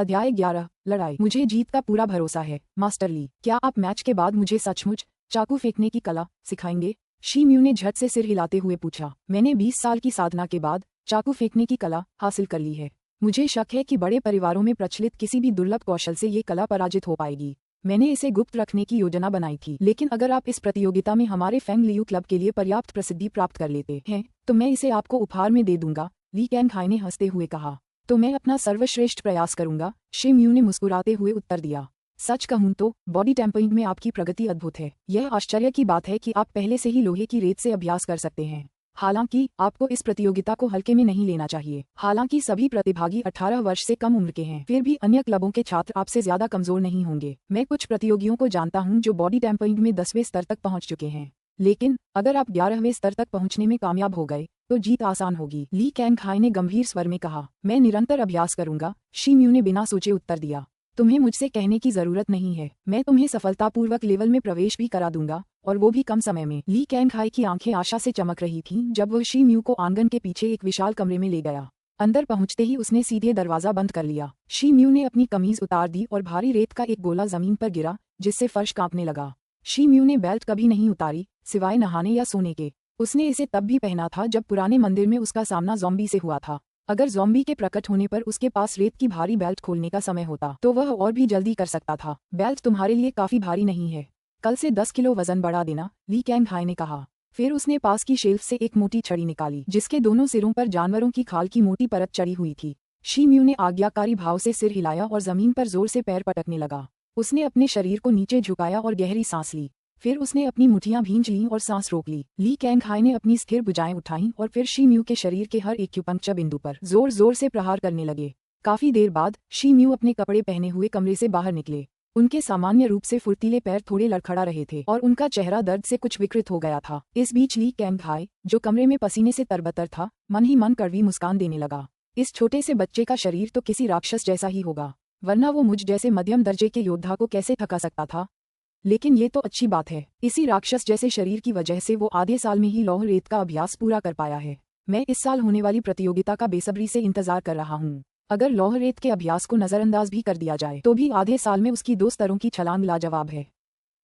अध्याय 11 लड़ाई। मुझे जीत का पूरा भरोसा है मास्टर ली। क्या आप मैच के बाद मुझे सचमुच चाकू फेंकने की कला सिखाएंगे? शी म्यू ने झट से सिर हिलाते हुए पूछा। मैंने 20 साल की साधना के बाद चाकू फेंकने की कला हासिल कर ली है। मुझे शक है कि बड़े परिवारों में प्रचलित किसी भी दुर्लभ कौशल से ये कला पराजित हो पाएगी। मैंने इसे गुप्त रखने की योजना बनाई थी, लेकिन अगर आप इस प्रतियोगिता में हमारे फेंग लियू क्लब के लिए पर्याप्त प्रसिद्धि प्राप्त कर लेते हैं तो मैं इसे आपको उपहार में दे दूंगा, ली कैंगहाई ने हंसते हुए कहा। तो मैं अपना सर्वश्रेष्ठ प्रयास करूंगा, शी म्यू ने मुस्कुराते हुए उत्तर दिया। सच कहूं तो बॉडी टैम्परिंग में आपकी प्रगति अद्भुत है। यह आश्चर्य की बात है कि आप पहले से ही लोहे की रेत से अभ्यास कर सकते हैं। हालांकि आपको इस प्रतियोगिता को हल्के में नहीं लेना चाहिए। हालांकि सभी प्रतिभागी 18 वर्ष से कम उम्र के हैं, फिर भी अन्य क्लबों के छात्र आपसे ज्यादा कमजोर नहीं होंगे। मैं कुछ प्रतियोगियों को जानता हूं जो बॉडी टैम्परिंग में 10वें स्तर तक पहुंच चुके हैं, लेकिन अगर आप 11वें स्तर तक पहुंचने में कामयाब हो गए तो जीत आसान होगी, ली कैंगहाई ने गंभीर स्वर में कहा। मैं निरंतर अभ्यास करूंगा, शी म्यू ने बिना सोचे उत्तर दिया। तुम्हें मुझसे कहने की जरूरत नहीं है, मैं तुम्हें सफलतापूर्वक लेवल में प्रवेश भी करा दूंगा, और वो भी कम समय में। ली कैंगहाई की आंखें आशा से चमक रही थीं जब वह शी म्यू को आंगन के पीछे एक विशाल कमरे में ले गया। अंदर पहुंचते ही उसने सीधे दरवाजा बंद कर लिया। शी म्यू ने अपनी कमीज उतार दी और भारी रेत का एक गोला जमीन पर गिरा, जिससे फर्श कांपने लगा। शी म्यू ने बेल्ट कभी नहीं उतारी, सिवाय नहाने या सोने के। उसने इसे तब भी पहना था जब पुराने मंदिर में उसका सामना ज़ॉम्बी से हुआ था। अगर ज़ॉम्बी के प्रकट होने पर उसके पास रेत की भारी बेल्ट खोलने का समय होता तो वह और भी जल्दी कर सकता था। बेल्ट तुम्हारे लिए काफी भारी नहीं है, कल से 10 किलो वजन बढ़ा देना, ली कैंगहाई ने कहा। फिर उसने पास की शेल्फ से एक मोटी छड़ी निकाली, जिसके दोनों सिरों पर जानवरों की खाल की मोटी परत चढ़ी हुई थी। शी म्यू ने आज्ञाकारी भाव से सिर हिलाया और जमीन पर जोर से पैर पटकने लगा। उसने अपने शरीर को नीचे झुकाया और गहरी सांस ली। फिर उसने अपनी मुठियां भींच लीं और सांस रोक ली। ली कैंगहाई ने अपनी स्थिर भुजाएं उठाईं और फिर शी म्यू के शरीर के हर एक्यूपंक्चर बिंदु पर जोर जोर से प्रहार करने लगे। काफी देर बाद शी म्यू अपने कपड़े पहने हुए कमरे से बाहर निकले। उनके सामान्य रूप से फुर्तीले पैर थोड़े लड़खड़ा रहे थे और उनका चेहरा दर्द से कुछ विकृत हो गया था। इस बीच ली कैंगहाई, जो कमरे में पसीने से तरबतर था, मन ही मन कड़वी मुस्कान देने लगा। इस छोटे से बच्चे का शरीर तो किसी राक्षस जैसा ही होगा, वरना वो मुझ जैसे मध्यम दर्जे के योद्धा को कैसे थका सकता था। लेकिन ये तो अच्छी बात है, इसी राक्षस जैसे शरीर की वजह से वो आधे साल में ही लौह रेत का अभ्यास पूरा कर पाया है। मैं इस साल होने वाली प्रतियोगिता का बेसब्री से इंतजार कर रहा हूँ। अगर लौह रेत के अभ्यास को नजरअंदाज भी कर दिया जाए तो भी आधे साल में उसकी 2 स्तरों की छलांग लाजवाब है।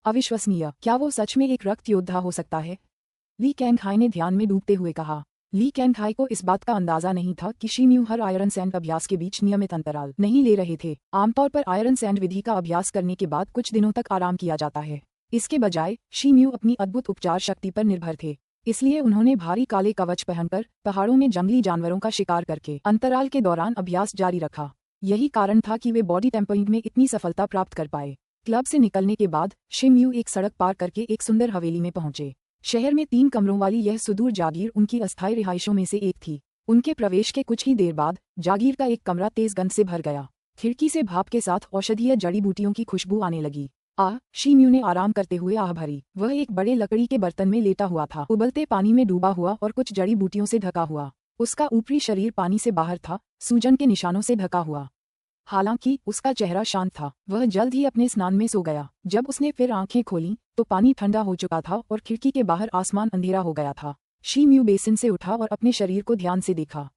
अविश्वसनीय, क्या वो सच में एक रक्त योद्धा हो सकता है? ली कैंगहाई ने ध्यान में डूबते हुए कहा। ली कैंगहाई को इस बात का अंदाजा नहीं था कि she mu her iron sand अभ्यास के बीच नियमित अंतराल नहीं ले रहे थे। आमतौर पर आयरन सैंड विधि का अभ्यास करने के बाद कुछ दिनों तक आराम किया जाता है। इसके बजाय शी म्यू अपनी अद्भुत उपचार शक्ति पर निर्भर थे, इसलिए उन्होंने भारी काले कवच पहनकर पहाड़ों में जंगली जानवरों का शिकार करके अंतराल के दौरान अभ्यास जारी रखा। यही कारण था कि वे बॉडी टैम्परिंग में इतनी सफलता प्राप्त कर पाए। क्लब से निकलने के बाद शी म्यू एक सड़क पार करके एक सुंदर हवेली में पहुंचे। शहर में 3 कमरों वाली यह सुदूर जागीर उनकी अस्थायी रिहाइशों में से एक थी। उनके प्रवेश के कुछ ही देर बाद जागीर का एक कमरा तेज गंध से भर गया। खिड़की से भाप के साथ औषधीय जड़ी बूटियों की खुशबू आने लगी। शी म्यू ने आराम करते हुए आह भरी। वह एक बड़े लकड़ी के बर्तन में लेटा हुआ था, उबलते पानी में डूबा हुआ और कुछ जड़ी बूटियों से ढका हुआ। उसका ऊपरी शरीर पानी से बाहर था, सूजन के निशानों से ढका हुआ। हालांकि उसका चेहरा शांत था। वह जल्द ही अपने स्नान में सो गया। जब उसने फिर आंखें खोलीं तो पानी ठंडा हो चुका था और खिड़की के बाहर आसमान अंधेरा हो गया था। शी म्यू बेसिन से उठा और अपने शरीर को ध्यान से देखा।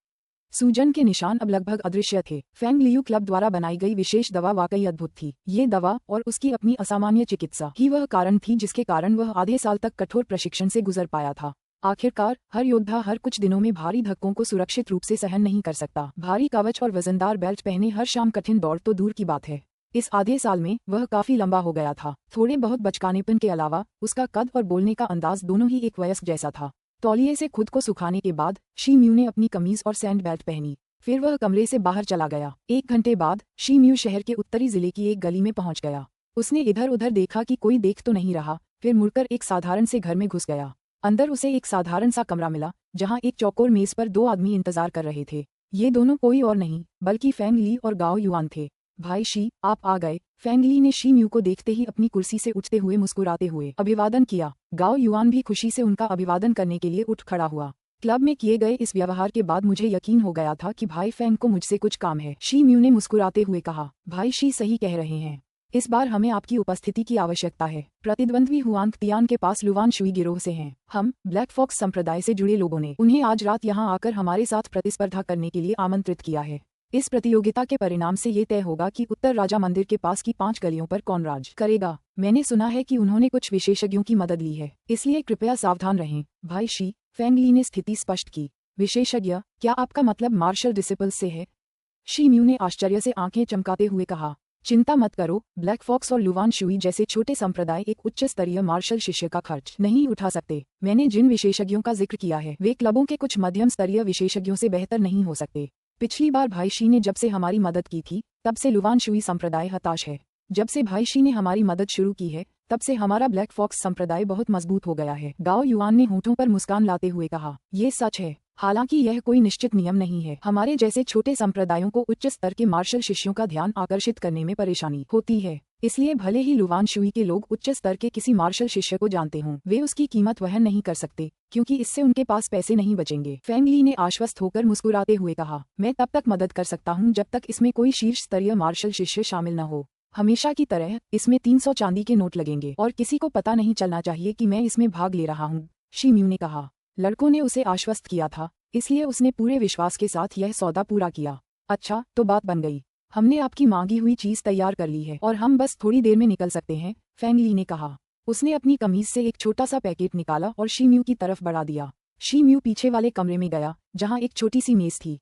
सूजन के निशान अब लगभग अदृश्य थे। फेंग लियू क्लब द्वारा बनाई गई विशेष दवा वाकई अद्भुत थी। ये दवा और उसकी अपनी असामान्य चिकित्सा ही वह कारण थी जिसके कारण वह आधे साल तक कठोर प्रशिक्षण से गुजर पाया था। आखिरकार हर योद्धा हर कुछ दिनों में भारी धक्कों को सुरक्षित रूप से सहन नहीं कर सकता। भारी कवच और वजनदार बेल्ट पहने हर शाम कठिन दौड़ तो दूर की बात है, इस आधे साल में वह काफी लंबा हो गया था। थोड़े बहुत बचकानेपन के अलावा उसका कद और बोलने का अंदाज दोनों ही एक वयस्क जैसा था। तौलिए से खुद को सुखाने के बाद शी म्यू ने अपनी कमीज और सैंड बेल्ट पहनी। फिर वह कमरे से बाहर चला गया। 1 घंटे बाद शी म्यू शहर के उत्तरी जिले की एक गली में पहुंच गया। उसने इधर उधर देखा कि कोई देख तो नहीं रहा, फिर मुड़कर एक साधारण से घर में घुस गया। अंदर उसे एक साधारण सा कमरा मिला, जहां एक चौकोर मेज पर 2 आदमी इंतजार कर रहे थे। ये दोनों कोई और नहीं बल्कि फेंग ली और गाओ युआन थे। भाई शी, आप आ गए। फेंग ली ने शी म्यू को देखते ही अपनी कुर्सी से उठते हुए मुस्कुराते हुए अभिवादन किया। गाओ युआन भी खुशी से उनका अभिवादन करने के लिए उठ खड़ा हुआ। क्लब में किए गए इस व्यवहार के बाद मुझे यकीन हो गया था कि भाई फेंग को मुझसे कुछ काम है, शी म्यू ने मुस्कुराते हुए कहा। भाई शी सही कह रहे हैं, इस बार हमें आपकी उपस्थिति की आवश्यकता है। प्रतिद्वंद्वी हुआंग तियान के पास लुवान शुई गिरोह से हैं। हम ब्लैक फॉक्स संप्रदाय से जुड़े लोगों ने उन्हें आज रात यहाँ आकर हमारे साथ प्रतिस्पर्धा करने के लिए आमंत्रित किया है। इस प्रतियोगिता के परिणाम से ये तय होगा कि उत्तर राजा मंदिर के पास की 5 गलियों पर कौन राज करेगा। मैंने सुना है कि उन्होंने कुछ विशेषज्ञों की मदद ली है, इसलिए कृपया सावधान रहें। भाई शी, फेंग ली ने स्थिति स्पष्ट की। विशेषज्ञ, क्या आपका मतलब मार्शल डिसिपल्स से है? शी म्यू ने आश्चर्य से आंखें चमकाते हुए कहा। चिंता मत करो, ब्लैक फॉक्स और लुवान शुई जैसे छोटे संप्रदाय एक उच्च स्तरीय मार्शल शिष्य का खर्च नहीं उठा सकते। मैंने जिन विशेषज्ञों का जिक्र किया है वे क्लबों के कुछ मध्यम स्तरीय विशेषज्ञों से बेहतर नहीं हो सकते। पिछली बार भाई शी ने जब से हमारी मदद की थी तब से लुवान शुई संप्रदाय हताश है। जब से भाई शी ने हमारी मदद शुरू की है तब से हमारा ब्लैक फॉक्स संप्रदाय बहुत मजबूत हो गया है। गाओ युआन ने होठों पर मुस्कान लाते हुए कहा। ये सच है, हालांकि यह कोई निश्चित नियम नहीं है। हमारे जैसे छोटे संप्रदायों को उच्च स्तर के मार्शल शिष्यों का ध्यान आकर्षित करने में परेशानी होती है। इसलिए भले ही लुवान शुई के लोग उच्च स्तर के किसी मार्शल शिष्य को जानते हों, वे उसकी कीमत वहन नहीं कर सकते, क्योंकि इससे उनके पास पैसे नहीं बचेंगे। फेंग ली ने आश्वस्त होकर मुस्कुराते हुए कहा, मैं तब तक मदद कर सकता हूँ जब तक इसमें कोई शीर्ष स्तरीय मार्शल शिष्य शामिल न हो। हमेशा की तरह इसमें 300 चांदी के नोट लगेंगे और किसी को पता नहीं चलना चाहिए कि मैं इसमें भाग ले रहा हूँ, शी म्यू ने कहा। लड़कों ने उसे आश्वस्त किया था, इसलिए उसने पूरे विश्वास के साथ यह सौदा पूरा किया। अच्छा, तो बात बन गई। हमने आपकी मांगी हुई चीज तैयार कर ली है और हम बस थोड़ी देर में निकल सकते हैं, फेंग ली ने कहा। उसने अपनी कमीज से एक छोटा सा पैकेट निकाला और शी म्यू की तरफ बढ़ा दिया। शी म्यू पीछे वाले कमरे में गया जहां एक छोटी सी मेज थी।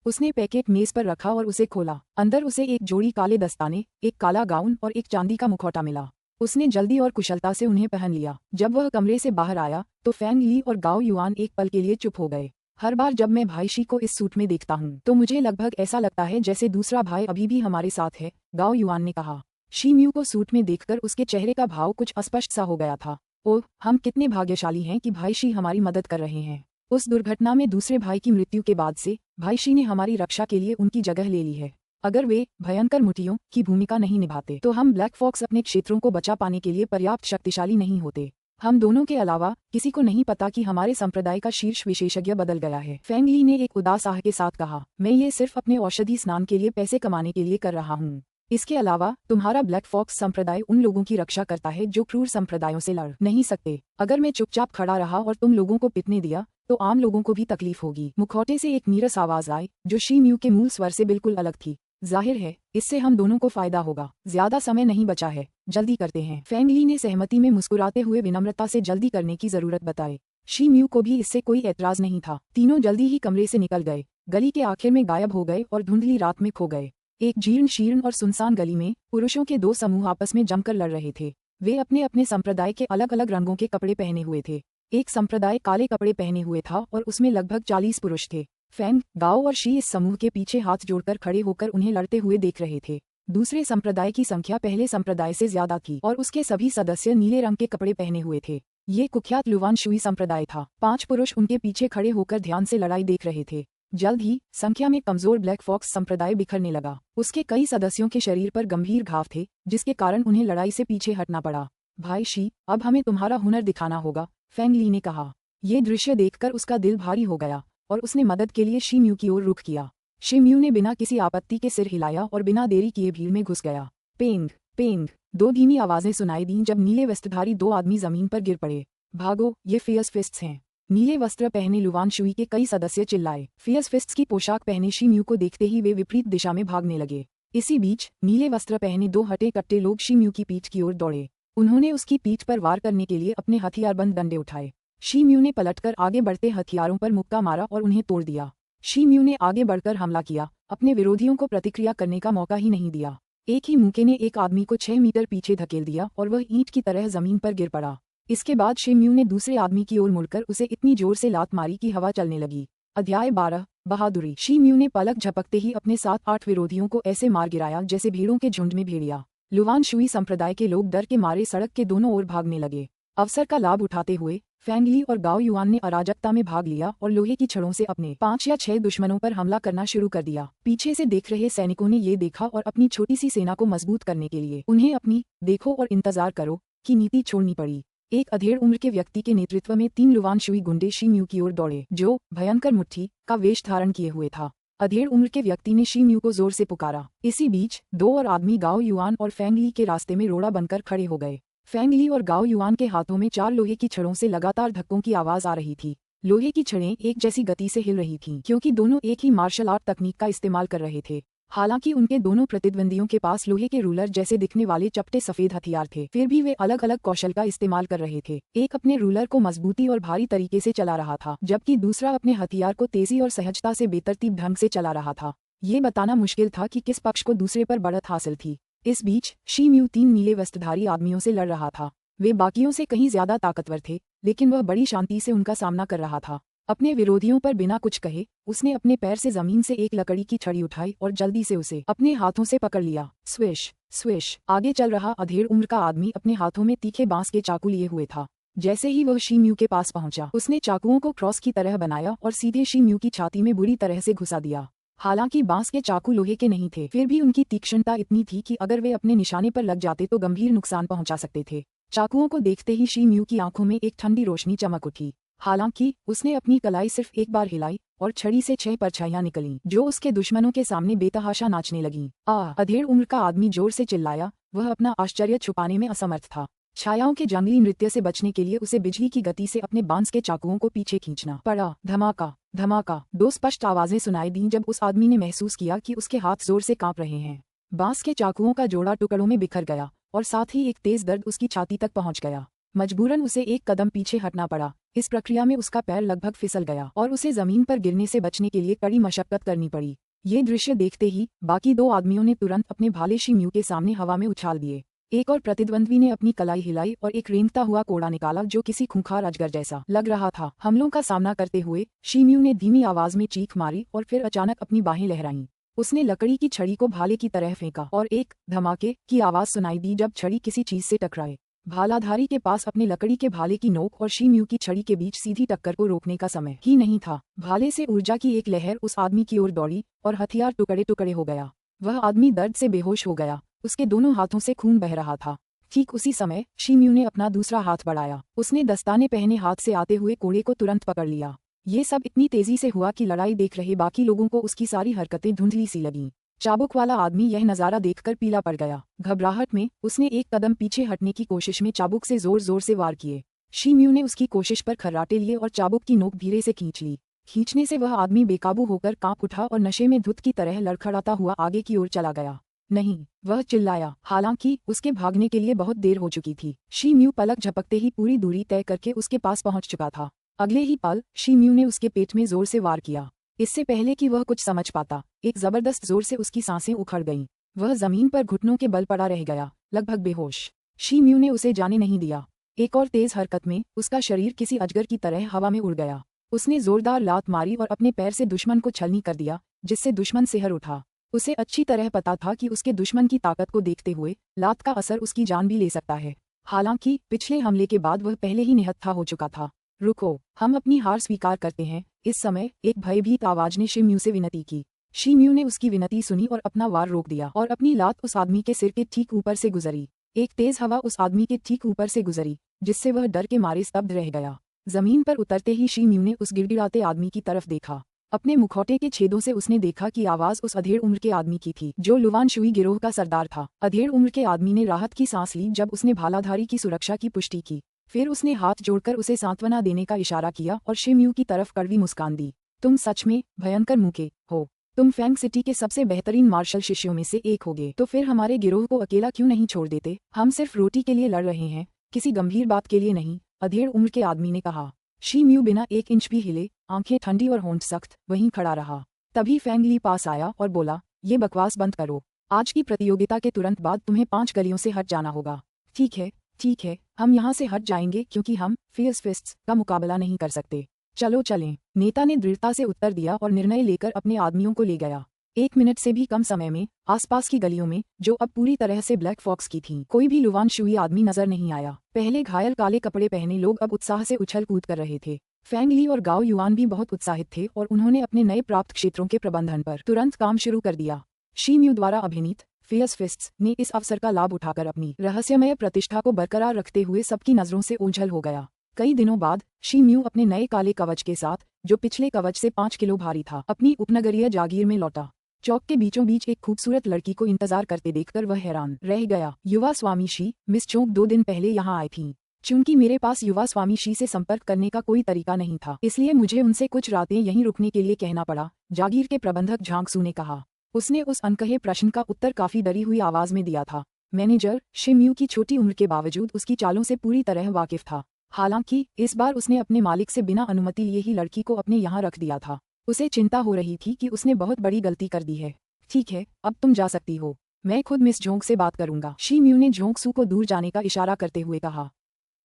उसने पैकेट मेज पर रखा और उसे खोला। अंदर उसे एक जोड़ी काले दस्ताने, एक काला गाउन और एक चांदी का मुखौटा मिला। उसने जल्दी और कुशलता से उन्हें पहन लिया। जब वह कमरे से बाहर आया तो फेंग ली और गाओ युआन एक पल के लिए चुप हो गए। हर बार जब मैं भाई शी को इस सूट में देखता हूँ तो मुझे लगभग ऐसा लगता है जैसे दूसरा भाई अभी भी हमारे साथ है, गाओ युआन ने कहा। शी म्यू को सूट में देखकर उसके चेहरे का भाव कुछ अस्पष्ट सा हो गया था। ओह, हम कितने भाग्यशाली हैं कि भाई शी हमारी मदद कर रहे हैं। उस दुर्घटना में दूसरे भाई की मृत्यु के बाद से भाई शी ने हमारी रक्षा के लिए उनकी जगह ले ली है। अगर वे भयंकर मुठियों की भूमिका नहीं निभाते तो हम ब्लैक फॉक्स अपने क्षेत्रों को बचा पाने के लिए पर्याप्त शक्तिशाली नहीं होते। हम दोनों के अलावा किसी को नहीं पता कि हमारे संप्रदाय का शीर्ष विशेषज्ञ बदल गया है, फेंग ली ने एक उदास आह के साथ कहा। मैं ये सिर्फ अपने औषधि स्नान के लिए पैसे कमाने के लिए कर रहा हूँ। इसके अलावा तुम्हारा ब्लैक फॉक्स संप्रदाय उन लोगों की रक्षा करता है जो क्रूर संप्रदायों से लड़ नहीं सकते। अगर मैं चुपचाप खड़ा रहा और तुम लोगों को पिटने दिया तो आम लोगों को भी तकलीफ होगी। मुखौटे से एक नीरस आवाज आई जो शी म्यू के मूल स्वर से बिल्कुल अलग थी। जाहिर है इससे हम दोनों को फायदा होगा। ज्यादा समय नहीं बचा है, जल्दी करते हैं। फेंग ली ने सहमति में मुस्कुराते हुए विनम्रता से जल्दी करने की जरूरत बताई। शी म्यू को भी इससे कोई ऐतराज नहीं था। तीनों जल्दी ही कमरे से निकल गए, गली के आखिर में गायब हो गए और धुंधली रात में खो गए। एक जीर्ण शीर्ण और सुनसान गली में पुरुषों के दो समूह आपस में जमकर लड़ रहे थे। वे अपने अपने संप्रदाय के अलग अलग रंगों के कपड़े पहने हुए थे। एक संप्रदाय काले कपड़े पहने हुए था और उसमें लगभग 40 पुरुष थे। फेंग, गाओ और शी इस समूह के पीछे हाथ जोड़कर खड़े होकर उन्हें लड़ते हुए देख रहे थे। दूसरे संप्रदाय की संख्या पहले संप्रदाय से ज्यादा थी और उसके सभी सदस्य नीले रंग के कपड़े पहने हुए थे। ये कुख्यात लुवान शुई संप्रदाय था। 5 पुरुष उनके पीछे खड़े होकर ध्यान से लड़ाई देख रहे थे। जल्द ही संख्या में कमजोर ब्लैक फॉक्स संप्रदाय बिखरने लगा। उसके कई सदस्यों के शरीर पर गंभीर घाव थे, जिसके कारण उन्हें लड़ाई से पीछे हटना पड़ा। भाई शी, अब हमें तुम्हारा हुनर दिखाना होगा, फेंग ली ने कहा। ये दृश्य देखकर उसका दिल भारी हो गया और उसने मदद के लिए शी म्यू की ओर रुख किया। शी म्यू ने बिना किसी आपत्ति के सिर हिलाया और बिना देरी किए भीड़ में घुस गया। पेंग पेंग, 2 धीमी आवाजें सुनाई दीं जब नीले वस्त्रधारी 2 आदमी जमीन पर गिर पड़े। भागो, ये फियर्स फिस्ट्स हैं। नीले वस्त्र पहने लुवान शुई के कई सदस्य चिल्लाए। फियर्स फिस्ट्स की पोशाक पहने शी म्यू को देखते ही वे विपरीत दिशा में भागने लगे। इसी बीच नीले वस्त्र पहने 2 हटे कट्टे लोग शी म्यू की पीठ की ओर दौड़े। उन्होंने उसकी पीठ पर वार करने के लिए अपने हथियारबंद डंडे उठाए। शी म्यू ने पलटकर आगे बढ़ते हथियारों पर मुक्का मारा और उन्हें तोड़ दिया। शी म्यू ने आगे बढ़कर हमला किया, अपने विरोधियों को प्रतिक्रिया करने का मौका ही नहीं दिया। एक ही मुक्के ने एक आदमी को 6 मीटर पीछे धकेल दिया और वह ईंट की तरह जमीन पर गिर पड़ा। इसके बाद शी म्यू ने दूसरे आदमी की ओर मुड़कर उसे इतनी जोर से लात मारी कि हवा चलने लगी। अध्याय 12, बहादुरी। शी म्यू ने पलक झपकते ही अपने 7-8 विरोधियों को ऐसे मार गिराया जैसे भीड़ों के झुंड में भेड़िया। लुवान शुई संप्रदाय के लोग डर के मारे सड़क के दोनों ओर भागने लगे। अवसर का लाभ उठाते हुए फेंग ली और गाओ युआन ने अराजकता में भाग लिया और लोहे की छड़ों से अपने 5 या 6 दुश्मनों पर हमला करना शुरू कर दिया। पीछे से देख रहे सैनिकों ने ये देखा और अपनी छोटी सी सेना को मजबूत करने के लिए उन्हें अपनी देखो और इंतजार करो की नीति छोड़नी पड़ी। एक अधेड़ उम्र के व्यक्ति के नेतृत्व में 3 लुवान शुई गुंडे शी म्यू की ओर दौड़े, जो भयंकर मुट्ठी का वेश धारण किए हुए था। अधेड़ उम्र के व्यक्ति ने शी म्यू को जोर से पुकारा। इसी बीच 2 और आदमी गाओ युआन और फेंग ली के रास्ते में रोड़ा बनकर खड़े हो गए। फेंग ली और गाओ युआन के हाथों में 4 लोहे की छड़ों से लगातार धक्कों की आवाज आ रही थी। लोहे की छड़ें एक जैसी गति से हिल रही थीं, क्योंकि दोनों एक ही मार्शल आर्ट तकनीक का इस्तेमाल कर रहे थे। हालांकि उनके दोनों प्रतिद्वंदियों के पास लोहे के रूलर जैसे दिखने वाले चपटे सफेद हथियार थे, फिर भी वे अलग अलग कौशल का इस्तेमाल कर रहे थे। एक अपने रूलर को मजबूती और भारी तरीके से चला रहा था, जबकि दूसरा अपने हथियार को तेजी और सहजता से बेतरतीब ढंग से चला रहा था। ये बताना मुश्किल था कि किस पक्ष को दूसरे पर बढ़त हासिल थी। इस बीच शी म्यू 3 नीले वस्त्रधारी आदमियों से लड़ रहा था। वे बाकियों से कहीं ज्यादा ताकतवर थे, लेकिन वह बड़ी शांति से उनका सामना कर रहा था। अपने विरोधियों पर बिना कुछ कहे उसने अपने पैर से जमीन से एक लकड़ी की छड़ी उठाई और जल्दी से उसे अपने हाथों से पकड़ लिया। स्विश स्विश आगे चल रहा अधेड़ उम्र का आदमी अपने हाथों में तीखे बांस के चाकू लिए हुए था। जैसे ही वह शी म्यू के पास पहुंचा, उसने चाकुओं को क्रॉस की तरह बनाया और सीधे शी म्यू की छाती में बुरी तरह से घुसा दिया। हालांकि बांस के चाकू लोहे के नहीं थे, फिर भी उनकी तीक्ष्णता इतनी थी कि अगर वे अपने निशाने पर लग जाते तो गंभीर नुकसान पहुंचा सकते थे। चाकुओं को देखते ही शी म्यू की आंखों में एक ठंडी रोशनी चमक उठी। हालांकि उसने अपनी कलाई सिर्फ एक बार हिलाई और छड़ी से 6 परछाइयां निकलीं, जो उसके दुश्मनों के सामने बेतहाशा नाचने लगीं। अधेड़ उम्र का आदमी जोर से चिल्लाया। वह अपना आश्चर्य छुपाने में असमर्थ था। छायाओं के जंगली नृत्य से बचने के लिए उसे बिजली की गति से अपने बांस के चाकुओं को पीछे खींचना पड़ा। धमाका धमाका, 2 स्पष्ट आवाजें सुनाई दीं जब उस आदमी ने महसूस किया कि उसके हाथ जोर से कांप रहे हैं। बांस के चाकुओं का जोड़ा टुकड़ों में बिखर गया और साथ ही एक तेज दर्द उसकी छाती तक पहुंच गया। मजबूरन उसे एक कदम पीछे हटना पड़ा। इस प्रक्रिया में उसका पैर लगभग फिसल गया और उसे जमीन पर गिरने से बचने के लिए कड़ी मशक्कत करनी पड़ी। ये दृश्य देखते ही बाकी 2 आदमियों ने तुरंत अपने भाले शी म्यू के सामने हवा में उछाल दिए। एक और प्रतिद्वंद्वी ने अपनी कलाई हिलाई और एक रेंगता हुआ कोड़ा निकाला जो किसी खूंखार अजगर जैसा लग रहा था। हमलों का सामना करते हुए शी म्यू ने धीमी आवाज में चीख मारी और फिर अचानक अपनी बाहें लहराईं। उसने लकड़ी की छड़ी को भाले की तरह फेंका और एक धमाके की आवाज सुनाई दी जब छड़ी किसी चीज से टकराए। भालाधारी के पास अपने लकड़ी के भाले की नोक और शी म्यू की छड़ी के बीच सीधी टक्कर को रोकने का समय ही नहीं था। भाले से ऊर्जा की एक लहर उस आदमी की ओर दौड़ी और हथियार टुकड़े टुकड़े हो गया। वह आदमी दर्द से बेहोश हो गया। उसके दोनों हाथों से खून बह रहा था। ठीक उसी समय शी म्यू ने अपना दूसरा हाथ बढ़ाया। उसने दस्ताने पहने हाथ से आते हुए कोड़े को तुरंत पकड़ लिया। ये सब इतनी तेजी से हुआ कि लड़ाई देख रहे बाकी लोगों को उसकी सारी हरकतें धुंधली सी लगीं। चाबुक वाला आदमी यह नजारा देखकर पीला पड़ गया। घबराहट में उसने एक कदम पीछे हटने की कोशिश में चाबुक से जोर जोर से वार किए। शी म्यू ने उसकी कोशिश पर खर्राटे लिए और चाबुक की नोक धीरे से खींच ली। खींचने से वह आदमी बेकाबू होकर कांप उठा और नशे में धुत की तरह लड़खड़ाता हुआ आगे की ओर चला गया। नहीं, वह चिल्लाया। हालांकि उसके भागने के लिए बहुत देर हो चुकी थी। शी म्यू पलक झपकते ही पूरी दूरी तय करके उसके पास पहुंच चुका था। अगले ही पल शी म्यू ने उसके पेट में जोर से वार किया। इससे पहले कि वह कुछ समझ पाता, एक जबरदस्त जोर से उसकी सांसें उखड़ गईं। वह जमीन पर घुटनों के बल पड़ा रह गया, लगभग बेहोश। शी म्यू ने उसे जाने नहीं दिया। एक और तेज हरकत में उसका शरीर किसी अजगर की तरह हवा में उड़ गया। उसने जोरदार लात मारी और अपने पैर से दुश्मन को छलनी कर दिया, जिससे दुश्मन सिहर उठा। उसे अच्छी तरह पता था कि उसके दुश्मन की ताकत को देखते हुए लात का असर उसकी जान भी ले सकता है। हालांकि पिछले हमले के बाद वह पहले ही निहत्था हो चुका था। रुको, हम अपनी हार स्वीकार करते हैं। इस समय एक भयभीत आवाज ने शी म्यू से विनती की। शी म्यू ने उसकी विनती सुनी और अपना वार रोक दिया और अपनी लात उस आदमी के सिर के ठीक ऊपर से गुजरी। एक तेज हवा उस आदमी के ठीक ऊपर से गुजरी, जिससे वह डर के मारे स्तब्ध रह गया। जमीन पर उतरते ही शी म्यू ने उस गिड़गिड़ाते आदमी की तरफ देखा। अपने मुखौटे के छेदों से उसने देखा कि आवाज उस अधेड़ उम्र के आदमी की थी, जो लुवान शुई गिरोह का सरदार था। अधेड़ उम्र के आदमी ने राहत की सांस ली जब उसने भालाधारी की सुरक्षा की पुष्टि की। फिर उसने हाथ जोड़कर उसे सांत्वना देने का इशारा किया और शी म्यू की तरफ कड़वी मुस्कान दी। तुम सच में भयंकर मुके हो। तुम फैंग सिटी के सबसे बेहतरीन मार्शल शिष्यों में से एक होगे, तो फिर हमारे गिरोह को अकेला क्यों नहीं छोड़ देते? हम सिर्फ रोटी के लिए लड़ रहे हैं, किसी गंभीर बात के लिए नहीं, अधेड़ उम्र के आदमी ने कहा। शी म्यू बिना एक इंच भी हिले, आंखें ठंडी और होंठ सख्त, वहीं खड़ा रहा। तभी फैंग ली पास आया और बोला, ये बकवास बंद करो। आज की प्रतियोगिता के तुरंत बाद तुम्हें 5 गलियों से हट जाना होगा। ठीक है, हम यहाँ से हट जाएंगे क्योंकि हम फियर्स फिस्ट्स का मुकाबला नहीं कर सकते। चलो चलें। नेता ने दृढ़ता से उत्तर दिया और निर्णय लेकर अपने आदमियों को ले गया। 1 मिनट से भी कम समय में आसपास की गलियों में, जो अब पूरी तरह से ब्लैक फॉक्स की थीं, कोई भी लुवान शुई आदमी नजर नहीं आया। पहले घायल काले कपड़े पहने लोग अब उत्साह से उछल कूद कर रहे थे। फैंग ली और गाओ युआन भी बहुत उत्साहित थे और उन्होंने अपने नए प्राप्त क्षेत्रों के प्रबंधन पर तुरंत काम शुरू कर दिया। शी म्यू द्वारा अभिनीत फियर्स फिस्ट्स ने इस अवसर का लाभ उठाकर अपनी रहस्यमय प्रतिष्ठा को बरकरार रखते हुए सबकी नजरों से ओझल हो गया। कई दिनों बाद शी म्यू अपने नए काले कवच के साथ, जो पिछले कवच से 5 किलो भारी था, अपनी उपनगरीय जागीर में लौटा। चौक के बीचों बीच एक खूबसूरत लड़की को इंतजार करते देखकर वह हैरान रह गया। युवा स्वामी शी मिस चोंग 2 दिन पहले यहाँ आई थीं। चूंकि मेरे पास युवा स्वामी शी से संपर्क करने का कोई तरीका नहीं था, इसलिए मुझे उनसे कुछ रातें यहीं रुकने के लिए कहना पड़ा, जागीर के प्रबंधक झांगसू ने कहा। उसने उस अनकहे प्रश्न का उत्तर काफी डरी हुई आवाज में दिया था। मैनेजर शिम्यू की छोटी उम्र के बावजूद उसकी चालों से पूरी तरह वाकिफ था। हालांकि इस बार उसने अपने मालिक से बिना अनुमति लिए ही लड़की को अपने यहाँ रख दिया था। उसे चिंता हो रही थी कि उसने बहुत बड़ी गलती कर दी है। ठीक है, अब तुम जा सकती हो, मैं खुद मिस जोंग से बात करूंगा, शिम्यू ने जोंगसू को दूर जाने का इशारा करते हुए कहा।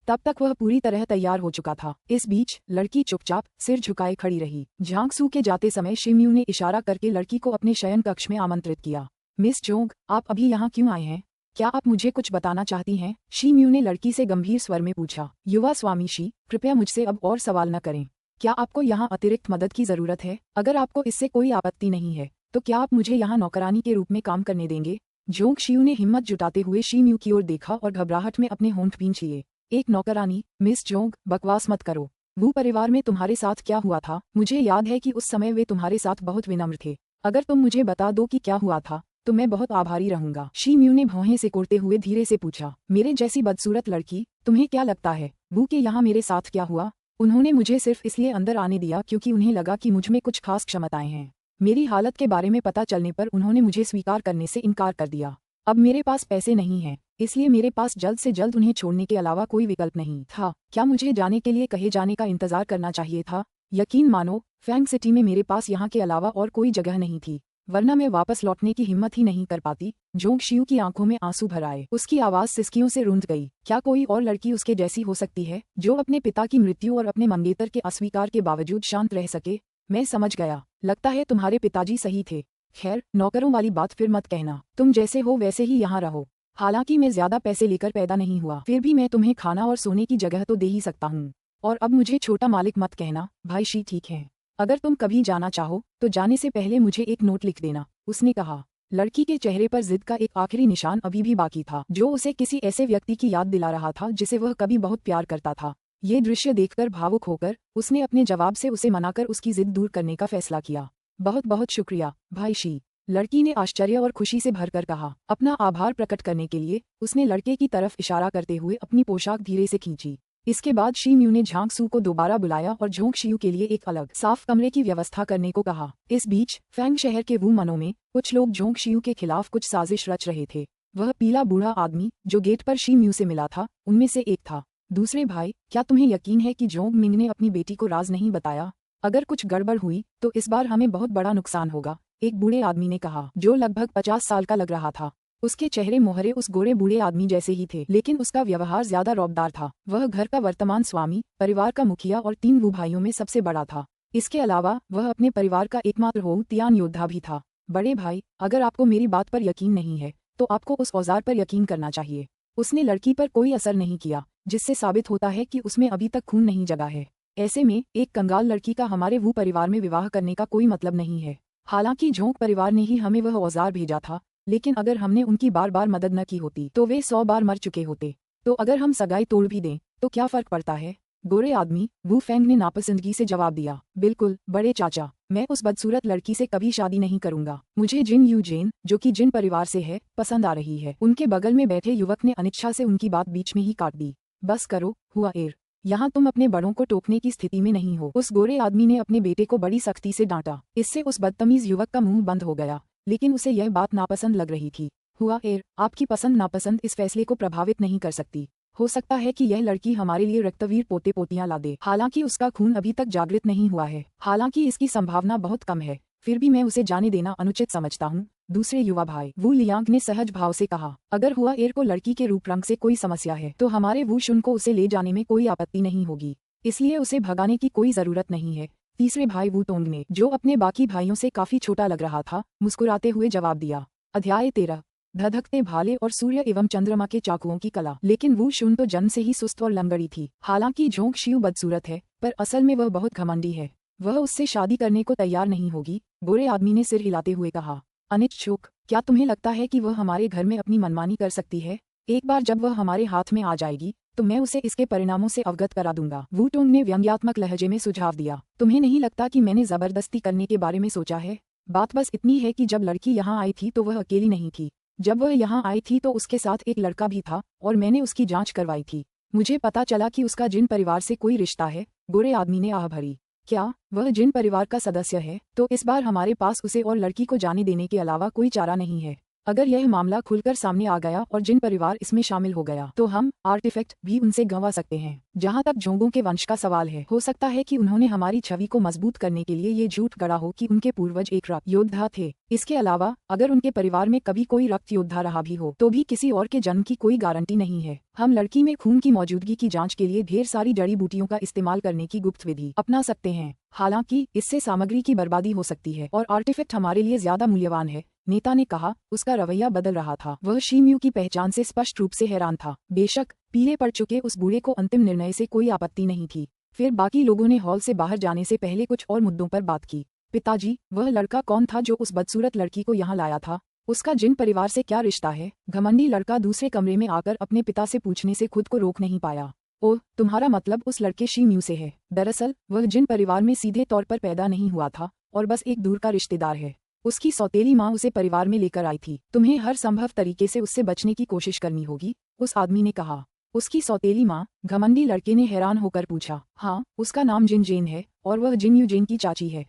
तब तक वह पूरी तरह तैयार हो चुका था। इस बीच लड़की चुपचाप सिर झुकाए खड़ी रही। झांगसू के जाते समय शिम्यू ने इशारा करके लड़की को अपने शयन कक्ष में आमंत्रित किया। मिस जोंग, आप अभी यहाँ क्यों आए हैं? क्या आप मुझे कुछ बताना चाहती हैं? शिम्यू ने लड़की से गंभीर स्वर में पूछा। युवा स्वामी शी, कृपया मुझसे अब और सवाल न करें। क्या आपको यहाँ अतिरिक्त मदद की जरूरत है? अगर आपको इससे कोई आपत्ति नहीं है तो क्या आप मुझे यहाँ नौकरानी के रूप में काम करने देंगे? जोंगशियू ने हिम्मत जुटाते हुए शिम्यू की ओर देखा और घबराहट में अपने होंठ भींच लिए। एक नौकरानी? मिस जोंग, बकवास मत करो। वो परिवार में तुम्हारे साथ क्या हुआ था? मुझे याद है कि उस समय वे तुम्हारे साथ बहुत विनम्र थे। अगर तुम मुझे बता दो कि क्या हुआ था तो मैं बहुत आभारी रहूंगा। शिम्यू ने भौहें सिकोड़ते हुए धीरे से पूछा। मेरे जैसी बदसूरत लड़की, तुम्हें क्या लगता है वो के यहाँ मेरे साथ क्या हुआ? उन्होंने मुझे सिर्फ इसलिए अंदर आने दिया क्योंकि उन्हें लगा कि मुझ में कुछ खास क्षमताएं हैं। मेरी हालत के बारे में पता चलने पर उन्होंने मुझे स्वीकार करने से इनकार कर दिया। अब मेरे पास पैसे नहीं हैं, इसलिए मेरे पास जल्द से जल्द उन्हें छोड़ने के अलावा कोई विकल्प नहीं था। क्या मुझे जाने के लिए कहे जाने का इंतजार करना चाहिए था? यकीन मानो, फैंग सिटी में मेरे पास यहाँ के अलावा और कोई जगह नहीं थी, वरना मैं वापस लौटने की हिम्मत ही नहीं कर पाती। जोंगशियू की आंखों में आंसू भर आए। उसकी आवाज सिसकियों से रूंध गई। क्या कोई और लड़की उसके जैसी हो सकती है जो अपने पिता की मृत्यु और अपने मंगेतर के अस्वीकार के बावजूद शांत रह सके? मैं समझ गया, लगता है तुम्हारे पिताजी सही थे। खैर, नौकरों वाली बात फिर मत कहना। तुम जैसे हो वैसे ही यहाँ रहो। हालांकि मैं ज्यादा पैसे लेकर पैदा नहीं हुआ, फिर भी मैं तुम्हें खाना और सोने की जगह तो दे ही सकता हूँ। और अब मुझे छोटा मालिक मत कहना, भाई शी, ठीक है? अगर तुम कभी जाना चाहो तो जाने से पहले मुझे एक नोट लिख देना, उसने कहा। लड़की के चेहरे पर जिद का एक आखिरी निशान अभी भी बाकी था, जो उसे किसी ऐसे व्यक्ति की याद दिला रहा था जिसे वह कभी बहुत प्यार करता था। ये दृश्य देखकर भावुक होकर उसने अपने जवाब से उसे मनाकर उसकी जिद दूर करने का फैसला किया। बहुत बहुत शुक्रिया, भाई शी, लड़की ने आश्चर्य और खुशी से भरकर कहा। अपना आभार प्रकट करने के लिए उसने लड़के की तरफ इशारा करते हुए अपनी पोशाक धीरे से खींची। इसके बाद शिम्यू ने झांगसू को दोबारा बुलाया और जोंगशियू के लिए एक अलग साफ कमरे की व्यवस्था करने को कहा। इस बीच फैंग शहर के वू मनों में कुछ लोग जोंगशियू के खिलाफ कुछ साजिश रच रहे थे। वह पीला बूढ़ा आदमी जो गेट पर शिम्यू से मिला था उनमें से एक था। दूसरे भाई, क्या तुम्हें यकीन है कि जोंग मिंग ने अपनी बेटी को राज नहीं बताया? अगर कुछ गड़बड़ हुई तो इस बार हमें बहुत बड़ा नुकसान होगा, एक बूढ़े आदमी ने कहा, जो लगभग 50 साल का लग रहा था। उसके चेहरे मोहरे उस गोरे बूढ़े आदमी जैसे ही थे, लेकिन उसका व्यवहार ज्यादा रौबदार था। वह घर का वर्तमान स्वामी, परिवार का मुखिया और 3 वू भाइयों में सबसे बड़ा था। इसके अलावा वह अपने परिवार का एकमात्र होतियान योद्धा भी था। बड़े भाई, अगर आपको मेरी बात पर यकीन नहीं है तो आपको उस औजार पर यकीन करना चाहिए। उसने लड़की पर कोई असर नहीं किया, जिससे साबित होता है कि उसमें अभी तक खून नहीं जगा है। ऐसे में एक कंगाल लड़की का हमारे वू परिवार में विवाह करने का कोई मतलब नहीं है। हालांकि झोंक परिवार ने ही हमें वह औजार भेजा था, लेकिन अगर हमने उनकी बार बार मदद न की होती तो वे 100 बार मर चुके होते। तो अगर हम सगाई तोड़ भी दें तो क्या फर्क पड़ता है? गोरे आदमी वू फेंग ने नापसंदगी से जवाब दिया। बिल्कुल बड़े चाचा, मैं उस बदसूरत लड़की से कभी शादी नहीं करूंगा। मुझे जिन यू जेन, जो कि जिन परिवार से है, पसंद आ रही है। उनके बगल में बैठे युवक ने अनिच्छा से उनकी बात बीच में ही काट दी। बस करो हुआ एर, यहाँ तुम अपने बड़ों को टोकने की स्थिति में नहीं हो। उस गोरे आदमी ने अपने बेटे को बड़ी सख्ती से डांटा। इससे उस बदतमीज युवक का मुंह बंद हो गया, लेकिन उसे यह बात नापसंद लग रही थी। हुआ एर, आपकी पसंद नापसंद इस फैसले को प्रभावित नहीं कर सकती। हो सकता है कि यह लड़की हमारे लिए रक्तवीर पोते पोतियां ला दे। हालांकि उसका खून अभी तक जागृत नहीं हुआ है, हालांकि इसकी संभावना बहुत कम है, फिर भी मैं उसे जाने देना अनुचित समझता हूँ। दूसरे युवा भाई वू लियांग ने सहज भाव से कहा। अगर हुआ एर को लड़की के रूप रंग से कोई समस्या है तो हमारे वू शुन को उसे ले जाने में कोई आपत्ति नहीं होगी, इसलिए उसे भगाने की कोई जरूरत नहीं है। तीसरे भाई वू तोंग ने, जो अपने बाकी भाइयों से काफी छोटा लग रहा था, मुस्कुराते हुए जवाब दिया। अध्याय 13, धधकते भाले और सूर्य एवं चंद्रमा के चाकुओं की कला। लेकिन वू शुन तो जन्म से ही सुस्त और लंगड़ी थी। हालांकि जोंगशियू बदसूरत है, पर असल में वह बहुत घमंडी है। वह उससे शादी करने को तैयार नहीं होगी, गोरे आदमी ने सिर हिलाते हुए कहा। अनिच्छुक, क्या तुम्हें लगता है कि वह हमारे घर में अपनी मनमानी कर सकती है? एक बार जब वह हमारे हाथ में आ जाएगी तो मैं उसे इसके परिणामों से अवगत करा दूंगा। वू टोंग ने व्यंग्यात्मक लहजे में सुझाव दिया। तुम्हें नहीं लगता कि मैंने जबरदस्ती करने के बारे में सोचा है? बात बस इतनी है कि जब लड़की यहाँ आई थी तो वह अकेली नहीं थी। जब वह यहाँ आई थी तो उसके साथ एक लड़का भी था और मैंने उसकी जांच करवाई थी। मुझे पता चला कि उसका जिन परिवार से कोई रिश्ता है। बुरे आदमी ने आह भरी। क्या वह जिन परिवार का सदस्य है? तो इस बार हमारे पास उसे और लड़की को जाने देने के अलावा कोई चारा नहीं है। अगर यह मामला खुलकर सामने आ गया और जिन परिवार इसमें शामिल हो गया तो हम आर्टिफैक्ट भी उनसे गंवा सकते हैं। जहां तक जोंगों के वंश का सवाल है, हो सकता है कि उन्होंने हमारी छवि को मजबूत करने के लिए ये झूठ गढ़ा हो कि उनके पूर्वज एक रक्त योद्धा थे। इसके अलावा अगर उनके परिवार में कभी कोई रक्त योद्धा रहा भी हो तो भी किसी और के जन्म की कोई गारंटी नहीं है। हम लड़की में खून की मौजूदगी की जांच के लिए ढेर सारी जड़ी बूटियों का इस्तेमाल करने की गुप्त विधि अपना सकते हैं। हालांकि इससे सामग्री की बर्बादी हो सकती है और आर्टिफैक्ट हमारे लिए ज्यादा मूल्यवान है। नेता ने कहा। उसका रवैया बदल रहा था। वह शीम्यू की पहचान से स्पष्ट रूप से हैरान था। बेशक पीले पड़ चुके उस बूढ़े को अंतिम निर्णय से कोई आपत्ति नहीं थी। फिर बाकी लोगों ने हॉल से बाहर जाने से पहले कुछ और मुद्दों पर बात की। पिताजी, वह लड़का कौन था जो उस बदसूरत लड़की को यहाँ लाया था? उसका जिन परिवार से क्या रिश्ता है? घमंडी लड़का दूसरे कमरे में आकर अपने पिता से पूछने से खुद को रोक नहीं पाया। ओह, तुम्हारा मतलब उस लड़के शीम्यू से है। दरअसल वह जिन परिवार में सीधे तौर पर पैदा नहीं हुआ था और बस एक दूर का रिश्तेदार है। उसकी सौतेली माँ उसे परिवार में लेकर आई थी। तुम्हें हर संभव तरीके से उससे बचने की कोशिश करनी होगी, उस आदमी ने कहा। उसकी सौतेली माँ? घमंडी लड़के ने हैरान होकर पूछा। हाँ, उसका नाम जिन जेन है और वह जिन यूजेन की चाची है।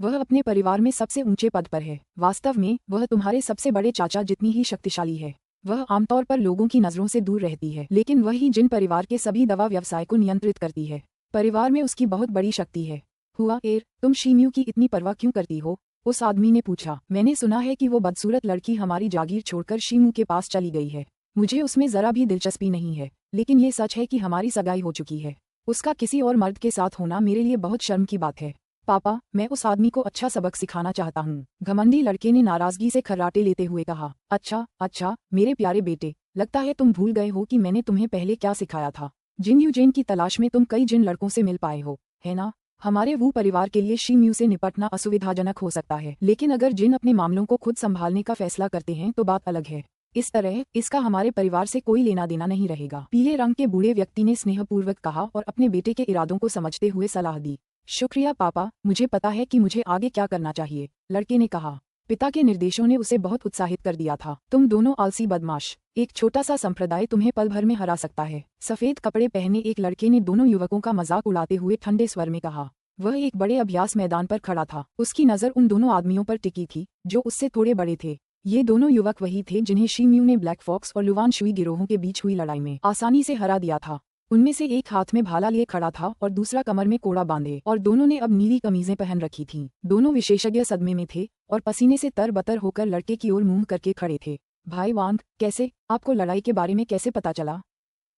वह अपने परिवार में सबसे ऊंचे पद पर है। वास्तव में वह तुम्हारे सबसे बड़े चाचा जितनी ही शक्तिशाली है। वह आमतौर पर लोगों की नजरों से दूर रहती है, लेकिन वही जिन परिवार के सभी दवा व्यवसाय को नियंत्रित करती है। परिवार में उसकी बहुत बड़ी शक्ति है। हुआ तुम शीम्यू की इतनी परवाह क्यों करती हो? उस आदमी ने पूछा। मैंने सुना है कि वो बदसूरत लड़की हमारी जागीर छोड़कर शीम्यू के पास चली गई है। मुझे उसमें जरा भी दिलचस्पी नहीं है, लेकिन ये सच है कि हमारी सगाई हो चुकी है। उसका किसी और मर्द के साथ होना मेरे लिए बहुत शर्म की बात है। पापा, मैं उस आदमी को अच्छा सबक सिखाना चाहता हूँ, घमंडी लड़के ने नाराजगी से खर्राटे लेते हुए कहा। अच्छा, मेरे प्यारे बेटे, लगता है तुम भूल गए हो कि मैंने तुम्हें पहले क्या सिखाया था। जिन यूजेन की तलाश में तुम कई जिन लड़कों से मिल पाए हो, है ना? हमारे वो परिवार के लिए शीम्यू से निपटना असुविधाजनक हो सकता है, लेकिन अगर जिन अपने मामलों को खुद संभालने का फैसला करते हैं तो बात अलग है। इस तरह इसका हमारे परिवार से कोई लेना देना नहीं रहेगा। पीले रंग के बूढ़े व्यक्ति ने स्नेहपूर्वक कहा और अपने बेटे के इरादों को समझते हुए सलाह दी। शुक्रिया पापा, मुझे पता है कि मुझे आगे क्या करना चाहिए, लड़के ने कहा। पिता के निर्देशों ने उसे बहुत उत्साहित कर दिया था। तुम दोनों आलसी बदमाश, एक छोटा सा संप्रदाय तुम्हें पल भर में हरा सकता है। सफेद कपड़े पहने एक लड़के ने दोनों युवकों का मजाक उड़ाते हुए ठंडे स्वर में कहा। वह एक बड़े अभ्यास मैदान पर खड़ा था। उसकी नजर उन दोनों आदमियों पर टिकी थी जो उससे थोड़े बड़े थे। ये दोनों युवक वही थे जिन्हें शीम्यू ने ब्लैक फॉक्स और लुवान शुई गिरोहों के बीच हुई लड़ाई में आसानी से हरा दिया था। उनमें से एक हाथ में भाला लिए खड़ा था और दूसरा कमर में कोड़ा बांधे, और दोनों ने अब नीली कमीजें पहन रखी थीं। दोनों विशेषज्ञ सदमे में थे और पसीने से तरबतर होकर लड़के की ओर मुंह करके खड़े थे। भाई वांग, कैसे? आपको लड़ाई के बारे में कैसे पता चला?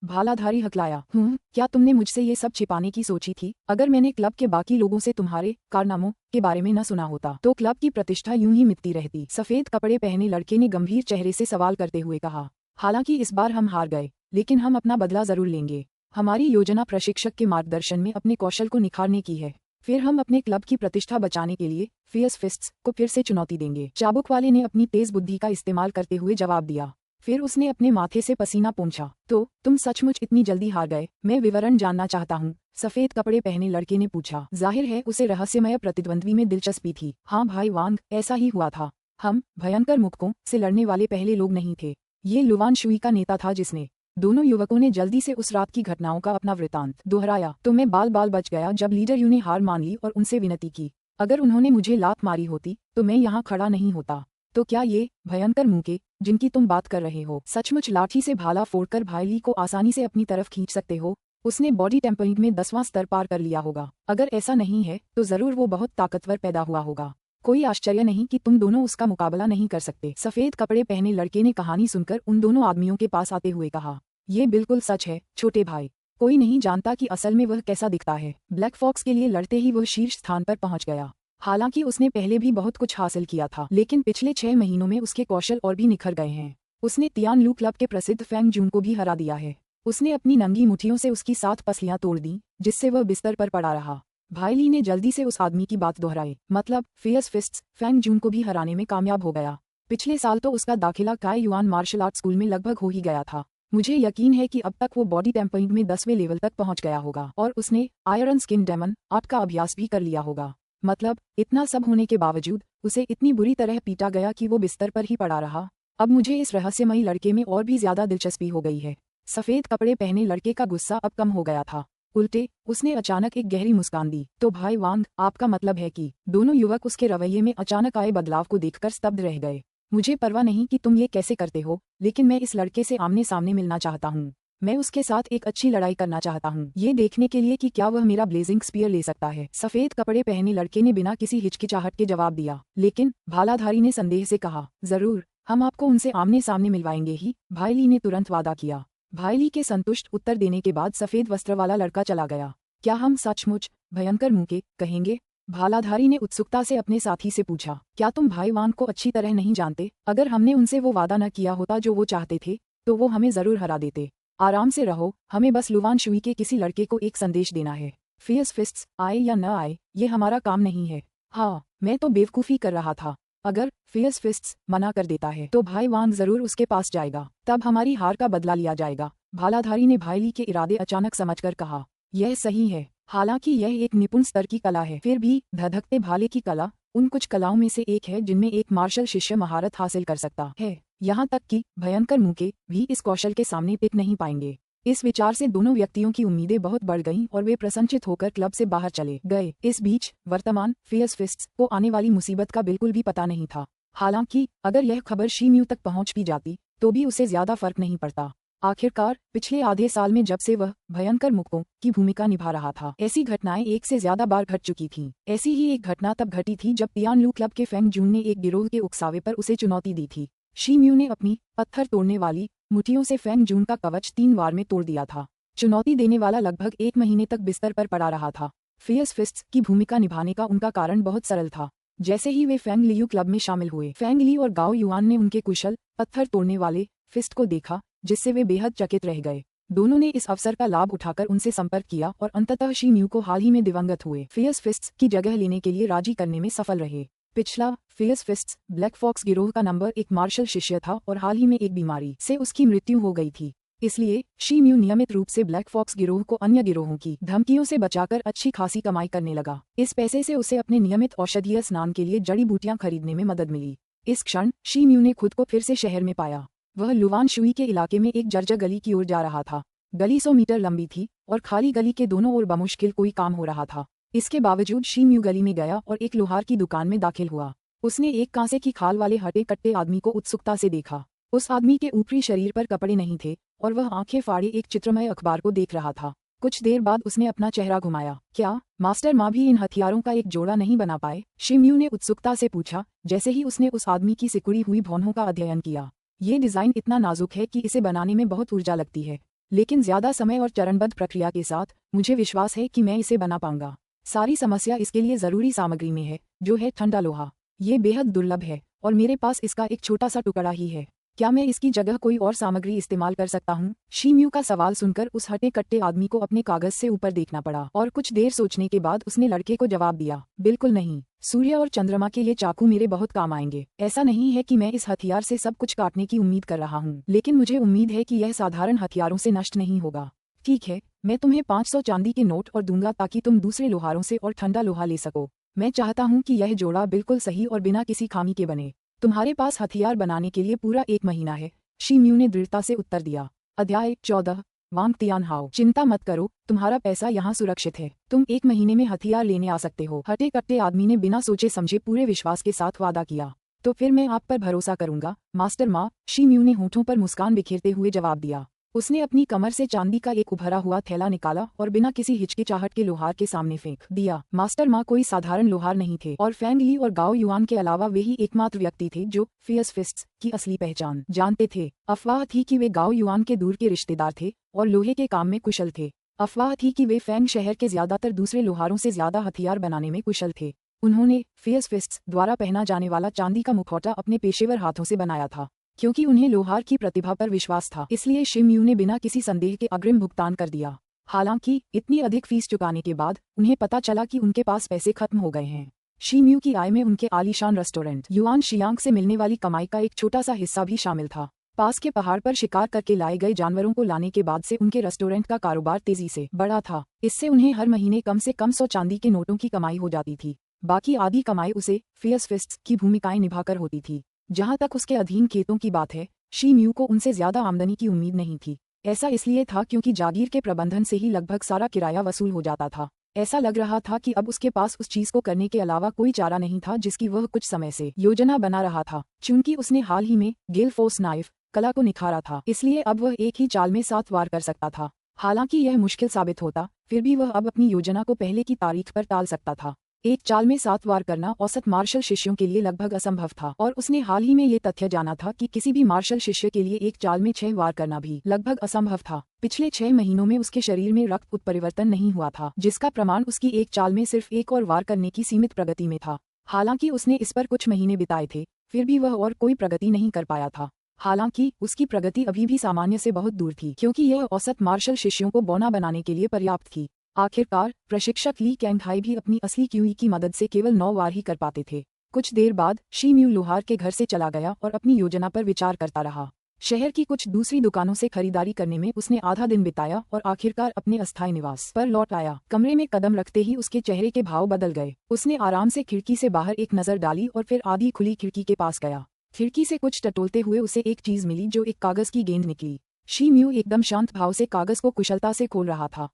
भालाधारी हकलाया। क्या तुमने मुझसे ये सब छिपाने की सोची थी? अगर मैंने क्लब के बाकी लोगों से तुम्हारे कारनामों के बारे में न सुना होता तो क्लब की प्रतिष्ठा यूं ही मिटती रहती। सफेद कपड़े पहने लड़के ने गंभीर चेहरे से सवाल करते हुए कहा। हालांकि इस बार हम हार गए, लेकिन हम अपना बदला जरूर लेंगे। हमारी योजना प्रशिक्षक के मार्गदर्शन में अपने कौशल को निखारने की है। फिर हम अपने क्लब की प्रतिष्ठा बचाने के लिए फियर्स फिस्ट्स को फिर से चुनौती देंगे। चाबुक वाले ने अपनी तेज बुद्धि का इस्तेमाल करते हुए जवाब दिया। फिर उसने अपने माथे से पसीना पोंछा। तो तुम सचमुच इतनी जल्दी हार गए? मैं विवरण जानना चाहता हूँ, सफेद कपड़े पहने लड़के ने पूछा। जाहिर है उसे रहस्यमय प्रतिद्वंद्वी में दिलचस्पी थी। हाँ भाई वांग, ऐसा ही हुआ था। हम भयंकर मुक्कों से लड़ने वाले पहले लोग नहीं थे। ये लुवान शुई का नेता था जिसने। दोनों युवकों ने जल्दी से उस रात की घटनाओं का अपना वृतांत दोहराया। तो मैं बाल बाल बच गया जब लीडर यू ने हार मान ली और उनसे विनती की। अगर उन्होंने मुझे लात मारी होती तो मैं यहाँ खड़ा नहीं होता। तो क्या ये भयंकर मुक्के जिनकी तुम बात कर रहे हो सचमुच लाठी से भाला फोड़कर भाई ली को आसानी से अपनी तरफ खींच सकते हो? उसने बॉडी टेम्परिंग में 10वां स्तर पार कर लिया होगा। अगर ऐसा नहीं है तो जरूर वो बहुत ताकतवर पैदा हुआ होगा। कोई आश्चर्य नहीं कि तुम दोनों उसका मुकाबला नहीं कर सकते। सफेद कपड़े पहने लड़के ने कहानी सुनकर उन दोनों आदमियों के पास आते हुए कहा। ये बिल्कुल सच है छोटे भाई। कोई नहीं जानता कि असल में वह कैसा दिखता है। ब्लैक फॉक्स के लिए लड़ते ही वह शीर्ष स्थान पर पहुंच गया। हालांकि उसने पहले भी बहुत कुछ हासिल किया था, लेकिन पिछले 6 महीनों में उसके कौशल और भी निखर गए हैं। उसने तियान लू क्लब के प्रसिद्ध फैंग जून को भी हरा दिया है। उसने अपनी नंगी मुट्ठियों से उसकी 7 पसलियां तोड़ दी, जिससे वह बिस्तर पर पड़ा रहा। भाई ली ने जल्दी से उस आदमी की बात दोहराई। मतलब फियर्स फिस्ट्स फैंग जून को भी हराने में कामयाब हो गया। पिछले साल तो उसका दाखिला काई युआन मार्शल आर्ट स्कूल में लगभग हो ही गया था। मुझे यकीन है कि अब तक वो बॉडी टेम्परिंग में 10वें लेवल तक पहुंच गया होगा और उसने आयरन स्किन डेमन आर्ट का अभ्यास भी कर लिया होगा। मतलब इतना सब होने के बावजूद उसे इतनी बुरी तरह पीटा गया कि वो बिस्तर पर ही पड़ा रहा। अब मुझे इस रहस्यमयी लड़के में और भी ज्यादा दिलचस्पी हो गई है। सफेद कपड़े पहने लड़के का गुस्सा अब कम हो गया था। उल्टे उसने अचानक एक गहरी मुस्कान दी। तो भाई वांग, आपका मतलब है कि? दोनों युवक उसके रवैये में अचानक आए बदलाव को देखकर स्तब्ध रह गए। मुझे परवाह नहीं कि तुम ये कैसे करते हो, लेकिन मैं इस लड़के से आमने सामने मिलना चाहता हूँ। मैं उसके साथ एक अच्छी लड़ाई करना चाहता हूँ, ये देखने के लिए कि क्या वह मेरा ब्लेजिंग स्पीयर ले सकता है। सफेद कपड़े पहने लड़के ने बिना किसी हिचकिचाहट के जवाब दिया। लेकिन भालाधारी ने संदेह से कहा, जरूर, हम आपको उनसे आमने सामने मिलवाएंगे ही। भाई ली ने तुरंत वादा किया। भाई ली के संतुष्ट उत्तर देने के बाद सफेद वस्त्र वाला लड़का चला गया। क्या हम सचमुच भयंकर मुंह के कहेंगे? भालाधारी ने उत्सुकता से अपने साथी से पूछा। क्या तुम भाई वांग को अच्छी तरह नहीं जानते? अगर हमने उनसे वो वादा न किया होता जो वो चाहते थे, तो वो हमें जरूर हरा देते। आराम से रहो, हमें बस लुवान शुई के किसी लड़के को एक संदेश देना है। फियर्स फिस्ट्स आए या न आए, ये हमारा काम नहीं है। हाँ, मैं तो बेवकूफ़ी कर रहा था। अगर फियर्स फिस्ट्स मना कर देता है तो भाई वांग जरूर उसके पास जाएगा, तब हमारी हार का बदला लिया जाएगा। भालाधारी ने भाई ली के इरादे अचानक समझकर कहा। यह सही है, हालांकि यह एक निपुण स्तर की कला है, फिर भी धधकते भाले की कला उन कुछ कलाओं में से एक है जिनमें एक मार्शल शिष्य महारत हासिल कर सकता है। यहाँ तक कि भयंकर मुके भी इस कौशल के सामने टिक नहीं पाएंगे। इस विचार से दोनों व्यक्तियों की उम्मीदें बहुत बढ़ गईं और वे प्रसन्नचित होकर क्लब से बाहर चले गए। इस बीच वर्तमान फियर्स फिस्ट्स को आने वाली मुसीबत का बिल्कुल भी पता नहीं था। हालांकि अगर यह खबर शी म्यू तक पहुंच भी जाती तो भी उसे ज्यादा फर्क नहीं पड़ता। आखिरकार पिछले आधे साल में जब से वह भयंकर मुक्कों की भूमिका निभा रहा था, ऐसी घटनाएं एक से ज्यादा बार घट चुकी थीं। ऐसी ही एक घटना तब घटी थी जब तियानलू क्लब के फेंग जून ने एक गिरोह के उकसावे पर उसे चुनौती दी थी। शी म्यू ने अपनी पत्थर तोड़ने वाली मुठियों से फेंग जून का कवच 3 वार में तोड़ दिया था। चुनौती देने वाला लगभग 1 महीने तक बिस्तर पर पड़ा रहा था। फियर्स फिस्ट्स की भूमिका निभाने का उनका कारण बहुत सरल था। जैसे ही वे फेंग लियू क्लब में शामिल हुए, फेंग ली और गाओ युआन ने उनके कुशल पत्थर तोड़ने वाले फिस्ट को देखा, जिससे वे बेहद चकित रह गए। दोनों ने इस अवसर का लाभ उठाकर उनसे संपर्क किया और अंततः शी म्यू को हाल ही में दिवंगत हुए फियर्स फिस्ट्स की जगह लेने के लिए राजी करने में सफल रहे। पिछला फियर्स फिस्ट्स ब्लैक फॉक्स गिरोह का नंबर 1 मार्शल शिष्य था और हाल ही में एक बीमारी से उसकी मृत्यु हो गई थी। इसलिए शी म्यू नियमित रूप से ब्लैक फॉक्स गिरोह को अन्य गिरोहों की धमकियों से बचाकर अच्छी खासी कमाई करने लगा। इस पैसे से उसे अपने नियमित औषधीय स्नान के लिए जड़ी बूटियां खरीदने में मदद मिली। इस क्षण शी म्यू ने खुद को फिर से शहर में पाया। वह लुवान शुई के इलाके में एक जर्जर गली की ओर जा रहा था। गली 100 मीटर लंबी थी और खाली गली के दोनों ओर बमुश्किल कोई काम हो रहा था। इसके बावजूद शी म्यू गली में गया और एक लोहार की दुकान में दाखिल हुआ। उसने एक कांसे की खाल वाले हटे कट्टे आदमी को उत्सुकता से देखा। उस आदमी के ऊपरी शरीर पर कपड़े नहीं थे और वह आंखें फाड़े एक चित्रमय अखबार को देख रहा था। कुछ देर बाद उसने अपना चेहरा घुमाया। क्या मास्टर माँ भी इन हथियारों का एक जोड़ा नहीं बना पाए? शी म्यू ने उत्सुकता से पूछा, जैसे ही उसने उस आदमी की सिकुड़ी हुई भौहों का अध्ययन किया। ये डिजाइन इतना नाजुक है कि इसे बनाने में बहुत ऊर्जा लगती है, लेकिन ज्यादा समय और चरणबद्ध प्रक्रिया के साथ मुझे विश्वास है कि मैं इसे बना पाऊंगा। सारी समस्या इसके लिए जरूरी सामग्री में है, जो है ठंडा लोहा। ये बेहद दुर्लभ है और मेरे पास इसका एक छोटा सा टुकड़ा ही है। क्या मैं इसकी जगह कोई और सामग्री इस्तेमाल कर सकता हूँ? शी म्यू का सवाल सुनकर उस हटे कट्टे आदमी को अपने कागज से ऊपर देखना पड़ा और कुछ देर सोचने के बाद उसने लड़के को जवाब दिया, बिल्कुल नहीं। सूर्य और चंद्रमा के लिए चाकू मेरे बहुत काम आएंगे। ऐसा नहीं है कि मैं इस हथियार से सब कुछ काटने की उम्मीद कर रहा हूँ, लेकिन मुझे उम्मीद है कि यह साधारण हथियारों से नष्ट नहीं होगा। ठीक है, मैं तुम्हें 500 चांदी के नोट और दूंगा ताकि तुम दूसरे लोहारों से और ठंडा लोहा ले सको। मैं चाहता हूँ कि यह जोड़ा बिल्कुल सही और बिना किसी खामी के बने। तुम्हारे पास हथियार बनाने के लिए पूरा 1 महीना है, शी म्यू ने दृढ़ता से उत्तर दिया। अध्याय 14 वांग तियानहाओ। चिंता मत करो, तुम्हारा पैसा यहाँ सुरक्षित है। तुम 1 महीने में हथियार लेने आ सकते हो। हटे कट्टे आदमी ने बिना सोचे समझे पूरे विश्वास के साथ वादा किया। तो फिर मैं आप पर भरोसा करूंगा मास्टर माँ, शी म्यू ने होठों पर मुस्कान बिखेरते हुए जवाब दिया। उसने अपनी कमर से चांदी का एक उभरा हुआ थैला निकाला और बिना किसी हिचकिचाहट के लोहार के सामने फेंक दिया। मास्टर माँ कोई साधारण लोहार नहीं थे और फेंग ली और गाओ युआन के अलावा वे ही एकमात्र व्यक्ति थे जो फियर्स फिस्ट्स की असली पहचान जानते थे। अफवाह थी कि वे गाओ युआन के दूर के रिश्तेदार थे और लोहे के काम में कुशल थे। अफवाह थी कि वे फेंग शहर के ज्यादातर दूसरे लोहारों से ज्यादा हथियार बनाने में कुशल थे। उन्होंने फियर्स फिस्ट्स द्वारा पहना जाने वाला चांदी का मुखौटा अपने पेशेवर हाथों से बनाया था। क्योंकि उन्हें लोहार की प्रतिभा पर विश्वास था, इसलिए शी म्यू ने बिना किसी संदेह के अग्रिम भुगतान कर दिया। हालांकि इतनी अधिक फीस चुकाने के बाद उन्हें पता चला कि उनके पास पैसे खत्म हो गए हैं। शी म्यू की आय में उनके आलीशान रेस्टोरेंट युआन शियांग से मिलने वाली कमाई का एक छोटा सा हिस्सा भी शामिल था। पास के पहाड़ पर शिकार करके लाए गए जानवरों को लाने के बाद से उनके रेस्टोरेंट का कारोबार तेजी से बढ़ा था। इससे उन्हें हर महीने कम से कम 100 चांदी के नोटों की कमाई हो जाती थी। बाकी आधी कमाई उसे फियर्स फिस्ट्स की भूमिकाएं निभाकर होती थी। जहां तक उसके अधीन खेतों की बात है, शी म्यू को उनसे ज्यादा आमदनी की उम्मीद नहीं थी। ऐसा इसलिए था क्योंकि जागीर के प्रबंधन से ही लगभग सारा किराया वसूल हो जाता था। ऐसा लग रहा था कि अब उसके पास उस चीज को करने के अलावा कोई चारा नहीं था जिसकी वह कुछ समय से योजना बना रहा था। चूंकि उसने हाल ही में गेल फोर्स नाइफ कला को निखारा था, इसलिए अब वह एक ही चाल में 7 वार कर सकता था। हालांकि यह मुश्किल साबित होता, फिर भी वह अब अपनी योजना को पहले की तारीख पर टाल सकता था। एक चाल में 7 वार करना औसत मार्शल शिष्यों के लिए लगभग असंभव था, और उसने हाल ही में ये तथ्य जाना था कि किसी भी मार्शल शिष्य के लिए एक चाल में 6 वार करना भी लगभग असंभव था। पिछले 6 महीनों में उसके शरीर में रक्त उत्परिवर्तन नहीं हुआ था, जिसका प्रमाण उसकी एक चाल में सिर्फ एक और वार करने की सीमित प्रगति में था। हालांकि उसने इस पर कुछ महीने बिताए थे, फिर भी वह और कोई प्रगति नहीं कर पाया था। हालांकि उसकी प्रगति अभी भी सामान्य से बहुत दूर थी, क्योंकि यह औसत मार्शल शिष्यों को बौना बनाने के लिए पर्याप्त थी। आखिरकार प्रशिक्षक ली कैंगहाई भी अपनी असली क्यूई की मदद से केवल 9 वार ही कर पाते थे। कुछ देर बाद शी म्यू लोहार के घर से चला गया और अपनी योजना पर विचार करता रहा। शहर की कुछ दूसरी दुकानों से खरीदारी करने में उसने आधा दिन बिताया और आखिरकार अपने अस्थायी निवास पर लौट आया। कमरे में कदम रखते ही उसके चेहरे के भाव बदल गए। उसने आराम से खिड़की से बाहर एक नजर डाली और फिर आधी खुली खिड़की के पास गया। खिड़की से कुछ टटोलते हुए उसे एक चीज मिली जो एक कागज की गेंद निकली। शी म्यू एकदम शांत भाव से कागज को कुशलता से खोल रहा था।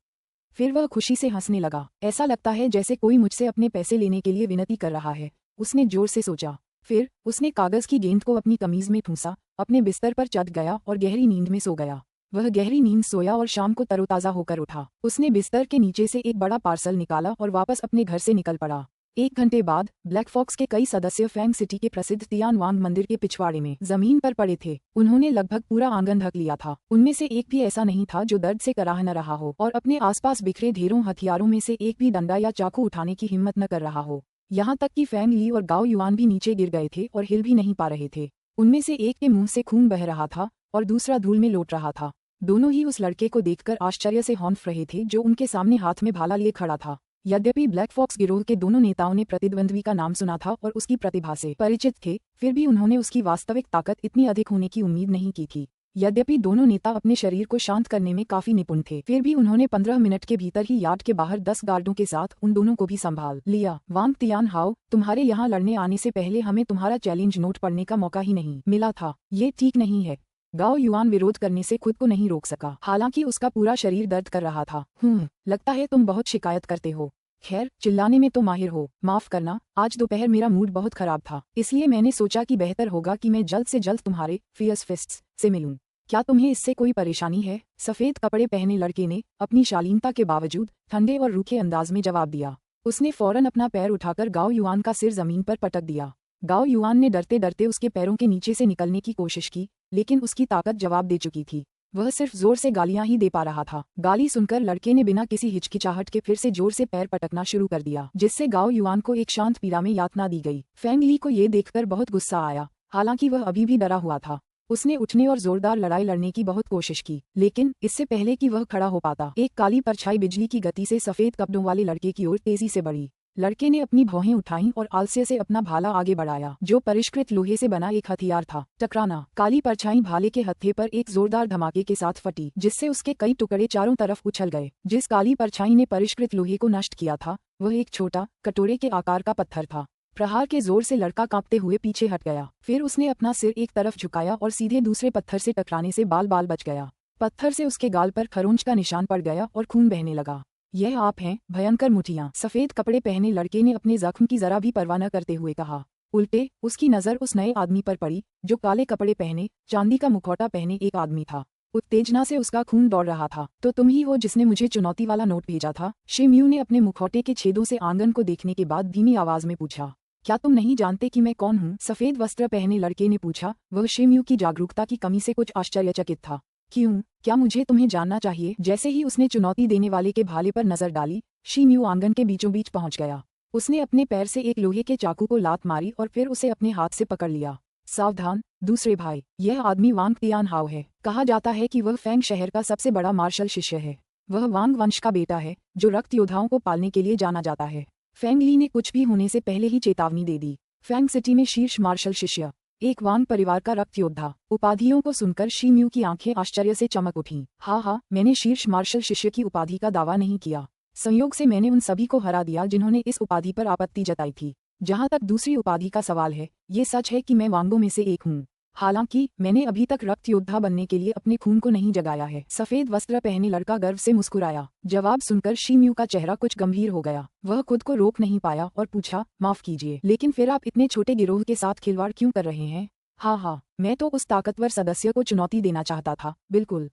फिर वह खुशी से हंसने लगा। ऐसा लगता है जैसे कोई मुझसे अपने पैसे लेने के लिए विनती कर रहा है, उसने जोर से सोचा। फिर उसने कागज की गेंद को अपनी कमीज में ठूंसा, अपने बिस्तर पर चढ़ गया और गहरी नींद में सो गया। वह गहरी नींद सोया और शाम को तरोताजा होकर उठा। उसने बिस्तर के नीचे से एक बड़ा पार्सल निकाला और वापस अपने घर से निकल पड़ा। 1 घंटे बाद ब्लैक फॉक्स के कई सदस्य फैंग सिटी के प्रसिद्ध तियान वांग मंदिर के पिछवाड़े में जमीन पर पड़े थे। उन्होंने लगभग पूरा आंगन ढक लिया था। उनमें से एक भी ऐसा नहीं था जो दर्द से कराह न रहा हो, और अपने आसपास बिखरे ढेरों हथियारों में से एक भी डंडा या चाकू उठाने की हिम्मत न कर रहा हो। यहाँ तक कि फैंग ली और गाओ युआन भी नीचे गिर गए थे और हिल भी नहीं पा रहे थे। उनमें से एक के मुंह से खून बह रहा था और दूसरा धूल में लौट रहा था। दोनों ही उस लड़के को देखकर आश्चर्य से हौंफ रहे थे जो उनके सामने हाथ में भाला लिए खड़ा था। यद्यपि ब्लैक फॉक्स गिरोह के दोनों नेताओं ने प्रतिद्वंद्वी का नाम सुना था और उसकी प्रतिभा से परिचित थे, फिर भी उन्होंने उसकी वास्तविक ताकत इतनी अधिक होने की उम्मीद नहीं की थी। यद्यपि दोनों नेता अपने शरीर को शांत करने में काफी निपुण थे, फिर भी उन्होंने 15 मिनट के भीतर ही यार्ड के बाहर 10 गार्डों के साथ उन दोनों को भी संभाल लिया। वांग तियान हाओ, तुम्हारे यहाँ लड़ने आने से पहले हमें तुम्हारा चैलेंज नोट पढ़ने का मौका ही नहीं मिला था। ये ठीक नहीं है। गाओ युआन विरोध करने से खुद को नहीं रोक सका, हालांकि उसका पूरा शरीर दर्द कर रहा था। लगता है तुम बहुत शिकायत करते हो। खैर, चिल्लाने में तो माहिर हो। माफ करना, आज दोपहर मेरा मूड बहुत खराब था, इसलिए मैंने सोचा कि बेहतर होगा कि मैं जल्द से जल्द तुम्हारे फियर्स फिस्ट्स से मिलूं। क्या तुम्हें इससे कोई परेशानी है? सफेद कपड़े पहने लड़के ने अपनी शालीनता के बावजूद ठंडे और रूखे अंदाज में जवाब दिया। उसने फौरन अपना पैर उठाकर गाओ युआन का सिर जमीन पर पटक दिया। गाओ युआन ने डरते डरते उसके पैरों के नीचे से निकलने की कोशिश की, लेकिन उसकी ताकत जवाब दे चुकी थी। वह सिर्फ जोर से गालियां ही दे पा रहा था। गाली सुनकर लड़के ने बिना किसी हिचकिचाहट के फिर से जोर से पैर पटकना शुरू कर दिया, जिससे गाओ युआन को एक शांत पीड़ा में यातना दी गई। फैंग ली को ये देखकर बहुत गुस्सा आया, हालांकि वह अभी भी डरा हुआ था। उसने उठने और जोरदार लड़ाई लड़ने की बहुत कोशिश की, लेकिन इससे पहले कि वह खड़ा हो पाता, एक काली परछाई बिजली की गति से सफेद कपड़ों वाले लड़के की ओर तेजी से बढ़ी। लड़के ने अपनी भौहें उठाईं और आलस्य से अपना भाला आगे बढ़ाया, जो परिष्कृत लोहे से बना एक हथियार था। टकराना। काली परछाई भाले के हत्थे पर एक जोरदार धमाके के साथ फटी, जिससे उसके कई टुकड़े चारों तरफ उछल गए। जिस काली परछाई ने परिष्कृत लोहे को नष्ट किया था, वह एक छोटा कटोरे के आकार का पत्थर था। प्रहार के जोर से लड़का कांपते हुए पीछे हट गया। फिर उसने अपना सिर एक तरफ झुकाया और सीधे दूसरे पत्थर से टकराने से बाल बाल बच गया। पत्थर से उसके गाल पर खरोंच का निशान पड़ गया और खून बहने लगा। यह आप हैं, भयंकर मुठियां। सफेद कपड़े पहने लड़के ने अपने जख्म की जरा भी परवाह न करते हुए कहा। उल्टे उसकी नजर उस नए आदमी पर पड़ी, जो काले कपड़े पहने, चांदी का मुखौटा पहने एक आदमी था। उत्तेजना से उसका खून दौड़ रहा था। तो तुम ही हो जिसने मुझे चुनौती वाला नोट भेजा था? शिम्यू ने अपने मुखौटे के छेदों से आंगन को देखने के बाद धीमी आवाज में पूछा। क्या तुम नहीं जानते कि मैं कौन हूँ? सफेद वस्त्र पहने लड़के ने पूछा। वह शिम्यू की जागरूकता की कमी से कुछ आश्चर्यचकित था। क्यों? क्या मुझे तुम्हें जानना चाहिए? जैसे ही उसने चुनौती देने वाले के भाले पर नजर डाली, शिम्यू आंगन के बीचों बीच पहुंच गया। उसने अपने पैर से एक लोहे के चाकू को लात मारी और फिर उसे अपने हाथ से पकड़ लिया। सावधान दूसरे भाई, यह आदमी वांग तियान हाओ है। कहा जाता है कि वह फैंग शहर का सबसे बड़ा मार्शल शिष्य है। वह वांग वंश का बेटा है, जो रक्त योद्धाओं को पालने के लिए जाना जाता है। फैंग ली ने कुछ भी होने से पहले ही चेतावनी दे दी। फैंग सिटी में शीर्ष मार्शल शिष्य, एक वांग परिवार का रक्त योद्धा। उपाधियों को सुनकर शिम्यू की आंखें आश्चर्य से चमक उठीं। हाँ, मैंने शीर्ष मार्शल शिष्य की उपाधि का दावा नहीं किया। संयोग से मैंने उन सभी को हरा दिया जिन्होंने इस उपाधि पर आपत्ति जताई थी। जहाँ तक दूसरी उपाधि का सवाल है, ये सच है कि मैं वांगों में से एक हूँ। हालांकि मैंने अभी तक रक्त योद्धा बनने के लिए अपने खून को नहीं जगाया है। सफेद वस्त्र पहने लड़का गर्व से मुस्कुराया। जवाब सुनकर शीम्यू का चेहरा कुछ गंभीर हो गया। वह खुद को रोक नहीं पाया और पूछा, माफ कीजिए, लेकिन फिर आप इतने छोटे गिरोह के साथ खिलवाड़ क्यों कर रहे हैं? हाँ, मैं तो उस ताकतवर सदस्य को चुनौती देना चाहता था, बिल्कुल,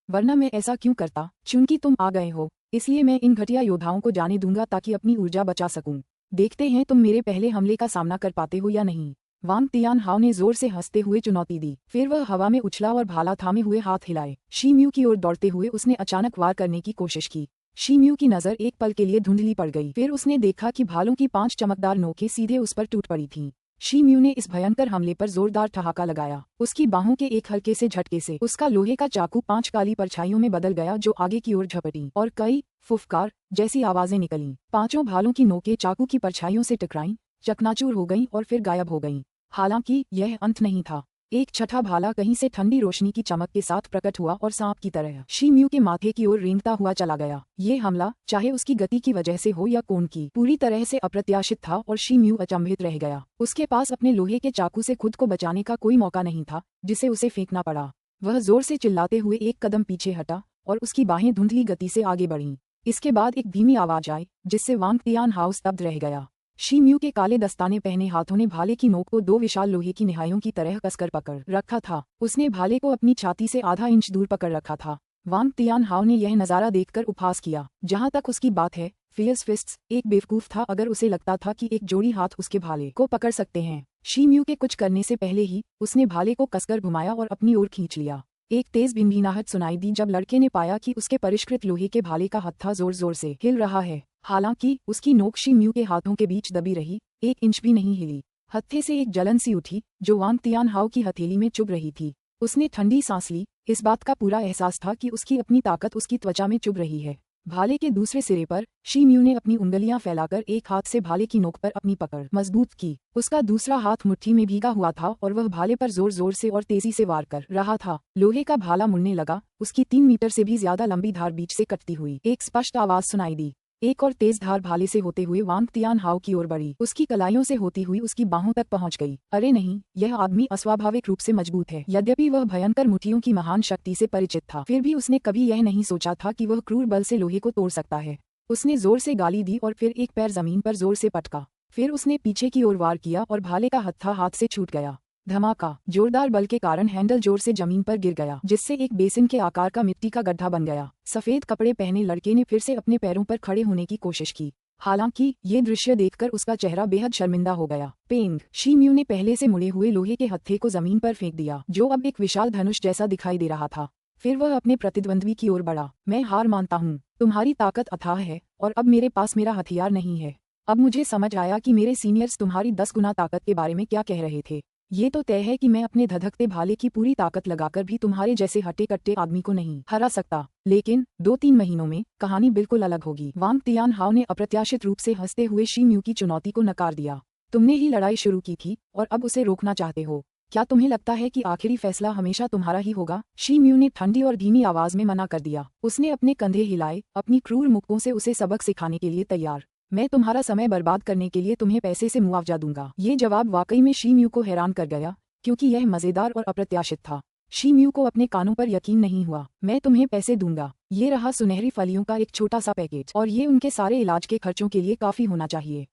वरना मैं ऐसा क्यों करता? चूंकि तुम आ गए हो, इसलिए मैं इन घटिया योद्धाओं को जाने दूंगा ताकि अपनी ऊर्जा बचा सकूं। देखते हैं तुम मेरे पहले हमले का सामना कर पाते हो या नहीं। वांग तियानहाओ ने जोर से हंसते हुए चुनौती दी। फिर वह हवा में उछला और भाला थामे हुए हाथ हिलाए। शीम्यू की ओर दौड़ते हुए उसने अचानक वार करने की कोशिश की। शीम्यू की नजर एक पल के लिए धुंधली पड़ गई। फिर उसने देखा कि भालों की 5 चमकदार नोकें सीधे उस पर टूट पड़ी थीं। शीम्यू ने इस भयंकर हमले पर जोरदार ठहाका लगाया। उसकी बाहों के एक हल्के से झटके से उसका लोहे का चाकू 5 काली परछाइयों में बदल गया जो आगे की ओर झपटी और कई फुफकार जैसी आवाजें निकलीं। 5 भालों की नोकें चाकू की परछाइयों से टकराईं, चकनाचूर हो गईं और फिर गायब हो गईं। हालांकि यह अंत नहीं था। एक छठा भाला कहीं से ठंडी रोशनी की चमक के साथ प्रकट हुआ और सांप की तरह शीम्यू के माथे की ओर रेंगता हुआ चला गया। ये हमला, चाहे उसकी गति की वजह से हो या कोण की, पूरी तरह से अप्रत्याशित था और शीम्यू अचंभित रह गया। उसके पास अपने लोहे के चाकू से खुद को बचाने का कोई मौका नहीं था, जिसे उसे फेंकना पड़ा। वह जोर से चिल्लाते हुए एक कदम पीछे हटा और उसकी बाहें धुंधली गति से आगे बढ़ीं। इसके बाद एक धीमी आवाज आई, जिससे वांग तियानहाओ स्तब्ध रह गया। शीम्यू के काले दस्ताने पहने हाथों ने भाले की नोक को 2 विशाल लोहे की निहाइयों की तरह कसकर पकड़ रखा था। उसने भाले को अपनी छाती से आधा इंच दूर पकड़ रखा था। वांग तियानहाओ ने यह नजारा देखकर उपहास किया। जहां तक उसकी बात है, फियर्स फिस्ट्स एक बेवकूफ था अगर उसे लगता था कि एक जोड़ी हाथ उसके भाले को पकड़ सकते हैं। शीम्यू के कुछ करने से पहले ही उसने भाले को कसकर घुमाया और अपनी ओर खींच लिया। एक तेज भिनभिनाहट सुनाई दी जब लड़के ने पाया कि उसके परिष्कृत लोहे के भाले का हत्था जोर जोर से हिल रहा है। हालांकि उसकी नोक शीम्यू के हाथों के बीच दबी रही, 1 इंच भी नहीं हिली। हत्थे से एक जलन सी उठी जो वांग तियानहाओ की हथेली में चुभ रही थी। उसने ठंडी सांस ली। इस बात का पूरा एहसास था कि उसकी अपनी ताकत उसकी त्वचा में चुभ रही है। भाले के दूसरे सिरे पर शीम्यू ने अपनी उंगलियां फैलाकर एक हाथ से भाले की नोक पर अपनी पकड़ मजबूत की। उसका दूसरा हाथ मुट्ठी में भीगा हुआ था और वह भाले पर जोर जोर से और तेजी से वार कर रहा था। लोहे का भाला मुड़ने लगा। उसकी 3 मीटर से भी ज्यादा लंबी धार बीच से कटती हुई एक स्पष्ट आवाज सुनाई दी। एक और तेज धार भाले से होते हुए वांग तियानहाओ की ओर बढ़ी। उसकी कलाइयों से होती हुई उसकी बाहों तक पहुंच गई। अरे नहीं, यह आदमी अस्वाभाविक रूप से मजबूत है। यद्यपि वह भयंकर मुट्ठियों की महान शक्ति से परिचित था, फिर भी उसने कभी यह नहीं सोचा था कि वह क्रूर बल से लोहे को तोड़ सकता है। उसने जोर से गाली दी और फिर एक पैर जमीन पर जोर से पटका। फिर उसने पीछे की ओर वार किया और भाले का हत्था हाथ से छूट गया। धमाका! जोरदार बल के कारण हैंडल जोर से जमीन पर गिर गया, जिससे एक बेसिन के आकार का मिट्टी का गड्ढा बन गया। सफेद कपड़े पहने लड़के ने फिर से अपने पैरों पर खड़े होने की कोशिश की। हालांकि ये दृश्य देखकर उसका चेहरा बेहद शर्मिंदा हो गया। पेंग! शीम्यू ने पहले से मुड़े हुए लोहे के हत्थे को जमीन पर फेंक दिया, जो अब एक विशाल धनुष जैसा दिखाई दे रहा था। फिर वह अपने प्रतिद्वंद्वी की ओर बढ़ा। मैं हार मानता हूँ। तुम्हारी ताकत अथाह है और अब मेरे पास मेरा हथियार नहीं है। अब मुझे समझ आया कि मेरे सीनियर्स तुम्हारी 10 गुना ताकत के बारे में क्या कह रहे थे। ये तो तय है कि मैं अपने धधकते भाले की पूरी ताकत लगाकर भी तुम्हारे जैसे हट्टे कट्टे आदमी को नहीं हरा सकता। लेकिन 2-3 महीनों में कहानी बिल्कुल अलग होगी। वांग तियानहाओ ने अप्रत्याशित रूप से हंसते हुए शीम्यू की चुनौती को नकार दिया। तुमने ही लड़ाई शुरू की थी और अब उसे रोकना चाहते हो। क्या तुम्हें लगता है कि आखिरी फैसला हमेशा तुम्हारा ही होगा? शीम्यू ने ठंडी और धीमी आवाज में मना कर दिया। उसने अपने कंधे हिलाए, अपनी क्रूर मुक्कों से उसे सबक सिखाने के लिए तैयार। मैं तुम्हारा समय बर्बाद करने के लिए तुम्हें पैसे से मुआवजा दूंगा। ये जवाब वाकई में शीम्यू को हैरान कर गया, क्योंकि यह मजेदार और अप्रत्याशित था। शीम्यू को अपने कानों पर यकीन नहीं हुआ। मैं तुम्हें पैसे दूंगा। ये रहा सुनहरी फलियों का एक छोटा सा पैकेज, और ये उनके सारे इलाज के खर्चों के लिए काफी होना चाहिए।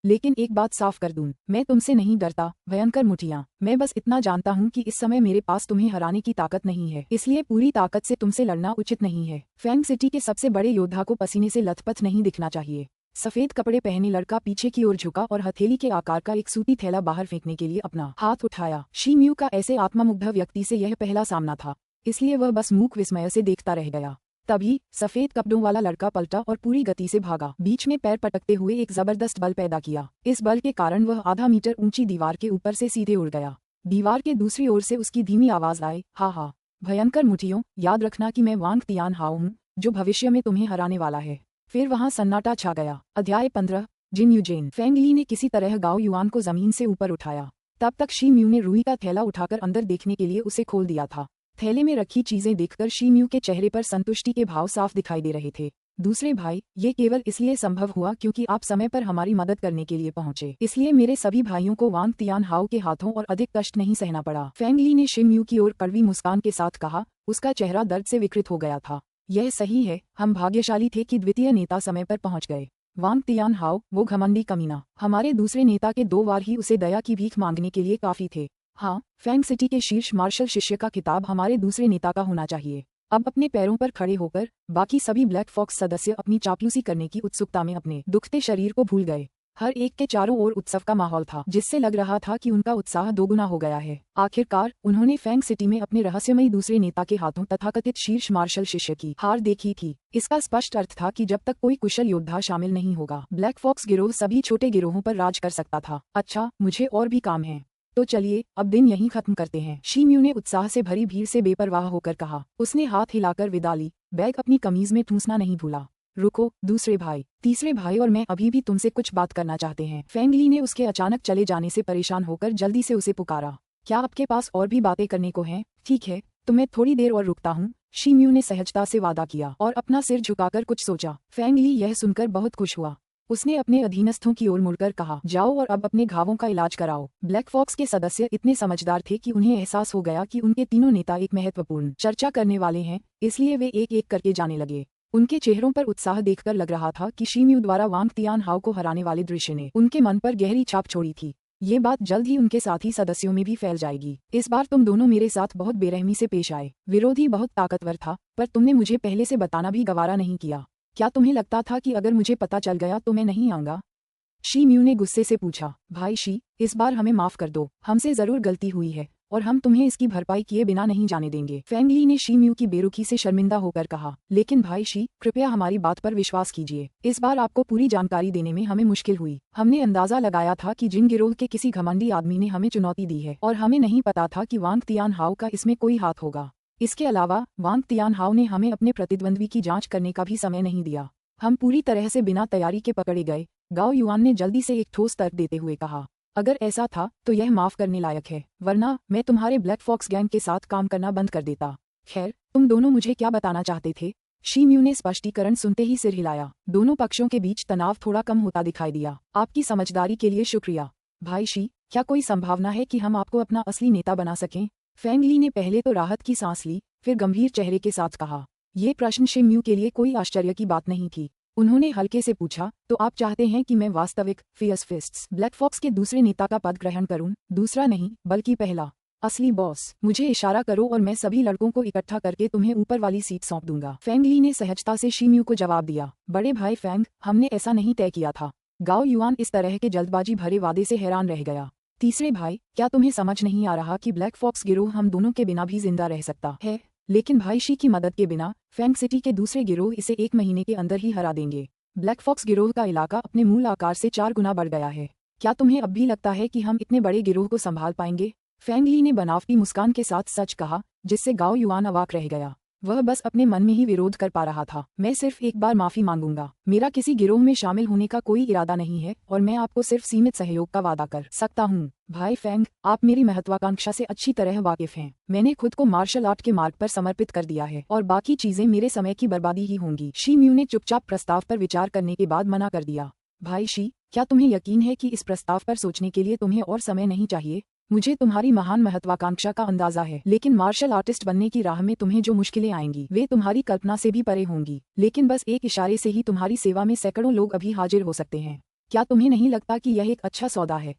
लेकिन एक बात साफ कर दूं, मैं तुमसे नहीं डरता, भयंकर मुठियां। मैं बस इतना जानता हूं कि इस समय मेरे पास तुम्हें हराने की ताकत नहीं है, इसलिए पूरी ताकत से तुमसे लड़ना उचित नहीं है। फैंग सिटी के सबसे बड़े योद्धा को पसीने से लथपथ नहीं दिखना चाहिए। सफेद कपड़े पहने लड़का पीछे की ओर झुका और हथेली के आकार का एक सूती थैला बाहर फेंकने के लिए अपना हाथ उठाया। शीम्यू का ऐसे आत्ममुग्ध व्यक्ति से यह पहला सामना था, इसलिए वह बस मूक विस्मय से देखता रह गया। तभी सफेद कपड़ों वाला लड़का पलटा और पूरी गति से भागा। बीच में पैर पटकते हुए एक जबरदस्त बल पैदा किया। इस बल के कारण वह आधा मीटर ऊंची दीवार के ऊपर से सीधे उड़ गया। दीवार के दूसरी ओर से उसकी धीमी आवाज आई, हा, भयंकर मुठियों, याद रखना कि मैं वांग तियानहाओ हूँ, जो भविष्य में तुम्हें हराने वाला है। फिर वहां सन्नाटा छा गया। अध्याय 15 जिन यूजेन। फेंग ली ने किसी तरह गाओ युआन को जमीन से ऊपर उठाया। तब तक शीम्यू ने रुई का थैला उठाकर अंदर देखने के लिए उसे खोल दिया था। थैले में रखी चीजें देखकर शीम्यू के चेहरे पर संतुष्टि के भाव साफ दिखाई दे रहे थे। दूसरे भाई, ये केवल इसलिए संभव हुआ क्योंकि आप समय पर हमारी मदद करने के लिए पहुंचे, इसलिए मेरे सभी भाइयों को वांग तियानहाओ के हाथों और अधिक कष्ट नहीं सहना पड़ा। फेंग ली ने शिमयू की ओर कड़वी मुस्कान के साथ कहा, उसका चेहरा दर्द से विकृत हो गया था। यह सही है, हम भाग्यशाली थे कि द्वितीय नेता समय पर पहुंच गए। वांग तियानहाओ, वो घमंडी कमीना, हमारे दूसरे नेता के 2 बार ही उसे दया की भीख मांगने के लिए काफी थे। हाँ, फैंग सिटी के शीर्ष मार्शल शिष्य का खिताब हमारे दूसरे नेता का होना चाहिए। अब अपने पैरों पर खड़े होकर बाकी सभी ब्लैक फॉक्स सदस्य अपनी चापलूसी करने की उत्सुकता में अपने दुखते शरीर को भूल गए। हर एक के चारों ओर उत्सव का माहौल था, जिससे लग रहा था कि उनका उत्साह दोगुना हो गया है। आखिरकार उन्होंने फैंग सिटी में अपने रहस्यमयी दूसरे नेता के हाथों तथाकथित शीर्ष मार्शल शिष्य की हार देखी थी। इसका स्पष्ट अर्थ था कि जब तक कोई कुशल योद्धा शामिल नहीं होगा, ब्लैक फॉक्स गिरोह सभी छोटे गिरोहों पर राज कर सकता था। अच्छा, मुझे और भी काम है, तो चलिए अब दिन यहीं खत्म करते हैं, शिमयू ने उत्साह से भरी भीड़ से बेपरवाह होकर कहा। उसने हाथ हिलाकर विदा ली, बैग अपनी कमीज में ठूंसना नहीं भूला। रुको दूसरे भाई, तीसरे भाई और मैं अभी भी तुमसे कुछ बात करना चाहते हैं। फेंग ली ने उसके अचानक चले जाने से परेशान होकर जल्दी से उसे पुकारा। क्या आपके पास और भी बातें करने को हैं? ठीक है, तो मैं थोड़ी देर और रुकता हूँ, शिमयू ने सहजता से वादा किया और अपना सिर झुकाकर कुछ सोचा। फेंग ली यह सुनकर बहुत खुश हुआ। उसने अपने अधीनस्थों की ओर मुड़कर कहा, जाओ और अब अपने घावों का इलाज कराओ। ब्लैक फॉक्स के सदस्य इतने समझदार थे कि उन्हें एहसास हो गया कि उनके तीनों नेता एक महत्वपूर्ण चर्चा करने वाले हैं, इसलिए वे एक एक करके जाने लगे। उनके चेहरों पर उत्साह देखकर लग रहा था कि शिमयू द्वारा वांग तियानहाओ को हराने वाले दृश्य ने उनके मन पर गहरी छाप छोड़ी थी। ये बात जल्द ही उनके साथी सदस्यों में भी फैल जाएगी। इस बार तुम दोनों मेरे साथ बहुत बेरहमी से पेश आए। विरोधी बहुत ताकतवर था, पर तुमने मुझे पहले से बताना भी गवारा नहीं किया। क्या तुम्हें लगता था कि अगर मुझे पता चल गया तो मैं नहीं आऊंगा? शिमयू ने गुस्से से पूछा। भाई शी, इस बार हमें माफ कर दो, हमसे जरूर गलती हुई है और हम तुम्हें इसकी भरपाई किए बिना नहीं जाने देंगे। फेंग ली ने शिमयू की बेरुखी से शर्मिंदा होकर कहा। लेकिन भाई शी, कृपया हमारी बात पर विश्वास कीजिए। इस बार आपको पूरी जानकारी देने में हमें मुश्किल हुई। हमने अंदाजा लगाया था कि जिन गिरोह के किसी घमंडी आदमी ने हमें चुनौती दी है, और हमें नहीं पता था कि वांग तियानहाओ का इसमें कोई हाथ होगा। इसके अलावा वांग तियानहाओ ने हमें अपने प्रतिद्वंद्वी की जाँच करने का भी समय नहीं दिया। हम पूरी तरह से बिना तैयारी के पकड़े गए। गाओ युआन ने जल्दी से एक ठोस तर्क देते हुए कहा। अगर ऐसा था तो यह माफ करने लायक है, वरना मैं तुम्हारे ब्लैक फॉक्स गैंग के साथ काम करना बंद कर देता। खैर, तुम दोनों मुझे क्या बताना चाहते थे? शिमयू ने स्पष्टीकरण सुनते ही सिर हिलाया। दोनों पक्षों के बीच तनाव थोड़ा कम होता दिखाई दिया। आपकी समझदारी के लिए शुक्रिया। भाई शी, क्या कोई संभावना है कि हम आपको अपना असली नेता बना सकें? फेंग ली ने पहले तो राहत की सांस ली, फिर गंभीर चेहरे के साथ कहा। ये प्रश्न शिमयू के लिए कोई आश्चर्य की बात नहीं थी। उन्होंने हल्के से पूछा, तो आप चाहते हैं कि मैं वास्तविक फियर्स फिस्ट्स ब्लैक फॉक्स के दूसरे नेता का पद ग्रहण करूं? दूसरा नहीं, बल्कि पहला, असली बॉस। मुझे इशारा करो और मैं सभी लड़कों को इकट्ठा करके तुम्हें ऊपर वाली सीट सौंप दूंगा। फेंग ली ने सहजता से शिमयू को जवाब दिया। बड़े भाई फेंग, हमने ऐसा नहीं तय किया था। गाओ युआन इस तरह के जल्दबाजी भरे वादे से हैरान रह गया। तीसरे भाई, क्या तुम्हें समझ नहीं आ रहा कि ब्लैक फॉक्स गिरोह हम दोनों के बिना भी जिंदा रह सकता है? लेकिन भाई शी की मदद के बिना फैंग सिटी के दूसरे गिरोह इसे 1 महीने के अंदर ही हरा देंगे। ब्लैक फॉक्स गिरोह का इलाका अपने मूल आकार से 4 गुना बढ़ गया है। क्या तुम्हें अब भी लगता है कि हम इतने बड़े गिरोह को संभाल पाएंगे? फेंग ली ने बनावटी मुस्कान के साथ सच कहा, जिससे गाओ युआन अवाक रह गया। वह बस अपने मन में ही विरोध कर पा रहा था। मैं सिर्फ एक बार माफी मांगूंगा। मेरा किसी गिरोह में शामिल होने का कोई इरादा नहीं है और मैं आपको सिर्फ सीमित सहयोग का वादा कर सकता हूँ। भाई फेंग, आप मेरी महत्वाकांक्षा से अच्छी तरह वाकिफ हैं। मैंने खुद को मार्शल आर्ट के मार्ग पर समर्पित कर दिया है और बाकी चीजें मेरे समय की बर्बादी ही होंगी। शिमयू ने चुपचाप प्रस्ताव पर विचार करने के बाद मना कर दिया। भाई शी, क्या तुम्हें यकीन है कि इस प्रस्ताव पर सोचने के लिए तुम्हें और समय नहीं चाहिए? मुझे तुम्हारी महान महत्वाकांक्षा का अंदाजा है, लेकिन मार्शल आर्टिस्ट बनने की राह में तुम्हें जो मुश्किलें आएंगी वे तुम्हारी कल्पना से भी परे होंगी। लेकिन बस एक इशारे से ही तुम्हारी सेवा में सैकड़ों लोग अभी हाजिर हो सकते हैं। क्या तुम्हें नहीं लगता कि यह एक अच्छा सौदा है?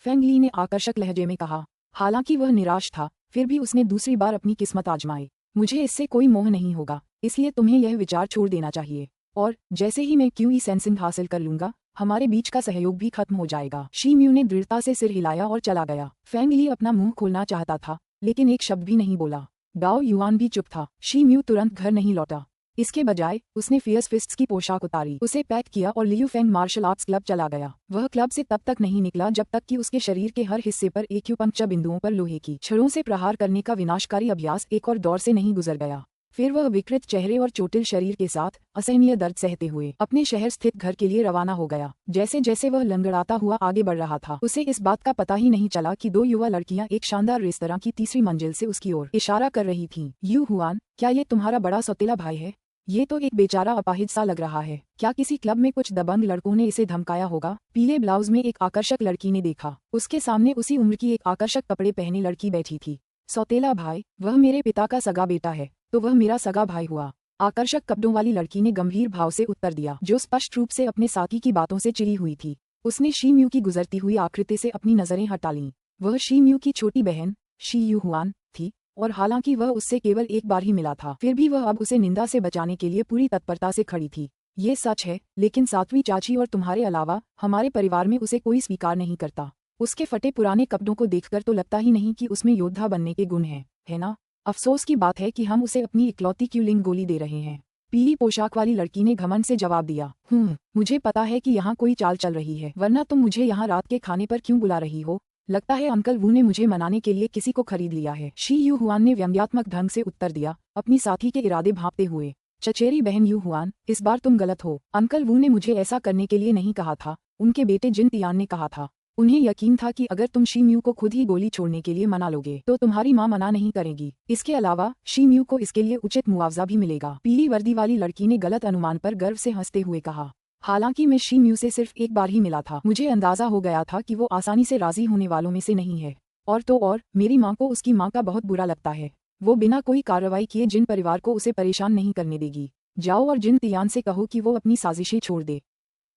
फेंग ली ने आकर्षक लहजे में कहा। हालांकि वह निराश था, फिर भी उसने दूसरी बार अपनी किस्मत आजमाई। मुझे इससे कोई मोह नहीं होगा, इसलिए तुम्हें यह विचार छोड़ देना चाहिए। और जैसे ही मैं क्यूई सेंसिंग हासिल कर लूंगा, हमारे बीच का सहयोग भी खत्म हो जाएगा। शिमयू ने दृढ़ता से सिर हिलाया और चला गया। फेंग ली अपना मुंह खोलना चाहता था, लेकिन एक शब्द भी नहीं बोला। गाओ युआन भी चुप था। शिमयू तुरंत घर नहीं लौटा। इसके बजाय उसने फियर्स फिस्ट्स की पोशाक उतारी, उसे पैक किया और Liu Feng martial arts club चला गया। वह क्लब से तब तक नहीं निकला जब तक कि उसके शरीर के हर हिस्से पर एक्यूपंक्चर बिंदुओं पर लोहे की छड़ों से प्रहार करने का विनाशकारी अभ्यास एक और दौर से नहीं गुजर गया। फिर वह विकृत चेहरे और चोटिल शरीर के साथ असहनीय दर्द सहते हुए अपने शहर स्थित घर के लिए रवाना हो गया। जैसे जैसे वह लंगड़ाता हुआ आगे बढ़ रहा था, उसे इस बात का पता ही नहीं चला कि 2 युवा लड़कियां एक शानदार रेस्तरां की तीसरी मंजिल से उसकी ओर इशारा कर रही थीं। यू हुआन, क्या ये तुम्हारा बड़ा सौतेला भाई है? ये तो एक बेचारा अपाहिज सा लग रहा है। क्या किसी क्लब में कुछ दबंग लड़कों ने इसे धमकाया होगा? पीले ब्लाउज में एक आकर्षक लड़की ने देखा। उसके सामने उसी उम्र की एक आकर्षक कपड़े पहने लड़की बैठी थी। सौतेला भाई, वह मेरे पिता का सगा बेटा है, तो वह मेरा सगा भाई हुआ। आकर्षक कपड़ों वाली लड़की ने गंभीर भाव से उत्तर दिया, जो स्पष्ट रूप से अपने साथी की बातों से चिढ़ी हुई थी। उसने शी म्यू की गुजरती हुई आकृति से अपनी नजरें हटा लीं। वह शी म्यू की छोटी बहन शी यू हुआन थी, और हालांकि वह उससे केवल एक बार ही मिला था, फिर भी वह अब उसे निंदा से बचाने के लिए पूरी तत्परता से खड़ी थी। ये सच है, लेकिन सातवीं चाची और तुम्हारे अलावा हमारे परिवार में उसे कोई स्वीकार नहीं करता। उसके फटे पुराने कपड़ों को देखकर तो लगता ही नहीं कि उसमें योद्धा बनने के गुण हैं, है ना? अफसोस की बात है कि हम उसे अपनी इकलौती क्यूलिंग गोली दे रहे हैं। पीली पोशाक वाली लड़की ने घमंड से जवाब दिया। मुझे पता है कि यहाँ कोई चाल चल रही है, वरना तुम मुझे यहाँ रात के खाने पर क्यों बुला रही हो? लगता है अंकल वू ने मुझे मनाने के लिए किसी को खरीद लिया है। शी यू हुआन ने व्यंग्यात्मक ढंग से उत्तर दिया, अपनी साथी के इरादे भांपते हुए। चचेरी बहन यू हुआन, इस बार तुम गलत हो। अंकल वू ने मुझे ऐसा करने के लिए नहीं कहा था, उनके बेटे जिन तियान ने कहा था। उन्हें यकीन था कि अगर तुम शी म्यू को खुद ही गोली छोड़ने के लिए मना लोगे तो तुम्हारी माँ मना नहीं करेगी। इसके अलावा शी म्यू को इसके लिए उचित मुआवजा भी मिलेगा। पीली वर्दी वाली लड़की ने गलत अनुमान पर गर्व से हंसते हुए कहा, हालांकि मैं शी म्यू से सिर्फ एक बार ही मिला था। मुझे अंदाजा हो गया था कि वो आसानी से राजी होने वालों में से नहीं है। और तो और, मेरी माँ को उसकी माँ का बहुत बुरा लगता है। वो बिना कोई कार्रवाई किए जिन परिवार को उसे परेशान नहीं करने देगी। जाओ और जिन तियान से कहो कि वो अपनी साजिशें छोड़ दे।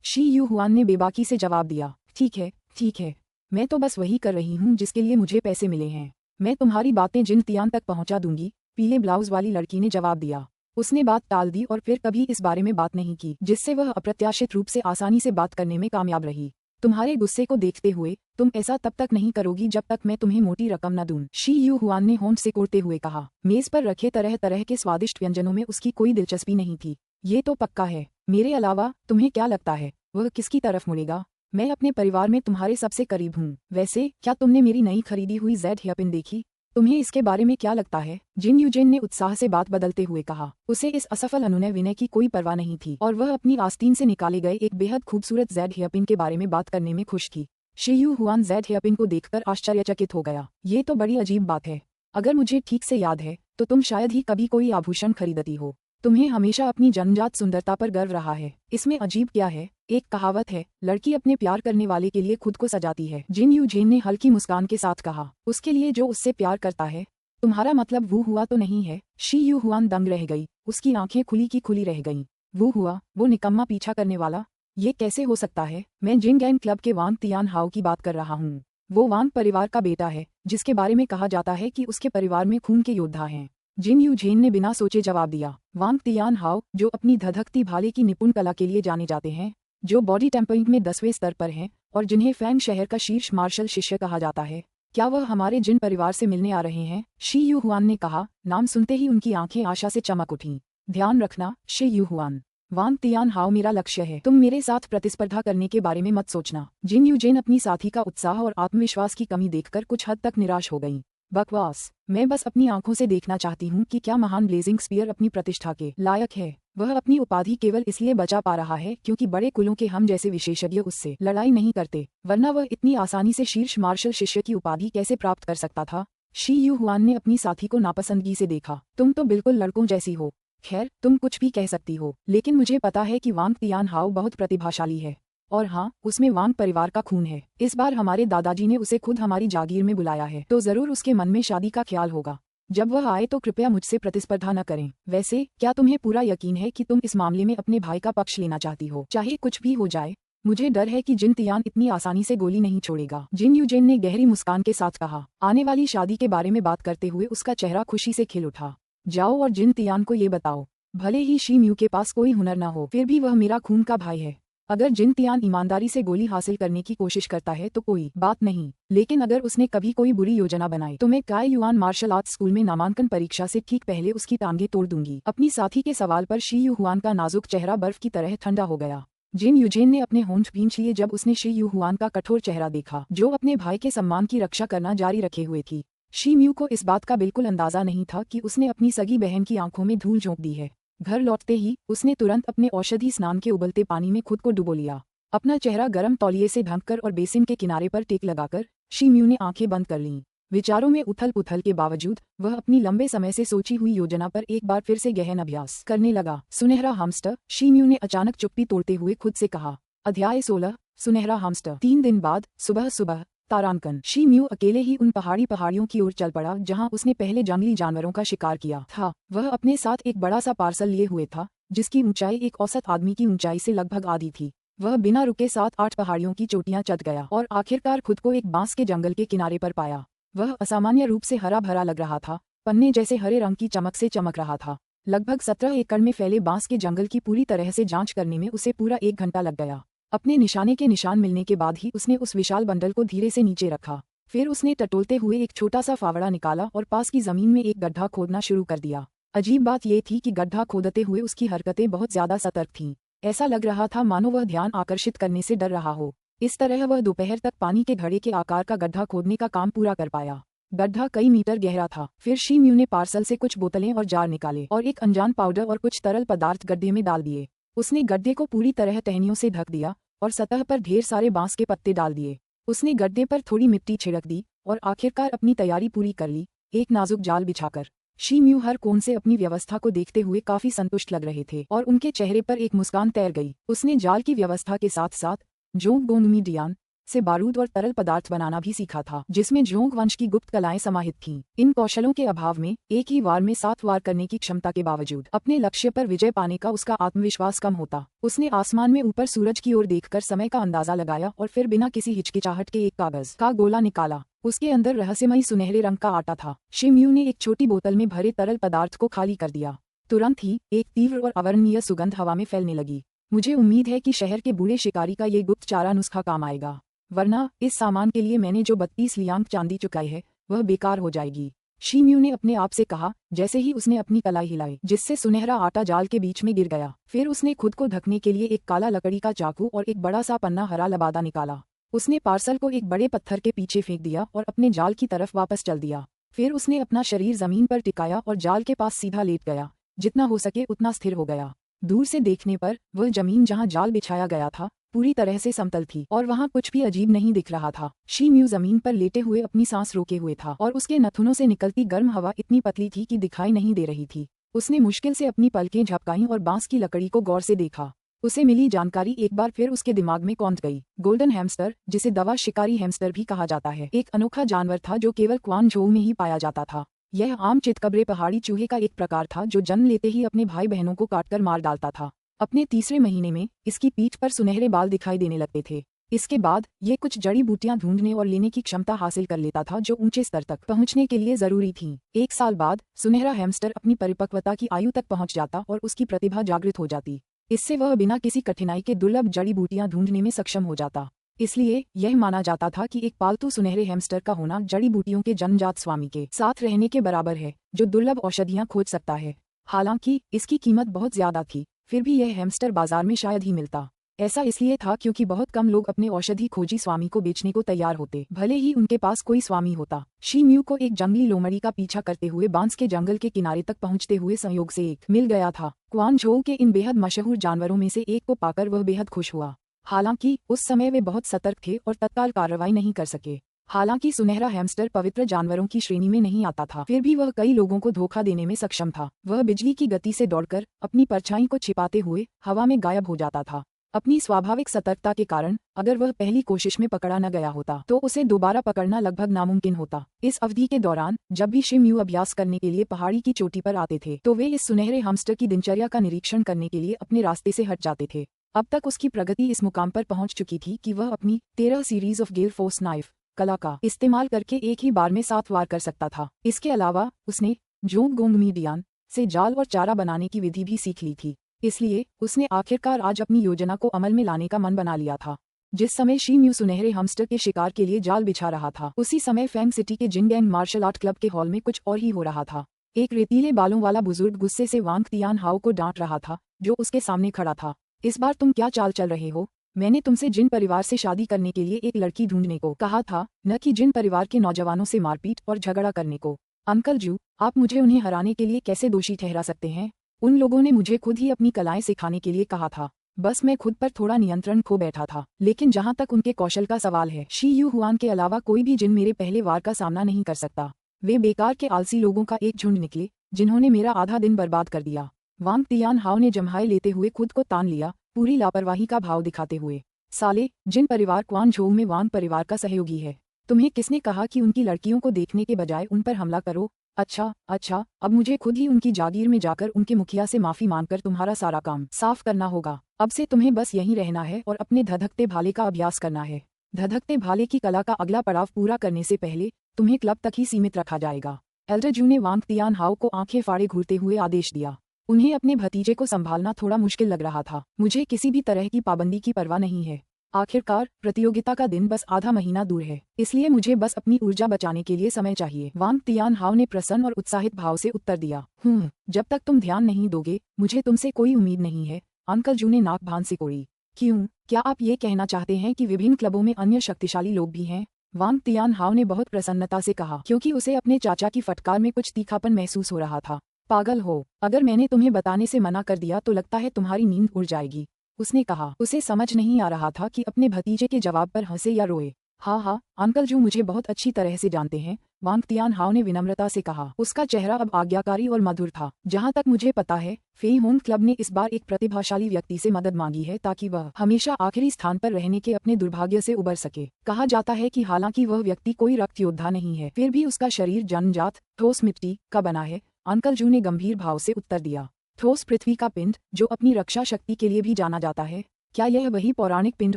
शी यू हुआन ने बेबाकी से जवाब दिया, ठीक है, ठीक है। मैं तो बस वही कर रही हूँ जिसके लिए मुझे पैसे मिले हैं। मैं तुम्हारी बातें जिन तियान तक पहुँचा दूंगी, पीले ब्लाउज वाली लड़की ने जवाब दिया। उसने बात टाल दी और फिर कभी इस बारे में बात नहीं की, जिससे वह अप्रत्याशित रूप से आसानी से बात करने में कामयाब रही। तुम्हारे गुस्से को देखते हुए तुम ऐसा तब तक नहीं करोगी जब तक मैं तुम्हें मोटी रकम न दूं। शी यू हुआन ने होंठ सिकोड़ते हुए कहा। मेज पर रखे तरह तरह के स्वादिष्ट व्यंजनों में उसकी कोई दिलचस्पी नहीं थी। ये तो पक्का है। मेरे अलावा तुम्हें क्या लगता है वह किसकी तरफ मुड़ेगा? मैं अपने परिवार में तुम्हारे सबसे करीब हूँ। वैसे क्या तुमने मेरी नई खरीदी हुई जेड हेयरपिन देखी? तुम्हें इसके बारे में क्या लगता है? जिन यूजेन ने उत्साह से बात बदलते हुए कहा। उसे इस असफल अनुनय विनय की कोई परवाह नहीं थी और वह अपनी आस्तीन से निकाले गए एक बेहद खूबसूरत जेड हेयरपिन के बारे में बात करने में खुश थी। She you Hwan Z hairpin को देखकर आश्चर्यचकित हो गया। ये तो बड़ी अजीब बात है। अगर मुझे ठीक से याद है तो तुम शायद ही कभी कोई आभूषण खरीदती हो। तुम्हें हमेशा अपनी जन्मजात सुंदरता पर गर्व रहा है। इसमें अजीब क्या है? एक कहावत है, लड़की अपने प्यार करने वाले के लिए खुद को सजाती है। जिन यूजेन ने हल्की मुस्कान के साथ कहा। उसके लिए जो उससे प्यार करता है? तुम्हारा मतलब वो हुआ तो नहीं है? शी यू हुआन दंग रह गई। उसकी आंखें खुली की खुली रह गईं। वो हुआ? वो निकम्मा पीछा करने वाला? ये कैसे हो सकता है? मैं जिन गैंग क्लब के वांग तियान हाओ की बात कर रहा हूँ। वो वांग परिवार का बेटा है, जिसके बारे में कहा जाता है कि उसके परिवार में खून के योद्धा हैं। जिन यूजेन ने बिना सोचे जवाब दिया। वांग तियान हाओ, जो अपनी धधकती भाले की निपुण कला के लिए जाने जाते हैं, जो बॉडी टेम्परिंग में 10वें स्तर पर हैं और जिन्हें फैंग शहर का शीर्ष मार्शल शिष्य कहा जाता है, क्या वह हमारे जिन परिवार से मिलने आ रहे हैं? शी यू हुआन ने कहा। नाम सुनते ही उनकी आंखें आशा से चमक उठीं। ध्यान रखना, she you Hwan. Wang Tian हाओ मेरा लक्ष्य है। तुम मेरे साथ प्रतिस्पर्धा करने के बारे में मत सोचना। जिन यूजेन अपनी साथी का उत्साह और आत्मविश्वास की कमी देखकर कुछ हद तक निराश हो गईं। बकवास। मैं बस अपनी आंखों से देखना चाहती हूँ कि क्या महान ब्लेजिंग स्पीयर अपनी प्रतिष्ठा के लायक है। वह अपनी उपाधि केवल इसलिए बचा पा रहा है क्योंकि बड़े कुलों के हम जैसे विशेषज्ञ उससे लड़ाई नहीं करते, वरना वह इतनी आसानी से शीर्ष मार्शल शिष्य की उपाधि कैसे प्राप्त कर सकता था? शी यू हुआन ने अपनी साथी को नापसंदगी से देखा। तुम तो बिल्कुल लड़कों जैसी हो। खैर, तुम कुछ भी कह सकती हो, लेकिन मुझे पता है कि वांग तियान हाओ बहुत प्रतिभाशाली है। और हाँ, उसमें वांग परिवार का खून है। इस बार हमारे दादाजी ने उसे खुद हमारी जागीर में बुलाया है, तो जरूर उसके मन में शादी का ख्याल होगा। जब वह आए तो कृपया मुझसे प्रतिस्पर्धा न करें। वैसे क्या तुम्हें पूरा यकीन है कि तुम इस मामले में अपने भाई का पक्ष लेना चाहती हो, चाहे कुछ भी हो जाए? मुझे डर है कि जिन तियान इतनी आसानी से गोली नहीं छोड़ेगा। जिन यूजेन ने गहरी मुस्कान के साथ कहा। आने वाली शादी के बारे में बात करते हुए उसका चेहरा खुशी से खिल उठा। जाओ और जिन तियान को ये बताओ, भले ही शी म्यू के पास कोई हुनर न हो, फिर भी वह मेरा खून का भाई है। अगर जिन तियान ईमानदारी से गोली हासिल करने की कोशिश करता है तो कोई बात नहीं, लेकिन अगर उसने कभी कोई बुरी योजना बनाई तो मैं काई युआन मार्शल आर्ट्स स्कूल में नामांकन परीक्षा से ठीक पहले उसकी टांगें तोड़ दूंगी। अपनी साथी के सवाल पर शी यू हुआन का नाजुक चेहरा बर्फ की तरह ठंडा हो गया। जिन यूजेन ने अपने होंठ भींच लिए जब उसने शी यू हुआन का कठोर चेहरा देखा, जो अपने भाई के सम्मान की रक्षा करना जारी रखे हुए थी। शी म्यू को इस बात का बिल्कुल अंदाजा नहीं था कि उसने अपनी सगी बहन की आंखों में धूल झोंक दी है। घर लौटते ही उसने तुरंत अपने औषधि स्नान के उबलते पानी में खुद को डुबो लिया। अपना चेहरा गर्म तौलिए से ढककर और बेसिन के किनारे पर टेक लगाकर शी म्यू ने आंखें बंद कर लीं। विचारों में उथल पुथल के बावजूद वह अपनी लंबे समय से सोची हुई योजना पर एक बार फिर से गहन अभ्यास करने लगा। सुनहरा हैमस्टर, शीम्यू ने अचानक चुप्पी तोड़ते हुए खुद से कहा। अध्याय 16, सुनहरा हैमस्टर। 3 दिन बाद सुबह सुबह तारांकन। शीम्यू अकेले ही उन पहाड़ियों की ओर चल पड़ा जहां उसने पहले जंगली जानवरों का शिकार किया था। वह अपने साथ एक बड़ा सा पार्सल लिए हुए था जिसकी ऊंचाई एक औसत आदमी की ऊंचाई से लगभग आधी थी। वह बिना रुके 7-8 पहाड़ियों की चोटियां चढ़ गया और आखिरकार खुद को एक बांस के जंगल के किनारे पर पाया। वह असामान्य रूप से हरा भरा लग रहा था, पन्ने जैसे हरे रंग की चमक से चमक रहा था। लगभग 17 एकड़ में फैले बांस के जंगल की पूरी तरह से जांच करने में उसे पूरा 1 घंटा लग गया। अपने निशाने के निशान मिलने के बाद ही उसने उस विशाल बंडल को धीरे से नीचे रखा। फिर उसने टटोलते हुए एक छोटा सा फावड़ा निकाला और पास की जमीन में एक गड्ढा खोदना शुरू कर दिया। अजीब बात यह थी कि गड्ढा खोदते हुए उसकी हरकतें बहुत ज्यादा सतर्क थीं। ऐसा लग रहा था मानो वह ध्यान आकर्षित करने से डर रहा हो। इस तरह वह दोपहर तक पानी के घड़े के आकार का गड्ढा खोदने का काम पूरा कर पाया। गड्ढा कई मीटर गहरा था। फिर शीम्यू ने पार्सल से कुछ बोतलें और जार निकाले और एक अनजान पाउडर और कुछ तरल पदार्थ गड्ढे में डाल दिए। उसने गड्ढे को पूरी तरह टहनियों से ढक दिया और सतह पर ढेर सारे बांस के पत्ते डाल दिए। उसने गड्ढे पर थोड़ी मिट्टी छिड़क दी और आखिरकार अपनी तैयारी पूरी कर ली, एक नाजुक जाल बिछाकर। शीम्यू हर कोण से अपनी व्यवस्था को देखते हुए काफी संतुष्ट लग रहे थे और उनके चेहरे पर एक मुस्कान तैर गई। उसने जाल की व्यवस्था के साथ साथ जोंगगोंगमिडियान से बारूद और तरल पदार्थ बनाना भी सीखा था, जिसमें जोंग वंश की गुप्त कलाएं समाहित थीं। इन कौशलों के अभाव में एक ही वार में 7 वार करने की क्षमता के बावजूद अपने लक्ष्य पर विजय पाने का उसका आत्मविश्वास कम होता। उसने आसमान में ऊपर सूरज की ओर देखकर समय का अंदाजा लगाया और फिर बिना किसी हिचकिचाहट के एक कागज का गोला निकाला। उसके अंदर रहस्यमयी सुनहरे रंग का आटा था। शीम्यू ने एक छोटी बोतल में भरे तरल पदार्थ को खाली कर दिया। तुरंत ही एक तीव्र और अवर्णनीय सुगंध हवा में फैलने लगी। मुझे उम्मीद है कि शहर के बूढ़े शिकारी का ये गुप्त चारा नुस्खा काम आएगा, वरना इस सामान के लिए मैंने जो 32 लियांग चांदी चुकाई है वह बेकार हो जाएगी। शीम्यू ने अपने आप से कहा जैसे ही उसने अपनी कलाई हिलाई, जिससे सुनहरा आटा जाल के बीच में गिर गया। फिर उसने खुद को ढकने के लिए एक काला लकड़ी का चाकू और एक बड़ा सा पन्ना हरा लबादा निकाला। उसने पार्सल को एक बड़े पत्थर के पीछे फेंक दिया और अपने जाल की तरफ वापस चल दिया। फिर उसने अपना शरीर जमीन पर टिकाया और जाल के पास सीधा लेट गया, जितना हो सके उतना स्थिर हो गया। दूर से देखने पर वह जमीन जहां जाल बिछाया गया था पूरी तरह से समतल थी और वहां कुछ भी अजीब नहीं दिख रहा था। शीम्यू जमीन पर लेटे हुए अपनी सांस रोके हुए था और उसके नथुनों से निकलती गर्म हवा इतनी पतली थी कि दिखाई नहीं दे रही थी। उसने मुश्किल से अपनी पलकें झपकाईं और बांस की लकड़ी को गौर से देखा। उसे मिली जानकारी एक बार फिर उसके दिमाग में कौंध गई। गोल्डन हैमस्टर, जिसे दवा शिकारी हैमस्टर भी कहा जाता है, एक अनोखा जानवर था जो केवल क्वांगझोउ में ही पाया जाता था। यह आम चितकबरे पहाड़ी चूहे का एक प्रकार था जो जन्म लेते ही अपने भाई बहनों को काटकर मार डालता था। अपने तीसरे महीने में इसकी पीठ पर सुनहरे बाल दिखाई देने लगते थे। इसके बाद ये कुछ जड़ी बूटियां ढूंढने और लेने की क्षमता हासिल कर लेता था जो ऊंचे स्तर तक पहुंचने के लिए जरूरी थी। 1 साल बाद सुनहरा हैमस्टर अपनी परिपक्वता की आयु तक पहुंच जाता और उसकी प्रतिभा जागृत हो जाती। इससे वह बिना किसी कठिनाई के दुर्लभ जड़ी बूटियां ढूंढने में सक्षम हो जाता। इसलिए यह माना जाता था कि एक पालतू सुनहरे हैमस्टर का होना जड़ी बूटियों के जन्मजात स्वामी के साथ रहने के बराबर है जो दुर्लभ औषधियां खोज सकता है। हालांकि इसकी कीमत बहुत ज्यादा थी, फिर भी यह हैमस्टर बाजार में शायद ही मिलता। ऐसा इसलिए था क्योंकि बहुत कम लोग अपने औषधि खोजी स्वामी को बेचने को तैयार होते, भले ही उनके पास कोई स्वामी होता। शीम्यू को एक जंगली लोमड़ी का पीछा करते हुए बांस के जंगल के किनारे तक पहुंचते हुए संयोग से एक मिल गया था। क्वांगझोउ के इन बेहद मशहूर जानवरों में से एक को पाकर वह बेहद खुश हुआ। हालांकि उस समय वे बहुत सतर्क थे और तत्काल कार्रवाई नहीं कर सके। हालांकि सुनहरा हैमस्टर पवित्र जानवरों की श्रेणी में नहीं आता था, फिर भी वह कई लोगों को धोखा देने में सक्षम था। वह बिजली की गति से दौड़कर अपनी परछाई को छिपाते हुए हवा में गायब हो जाता था। अपनी स्वाभाविक सतर्कता के कारण अगर वह पहली कोशिश में पकड़ा न गया होता तो उसे दोबारा पकड़ना लगभग नामुमकिन होता। इस अवधि के दौरान जब भी शीम्यू अभ्यास करने के लिए पहाड़ी की चोटी पर आते थे तो वे इस सुनहरे हैमस्टर की दिनचर्या का निरीक्षण करने के लिए अपने रास्ते से हट जाते थे। अब तक उसकी प्रगति इस मुकाम पर पहुंच चुकी थी कि वह अपनी 13 series of gale force knife कला का इस्तेमाल करके एक ही बार में 7 वार कर सकता था। इसके अलावा उसने जोंगगोंगमिडियान से जाल और चारा बनाने की विधि भी सीख ली थी। इसलिए उसने आखिरकार आज अपनी योजना को अमल में लाने का मन बना लिया था। जिस समय शीम्यू सुनहरे हैमस्टर के शिकार के लिए जाल बिछा रहा था, उसी समय फैंग सिटी के जिनगैंग मार्शल आर्ट क्लब के हॉल में कुछ और ही हो रहा था। एक रेतीले बालों वाला बुजुर्ग गुस्से से वांग तियान हाओ को डांट रहा था जो उसके सामने खड़ा था। इस बार तुम क्या चाल चल रहे हो? मैंने तुमसे जिन परिवार से शादी करने के लिए एक लड़की ढूंढने को कहा था, न कि जिन परिवार के नौजवानों से मारपीट और झगड़ा करने को। अंकल जू, आप मुझे उन्हें हराने के लिए कैसे दोषी ठहरा सकते हैं? उन लोगों ने मुझे खुद ही अपनी कलाएं सिखाने के लिए कहा था। बस मैं खुद पर थोड़ा नियंत्रण खो बैठा था। लेकिन जहाँ तक उनके कौशल का सवाल है, शी यू हुआन के अलावा कोई भी जिन मेरे पहले वार का सामना नहीं कर सकता। वे बेकार के आलसी लोगों का एक झुंड निकले जिन्होंने मेरा आधा दिन बर्बाद कर दिया। वांग तियानहाओ ने जम्हाई लेते हुए खुद को तान लिया, पूरी लापरवाही का भाव दिखाते हुए। साले, जिन परिवार क्वानझोउ में वांग परिवार का सहयोगी है, तुम्हें किसने कहा कि उनकी लड़कियों को देखने के बजाय उन पर हमला करो? अच्छा, अब मुझे खुद ही उनकी जागीर में जाकर उनके मुखिया से माफी मांगकर तुम्हारा सारा काम साफ करना होगा। अब से तुम्हें बस यहीं रहना है और अपने धधकते भाले का अभ्यास करना है। धधकते भाले की कला का अगला पड़ाव पूरा करने से पहले तुम्हें क्लब तक ही सीमित रखा जाएगा। एल्डर जू ने वांग तियानहाओ को आंखें फाड़े घूरते हुए आदेश दिया। उन्हें अपने भतीजे को संभालना थोड़ा मुश्किल लग रहा था। मुझे किसी भी तरह की पाबंदी की परवाह नहीं है। आखिरकार प्रतियोगिता का दिन बस आधा महीना दूर है, इसलिए मुझे बस अपनी ऊर्जा बचाने के लिए समय चाहिए। वांग तियानहाओ ने प्रसन्न और उत्साहित भाव से उत्तर दिया। जब तक तुम ध्यान नहीं दोगे, मुझे तुमसे कोई उम्मीद नहीं है। अंकल जू ने नाक भान सिकोड़ी। क्यों, क्या आप ये कहना चाहते हैं कि विभिन्न क्लबों में अन्य शक्तिशाली लोग भी हैं? वांग तियानहाओ ने बहुत प्रसन्नता से कहा, क्योंकि उसे अपने चाचा की फटकार में कुछ तीखापन महसूस हो रहा था। पागल हो, अगर मैंने तुम्हें बताने से मना कर दिया तो लगता है तुम्हारी नींद उड़ जाएगी, उसने कहा। उसे समझ नहीं आ रहा था कि अपने भतीजे के जवाब पर हंसे या रोए। हाँ, अंकल जू मुझे बहुत अच्छी तरह से जानते हैं, वांग तियानहाओ ने विनम्रता से कहा। उसका चेहरा अब आज्ञाकारी और मधुर था। जहाँ तक मुझे पता है, फेई होन क्लब ने इस बार एक प्रतिभाशाली व्यक्ति से मदद मांगी है ताकि वह हमेशा आखिरी स्थान पर रहने के अपने दुर्भाग्य से उबर सके। कहा जाता है कि हालांकि वह व्यक्ति कोई रक्त योद्धा नहीं है, फिर भी उसका शरीर जन्मजात ठोस मिट्टी का बना है। अंकल जू ने गंभीर भाव से उत्तर दिया। ठोस पृथ्वी का पिंड, जो अपनी रक्षा शक्ति के लिए भी जाना जाता है। क्या यह वही पौराणिक पिंड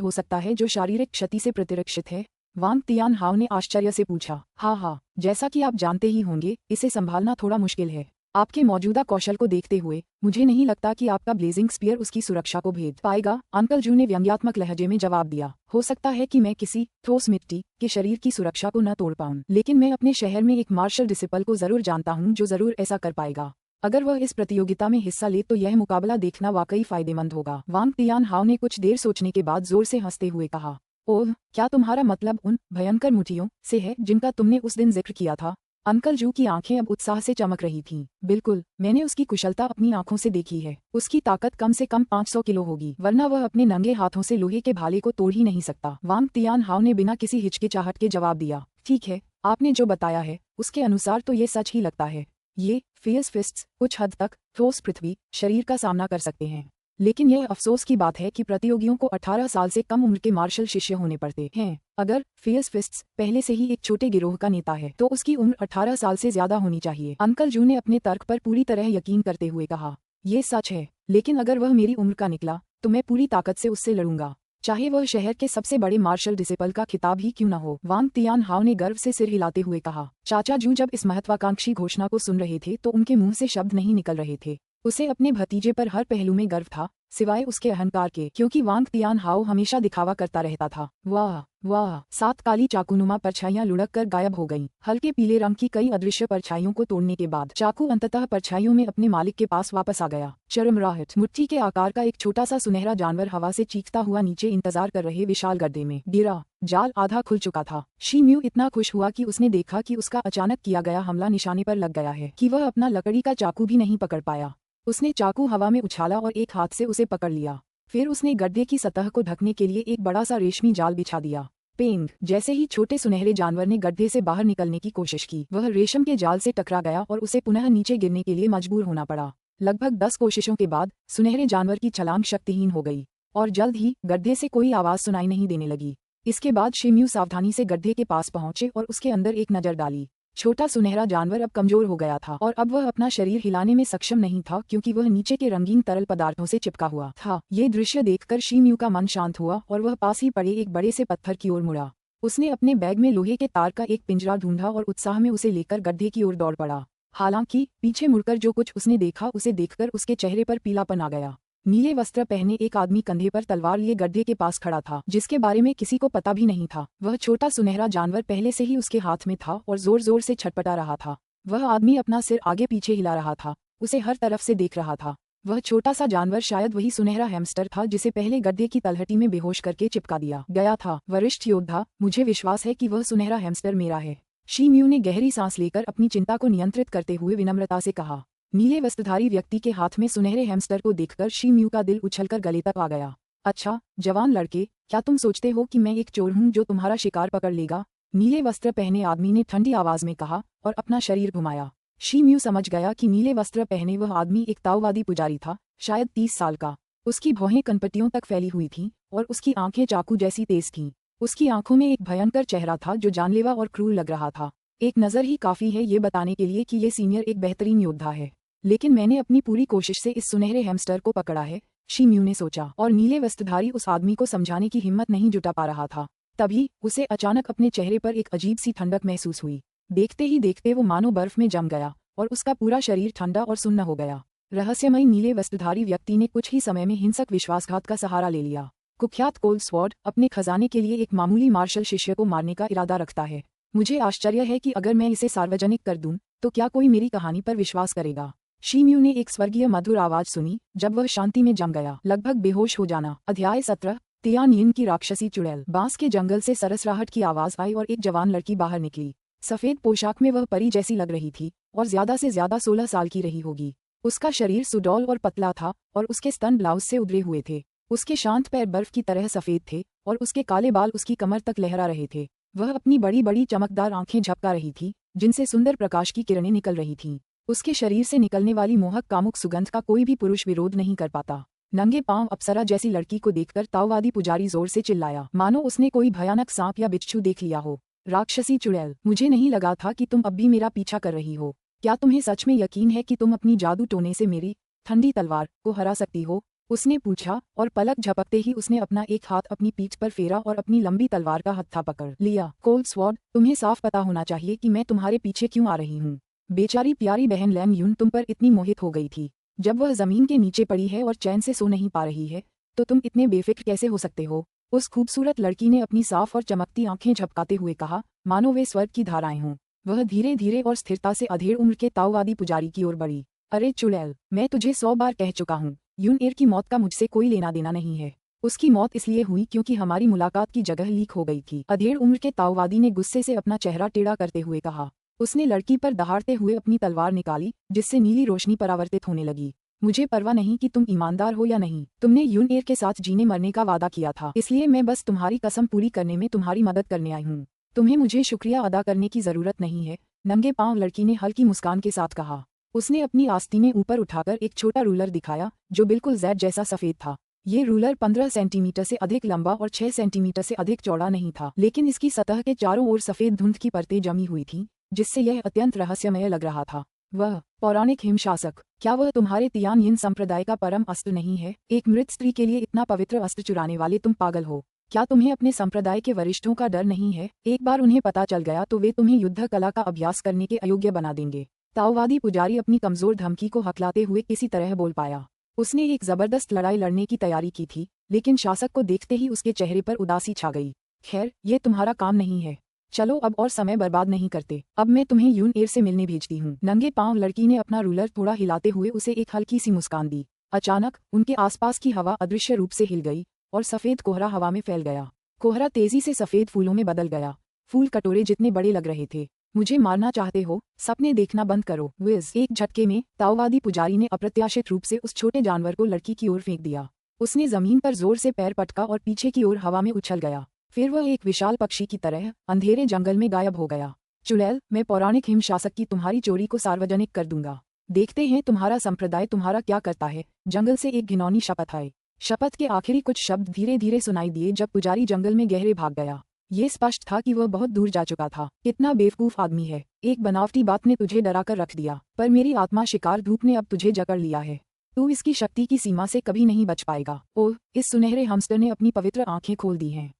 हो सकता है जो शारीरिक क्षति से प्रतिरक्षित है? वांग तियानहाओ ने आश्चर्य से पूछा। हाँ, जैसा कि आप जानते ही होंगे, इसे संभालना थोड़ा मुश्किल है। आपके मौजूदा कौशल को देखते हुए मुझे नहीं लगता कि आपका ब्लेजिंग स्पीयर उसकी सुरक्षा को भेद पाएगा, अंकल जू ने व्यंग्यात्मक लहजे में जवाब दिया। हो सकता है कि मैं किसी ठोस मिट्टी के शरीर की सुरक्षा को न तोड़ पाऊं, लेकिन मैं अपने शहर में एक मार्शल डिसिपल को जरूर जानता हूं जो जरूर ऐसा कर पाएगा। अगर वह इस प्रतियोगिता में हिस्सा ले तो यह मुकाबला देखना वाकई फायदेमंद होगा। वांग तियानहाओ ने कुछ देर सोचने के बाद जोर से हंसते हुए कहा। ओह, क्या तुम्हारा मतलब उन भयंकर मुठियों से है जिनका तुमने उस दिन जिक्र किया था? अंकल जू की आंखें अब उत्साह से चमक रही थीं। बिल्कुल, मैंने उसकी कुशलता अपनी आंखों से देखी है। उसकी ताकत कम से कम 500 किलो होगी, वरना वह अपने नंगे हाथों से लोहे के भाले को तोड़ ही नहीं सकता। वांग तियानहाओ ने बिना किसी हिचकिचाहट के जवाब दिया। ठीक है, आपने जो बताया है उसके अनुसार तो ये सच ही लगता है। ये फियर्स फिस्ट्स कुछ हद तक ठोस पृथ्वी शरीर का सामना कर सकते हैं, लेकिन यह अफसोस की बात है कि प्रतियोगियों को 18 साल से कम उम्र के मार्शल शिष्य होने पड़ते हैं। अगर फियर्स फिस्ट्स पहले से ही एक छोटे गिरोह का नेता है तो उसकी उम्र 18 साल से ज्यादा होनी चाहिए। अंकल जू ने अपने तर्क पर पूरी तरह यकीन करते हुए कहा। ये सच है, लेकिन अगर वह मेरी उम्र का निकला तो मैं पूरी ताकत से उससे लड़ूंगा, चाहे वह शहर के सबसे बड़े मार्शल डिसिपल का खिताब ही क्यों न हो। वांग तियानहाओ ने गर्व से सिर हिलाते हुए कहा। चाचा जू जब इस महत्वाकांक्षी घोषणा को सुन रहे थे तो उनके मुंह से शब्द नहीं निकल रहे थे। उसे अपने भतीजे पर हर पहलू में गर्व था, सिवाय उसके अहंकार के, क्योंकि वांग तियानहाओ हमेशा दिखावा करता रहता था। वाह, 7 काली चाकूनुमा परछाइयां लुढ़क कर गायब हो गईं। हल्के पीले रंग की कई अदृश्य परछाइयों को तोड़ने के बाद चाकू अंततः परछाइयों में अपने मालिक के पास वापस आ गया। चरमराहट। मुट्ठी के आकार का एक छोटा सा सुनहरा जानवर हवा से चीखता हुआ नीचे इंतजार कर रहे विशाल गड्ढे में गिरा। जाल आधा खुल चुका था। शी म्यू इतना खुश हुआ कि उसने देखा कि उसका अचानक किया गया हमला निशाने पर लग गया है कि वह अपना लकड़ी का चाकू भी नहीं पकड़ पाया। उसने चाकू हवा में उछाला और एक हाथ से उसे पकड़ लिया। फिर उसने गड्ढे की सतह को ढकने के लिए एक बड़ा सा रेशमी जाल बिछा दिया। पेंग। जैसे ही छोटे सुनहरे जानवर ने गड्ढे से बाहर निकलने की कोशिश की, वह रेशम के जाल से टकरा गया और उसे पुनः नीचे गिरने के लिए मजबूर होना पड़ा। लगभग 10 कोशिशों के बाद सुनहरे जानवर की छलांग शक्तिहीन हो गई और जल्द ही गड्ढे से कोई आवाज सुनाई नहीं देने लगी। इसके बाद शी म्यू सावधानी से गड्ढे के पास पहुंचे और उसके अंदर एक नजर डाली। छोटा सुनहरा जानवर अब कमजोर हो गया था और अब वह अपना शरीर हिलाने में सक्षम नहीं था, क्योंकि वह नीचे के रंगीन तरल पदार्थों से चिपका हुआ था। ये दृश्य देखकर शी म्यू का मन शांत हुआ और वह पास ही पड़े एक बड़े से पत्थर की ओर मुड़ा। उसने अपने बैग में लोहे के तार का एक पिंजरा ढूंढा और उत्साह में उसे लेकर गड्ढे की ओर दौड़ पड़ा। हालांकि पीछे मुड़कर जो कुछ उसने देखा उसे देखकर उसके चेहरे पर पीलापन आ गया। नीले वस्त्र पहने एक आदमी कंधे पर तलवार लिए गड्ढे के पास खड़ा था, जिसके बारे में किसी को पता भी नहीं था। वह छोटा सुनहरा जानवर पहले से ही उसके हाथ में था और जोर जोर से छटपटा रहा था। वह आदमी अपना सिर आगे पीछे हिला रहा था, उसे हर तरफ से देख रहा था। वह छोटा सा जानवर शायद वही सुनहरा हैमस्टर था जिसे पहले गड्ढे की तलहटी में बेहोश करके चिपका दिया गया था। वरिष्ठ योद्धा, मुझे विश्वास है कि वह सुनहरा हैमस्टर मेरा है। शी म्यू ने गहरी सांस लेकर अपनी चिंता को नियंत्रित करते हुए विनम्रता से कहा। नीले वस्त्रधारी व्यक्ति के हाथ में सुनहरे हैमस्टर को देखकर शी म्यू का दिल उछलकर गले तक आ गया। अच्छा, जवान लड़के, क्या तुम सोचते हो कि मैं एक चोर हूँ जो तुम्हारा शिकार पकड़ लेगा? नीले वस्त्र पहने आदमी ने ठंडी आवाज में कहा और अपना शरीर घुमाया। शी म्यू समझ गया कि नीले वस्त्र पहने वह आदमी एक ताओवादी पुजारी था, शायद 30 साल का। उसकी भौहें कनपट्टियों तक फैली हुई थीं और उसकी आंखें चाकू जैसी तेज थीं। उसकी आंखों में एक भयंकर चेहरा था जो जानलेवा और क्रूर लग रहा था। एक नज़र ही काफी है ये बताने के लिए कि ये सीनियर एक बेहतरीन योद्धा है, लेकिन मैंने अपनी पूरी कोशिश से इस सुनहरे हैमस्टर को पकड़ा है, शी म्यू ने सोचा। और नीले वस्त्रधारी उस आदमी को समझाने की हिम्मत नहीं जुटा पा रहा था। तभी उसे अचानक अपने चेहरे पर एक अजीब सी ठंडक महसूस हुई। देखते ही देखते वो मानो बर्फ में जम गया और उसका पूरा शरीर ठंडा और सुन्न हो गया। रहस्यमयी नीले वस्त्रधारी व्यक्ति ने कुछ ही समय में हिंसक विश्वासघात का सहारा ले लिया। कुख्यात कोल्ड स्वॉर्ड अपने खजाने के लिए एक मामूली मार्शल शिष्य को मारने का इरादा रखता है। मुझे आश्चर्य है कि अगर मैं इसे सार्वजनिक कर दूं तो क्या कोई मेरी कहानी पर विश्वास करेगा। शी म्यू ने एक स्वर्गीय मधुर आवाज सुनी जब वह शांति में जम गया, लगभग बेहोश हो जाना। अध्याय 17 तियान यिन की राक्षसी चुड़ैल। बांस के जंगल से सरसराहट की आवाज आई और एक जवान लड़की बाहर निकली। सफेद पोशाक में वह परी जैसी लग रही थी और ज्यादा से ज्यादा 16 साल की रही होगी। उसका शरीर सुडौल और पतला था और उसके स्तन ब्लाउज से उभरे हुए थे। उसके शांत पैर बर्फ की तरह सफेद थे और उसके काले बाल उसकी कमर तक लहरा रहे थे। वह अपनी बड़ी बड़ी चमकदार आंखें झपका रही थी जिनसे सुंदर प्रकाश की किरणें निकल रही थीं। उसके शरीर से निकलने वाली मोहक कामुक सुगंध का कोई भी पुरुष विरोध नहीं कर पाता। नंगे पांव अप्सरा जैसी लड़की को देखकर ताओवादी पुजारी जोर से चिल्लाया, मानो उसने कोई भयानक सांप या बिच्छू देख लिया हो। राक्षसी चुड़ैल, मुझे नहीं लगा था कि तुम अब भी मेरा पीछा कर रही हो। क्या तुम्हें सच में यकीन है कि तुम अपनी जादू टोने से मेरी ठंडी तलवार को हरा सकती हो? उसने पूछा और पलक झपकते ही उसने अपना एक हाथ अपनी पीठ पर फेरा और अपनी लंबी तलवार का हत्था पकड़ लिया। कोल्ड स्वॉर्ड, तुम्हें साफ पता होना चाहिए कि मैं तुम्हारे पीछे क्यों आ रही हूँ। बेचारी प्यारी बहन लैम यून तुम पर इतनी मोहित हो गई थी। जब वह जमीन के नीचे पड़ी है और चैन से सो नहीं पा रही है तो तुम इतने बेफिक्र कैसे हो सकते हो? उस खूबसूरत लड़की ने अपनी साफ और चमकती आंखें झपकाते हुए कहा, मानो वे स्वर्ग की धाराएं हों। वह धीरे धीरे और स्थिरता से अधेड़ उम्र के ताओवादी पुजारी की ओर बढ़ी। अरे चुड़ैल, मैं तुझे 100 बार कह चुका हूँ, यून एर की मौत का मुझसे कोई लेना देना नहीं है। उसकी मौत इसलिए हुई क्योंकि हमारी मुलाकात की जगह लीक हो गई थी। अधेड़ उम्र के ताओवादी ने गुस्से से अपना चेहरा टेढ़ा करते हुए कहा। उसने लड़की पर दहाड़ते हुए अपनी तलवार निकाली जिससे नीली रोशनी परावर्तित होने लगी। मुझे परवाह नहीं कि तुम ईमानदार हो या नहीं। तुमने यून एर के साथ जीने मरने का वादा किया था, इसलिए मैं बस तुम्हारी कसम पूरी करने में तुम्हारी मदद करने आई हूँ। तुम्हें मुझे शुक्रिया अदा करने की जरूरत नहीं है, नंगे पांव लड़की ने हल्की मुस्कान के साथ कहा। उसने अपनी आस्तीनें ऊपर उठाकर एक छोटा रूलर दिखाया जो बिल्कुल ज़ैड जैसा सफेद था। ये रूलर 15 सेंटीमीटर से अधिक लंबा और 6 सेंटीमीटर से अधिक चौड़ा नहीं था, लेकिन इसकी सतह के चारों ओर सफेद धुंध की परतें जमी हुई थीं, जिससे यह अत्यंत रहस्यमय लग रहा था। वह पौराणिक हिमशासक, क्या वह तुम्हारे तियान यिन संप्रदाय का परम अस्त्र नहीं है? एक मृत स्त्री के लिए इतना पवित्र अस्त्र चुराने वाले तुम पागल हो। क्या तुम्हें अपने संप्रदाय के वरिष्ठों का डर नहीं है? एक बार उन्हें पता चल गया तो वे तुम्हें युद्ध कला का अभ्यास करने के अयोग्य बना देंगे। ताओवादी पुजारी अपनी कमजोर धमकी को हकलाते हुए किसी तरह बोल पाया। उसने एक जबरदस्त लड़ाई लड़ने की तैयारी की थी, लेकिन शासक को देखते ही उसके चेहरे पर उदासी छा गई। खैर, ये तुम्हारा काम नहीं है। चलो अब और समय बर्बाद नहीं करते, अब मैं तुम्हें यून एर से मिलने भेजती हूँ। नंगे पांव लड़की ने अपना रूलर थोड़ा हिलाते हुए उसे एक हल्की सी मुस्कान दी। अचानक उनके आसपास की हवा अदृश्य रूप से हिल गई और सफेद कोहरा हवा में फैल गया। कोहरा तेजी से सफेद फूलों में बदल गया। फूल कटोरे जितने बड़े लग रहे थे। मुझे मारना चाहते हो? सपने देखना बंद करो। विज, एक झटके में ताओवादी पुजारी ने अप्रत्याशित रूप से उस छोटे जानवर को लड़की की ओर फेंक दिया। उसने जमीन पर जोर से पैर पटका और पीछे की ओर हवा में उछल गया। फिर वह एक विशाल पक्षी की तरह अंधेरे जंगल में गायब हो गया। चुड़ैल, मैं पौराणिक हिमशासक की तुम्हारी चोरी को सार्वजनिक कर दूंगा। देखते हैं तुम्हारा संप्रदाय तुम्हारा क्या करता है। जंगल से एक घिनौनी शपथ आई। शपथ के आखिरी कुछ शब्द धीरे धीरे सुनाई दिए जब पुजारी जंगल में गहरे भाग गया। ये स्पष्ट था कि वह बहुत दूर जा चुका था। कितना बेवकूफ आदमी है। एक बनावटी बात ने तुझे डरा कर रख दिया, पर मेरी आत्मा शिकार धूप ने अब तुझे जकड़ लिया है। तू इसकी शक्ति की सीमा से कभी नहीं बच पाएगा। ओह, इस सुनहरे हमस्टर ने अपनी पवित्र आंखें खोल दी हैं।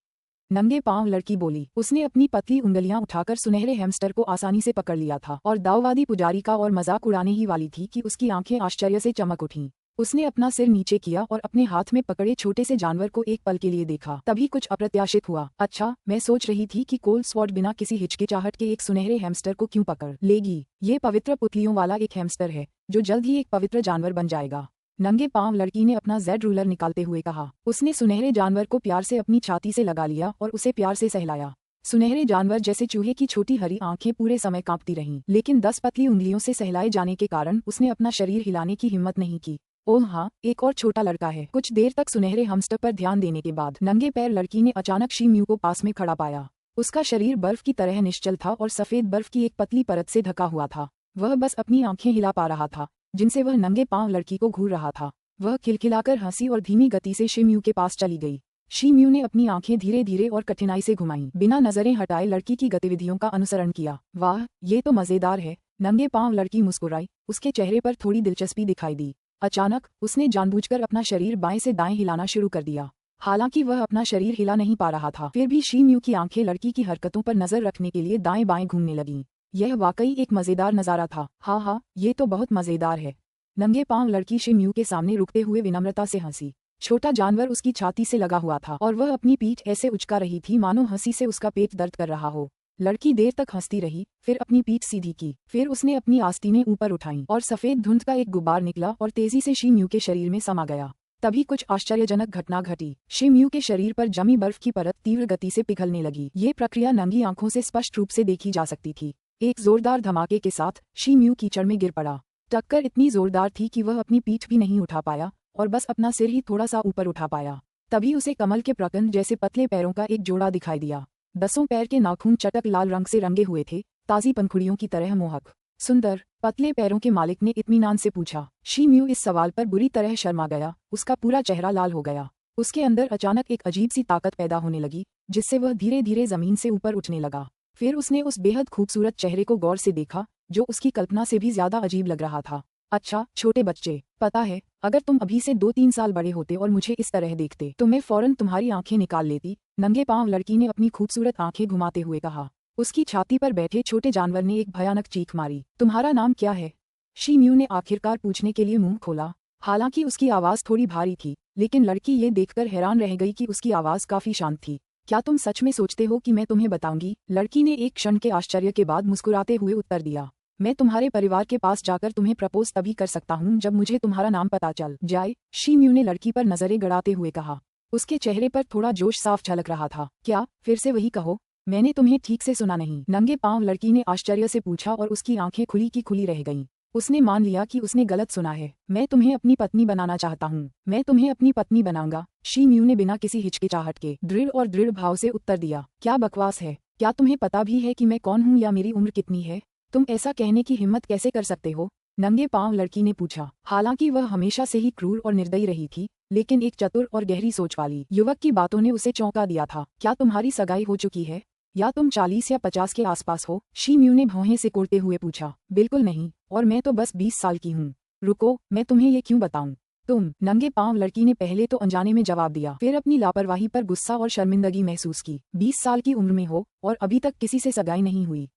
नंगे पांव लड़की बोली। उसने अपनी पतली उंगलियां उठाकर सुनहरे हैमस्टर को आसानी से पकड़ लिया था और दाववादी पुजारी का और मजाक उड़ाने ही वाली थी कि उसकी आंखें आश्चर्य से चमक उठीं। उसने अपना सिर नीचे किया और अपने हाथ में पकड़े छोटे से जानवर को एक पल के लिए देखा। तभी कुछ अप्रत्याशित हुआ। अच्छा, मैं सोच रही थी कि कोल्ड स्वॉर्ड बिना किसी हिचकिचाहट के एक सुनहरे हैमस्टर को क्यों पकड़ लेगी। ये पवित्र पुतलियों वाला एक हैमस्टर है जो जल्द ही एक पवित्र जानवर बन जाएगा। नंगे पांव लड़की ने अपना जेड रूलर निकालते हुए कहा। उसने सुनहरे जानवर को प्यार से अपनी छाती से लगा लिया और उसे प्यार से सहलाया। सुनहरे जानवर जैसे चूहे की छोटी हरी आंखें पूरे समय कांपती रहीं, लेकिन 10 पतली उंगलियों से सहलाए जाने के कारण उसने अपना शरीर हिलाने की हिम्मत नहीं की। ओह हाँ, एक और छोटा लड़का है। कुछ देर तक सुनहरे हमस्टर पर ध्यान देने के बाद नंगे पैर लड़की ने अचानक शी म्यू को पास में खड़ा पाया। उसका शरीर बर्फ की तरह निश्चल था और सफेद बर्फ की एक पतली परत से ढका हुआ था। वह बस अपनी आंखें हिला पा रहा था, जिनसे वह नंगे पांव लड़की को घूर रहा था। वह खिलखिलाकर हंसी और धीमी गति से शी म्यू के पास चली गई। शी म्यू ने अपनी आंखें धीरे धीरे और कठिनाई से घुमाई, बिना नजरें हटाए लड़की की गतिविधियों का अनुसरण किया। वाह, ये तो मजेदार है। नंगे पांव लड़की मुस्कुराई, उसके चेहरे पर थोड़ी दिलचस्पी दिखाई दी। अचानक उसने जानबूझकर अपना शरीर बाएं से दाएं हिलाना शुरू कर दिया। हालांकि वह अपना शरीर हिला नहीं पा रहा था, फिर भी शी म्यू की आंखें लड़की की हरकतों पर नजर रखने के लिए दाएं बाएं घूमने लगीं। यह वाकई एक मजेदार नजारा था। हाँ, ये तो बहुत मजेदार है। नंगे पांव लड़की शी म्यू के सामने रुकते हुए विनम्रता से हंसी। छोटा जानवर उसकी छाती से लगा हुआ था और वह अपनी पीठ ऐसे उचका रही थी मानो हंसी से उसका पेट दर्द कर रहा हो। लड़की देर तक हंसती रही, फिर अपनी पीठ सीधी की, फिर उसने अपनी आस्तीनें ऊपर उठाईं और सफेद धुंध का एक गुब्बार निकला और तेजी से शी म्यू के शरीर में समा गया। तभी कुछ आश्चर्यजनक घटना घटी। शी म्यू के शरीर पर जमी बर्फ की परत तीव्र गति से पिघलने लगी। ये प्रक्रिया नंगी आंखों से स्पष्ट रूप से देखी जा सकती थी। एक जोरदार धमाके के साथ शी म्यू कीचड़ में गिर पड़ा। टक्कर इतनी जोरदार थी कि वह अपनी पीठ भी नहीं उठा पाया और बस अपना सिर ही थोड़ा सा ऊपर उठा पाया। तभी उसे कमल के प्रकंद जैसे पतले पैरों का एक जोड़ा दिखाई दिया। 10 पैर के नाखून चटक लाल रंग से रंगे हुए थे, ताजी पंखुड़ियों की तरह मोहक। सुंदर पतले पैरों के मालिक ने इत्मीनान से पूछा। शी म्यू इस सवाल पर बुरी तरह शर्मा गया, उसका पूरा चेहरा लाल हो गया। उसके अंदर अचानक एक अजीब सी ताकत पैदा होने लगी, जिससे वह धीरे धीरे जमीन से ऊपर उठने लगा। फिर उसने उस बेहद खूबसूरत चेहरे को गौर से देखा, जो उसकी कल्पना से भी ज्यादा अजीब लग रहा था। अच्छा छोटे बच्चे, पता है, अगर तुम अभी से 2-3 साल बड़े होते और मुझे इस तरह देखते तो मैं फौरन तुम्हारी आंखें निकाल लेती। नंगे पांव लड़की ने अपनी खूबसूरत आंखें घुमाते हुए कहा। उसकी छाती पर बैठे छोटे जानवर ने एक भयानक चीख मारी। तुम्हारा नाम क्या है? शी म्यू ने आखिरकार पूछने के लिए मुंह खोला। हालांकि उसकी आवाज थोड़ी भारी थी, लेकिन लड़की ये देखकर हैरान रह गई कि उसकी आवाज काफी शांत थी। क्या तुम सच में सोचते हो कि मैं तुम्हें बताऊंगी? लड़की ने एक क्षण के आश्चर्य के बाद मुस्कुराते हुए उत्तर दिया। मैं तुम्हारे परिवार के पास जाकर तुम्हें प्रपोज तभी कर सकता हूँ जब मुझे तुम्हारा नाम पता चल जाए। शी म्यू ने लड़की पर नजरें गड़ाते हुए कहा। उसके चेहरे पर थोड़ा जोश साफ झलक रहा था। क्या? फिर से वही कहो, मैंने तुम्हें ठीक से सुना नहीं। नंगे पांव लड़की ने आश्चर्य से पूछा और उसकी आंखें खुली की खुली रह गईं। उसने मान लिया कि उसने गलत सुना है। मैं तुम्हें अपनी पत्नी बनाना चाहता हूँ। मैं तुम्हें अपनी पत्नी बनाऊंगा। शी म्यू ने बिना किसी हिचकिचाहट के दृढ़ भाव से उत्तर दिया। क्या बकवास है? क्या तुम्हें पता भी है कि मैं कौन हूँ या मेरी उम्र कितनी है? तुम ऐसा कहने की हिम्मत कैसे कर सकते हो? नंगे पांव लड़की ने पूछा। हालांकि वह हमेशा से ही क्रूर और निर्दयी रही थी, लेकिन एक चतुर और गहरी सोच वाली युवक की बातों ने उसे चौंका दिया था। क्या तुम्हारी सगाई हो चुकी है? या तुम 40 या 50 के आसपास हो? शी म्यू ने भौहें सिकोड़ते हुए पूछा। बिल्कुल नहीं, और मैं तो बस 20 साल की हूँ। रुको, मैं तुम्हें ये क्यों बताऊं? तुम? नंगे पांव लड़की ने पहले तो अनजाने में जवाब दिया, फिर अपनी लापरवाही पर गुस्सा और शर्मिंदगी महसूस की। 20 साल की उम्र में हो और अभी तक किसी से सगाई नहीं हुई।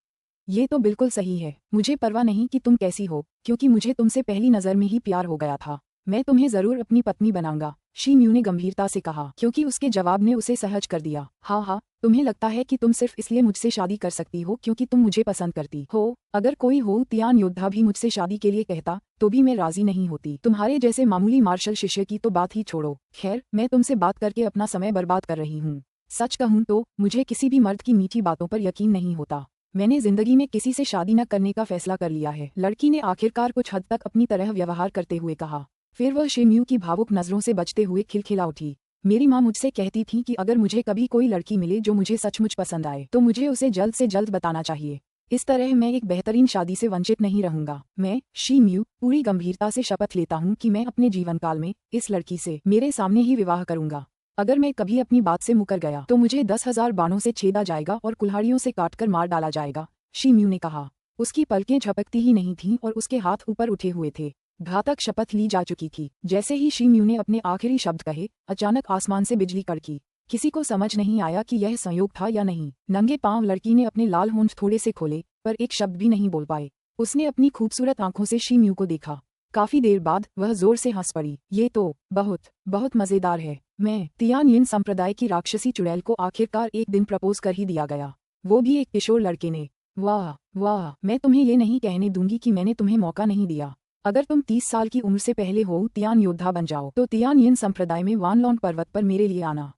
ये तो बिल्कुल सही है। मुझे परवाह नहीं कि तुम कैसी हो, क्योंकि मुझे तुमसे पहली नजर में ही प्यार हो गया था। मैं तुम्हें जरूर अपनी पत्नी बनाऊंगा, शी म्यू ने गंभीरता से कहा, क्योंकि उसके जवाब ने उसे सहज कर दिया। हाँ, तुम्हें लगता है कि तुम सिर्फ इसलिए मुझसे शादी कर सकती हो क्योंकि तुम मुझे पसंद करती हो। अगर कोई हो तियान योद्धा भी मुझसे शादी के लिए कहता तो भी मैं राजी नहीं होती। तुम्हारे जैसे मामूली मार्शल शिष्य की तो बात ही छोड़ो। खैर, मैं तुमसे बात करके अपना समय बर्बाद कर रही हूँ। सच कहूँ तो मुझे किसी भी मर्द की मीठी बातों पर यकीन नहीं होता। मैंने जिंदगी में किसी से शादी न करने का फैसला कर लिया है। लड़की ने आखिरकार कुछ हद तक अपनी तरह व्यवहार करते हुए कहा। फिर वह शी म्यू की भावुक नजरों से बचते हुए खिलखिला उठी। मेरी माँ मुझसे कहती थी कि अगर मुझे कभी कोई लड़की मिले जो मुझे सचमुच पसंद आए तो मुझे उसे जल्द से जल्द बताना चाहिए। इस तरह मैं एक बेहतरीन शादी से वंचित नहीं रहूंगा। मैं, शी म्यू, पूरी गंभीरता से शपथ लेता हूँ कि मैं अपने जीवन काल में इस लड़की से मेरे सामने ही विवाह करूंगा। अगर मैं कभी अपनी बात से मुकर गया तो मुझे 10,000 बाणों से छेदा जाएगा और कुल्हाड़ियों से काटकर मार डाला जाएगा। शी म्यू ने कहा। उसकी पलकें झपकती ही नहीं थीं और उसके हाथ ऊपर उठे हुए थे। घातक शपथ ली जा चुकी थी। जैसे ही शी म्यू ने अपने आखिरी शब्द कहे, अचानक आसमान से बिजली कड़की। किसी को समझ नहीं आया कि यह संयोग था या नहीं। नंगे पांव लड़की ने अपने लाल होंठ थोड़े से खोले, पर एक शब्द भी नहीं बोल पाए। उसने अपनी खूबसूरत आंखों से शी म्यू को देखा। काफी देर बाद वह जोर से हंस पड़ी। ये तो बहुत मजेदार है। मैं, तियान यिन संप्रदाय की राक्षसी चुड़ैल को आखिरकार एक दिन प्रपोज कर ही दिया गया, वो भी एक किशोर लड़के ने। वाह, मैं तुम्हें ये नहीं कहने दूंगी कि मैंने तुम्हें मौका नहीं दिया। अगर तुम 30 साल की उम्र से पहले हो तियान योद्धा बन जाओ तो तियान यिन संप्रदाय में वानलोंग पर्वत पर मेरे लिए आना।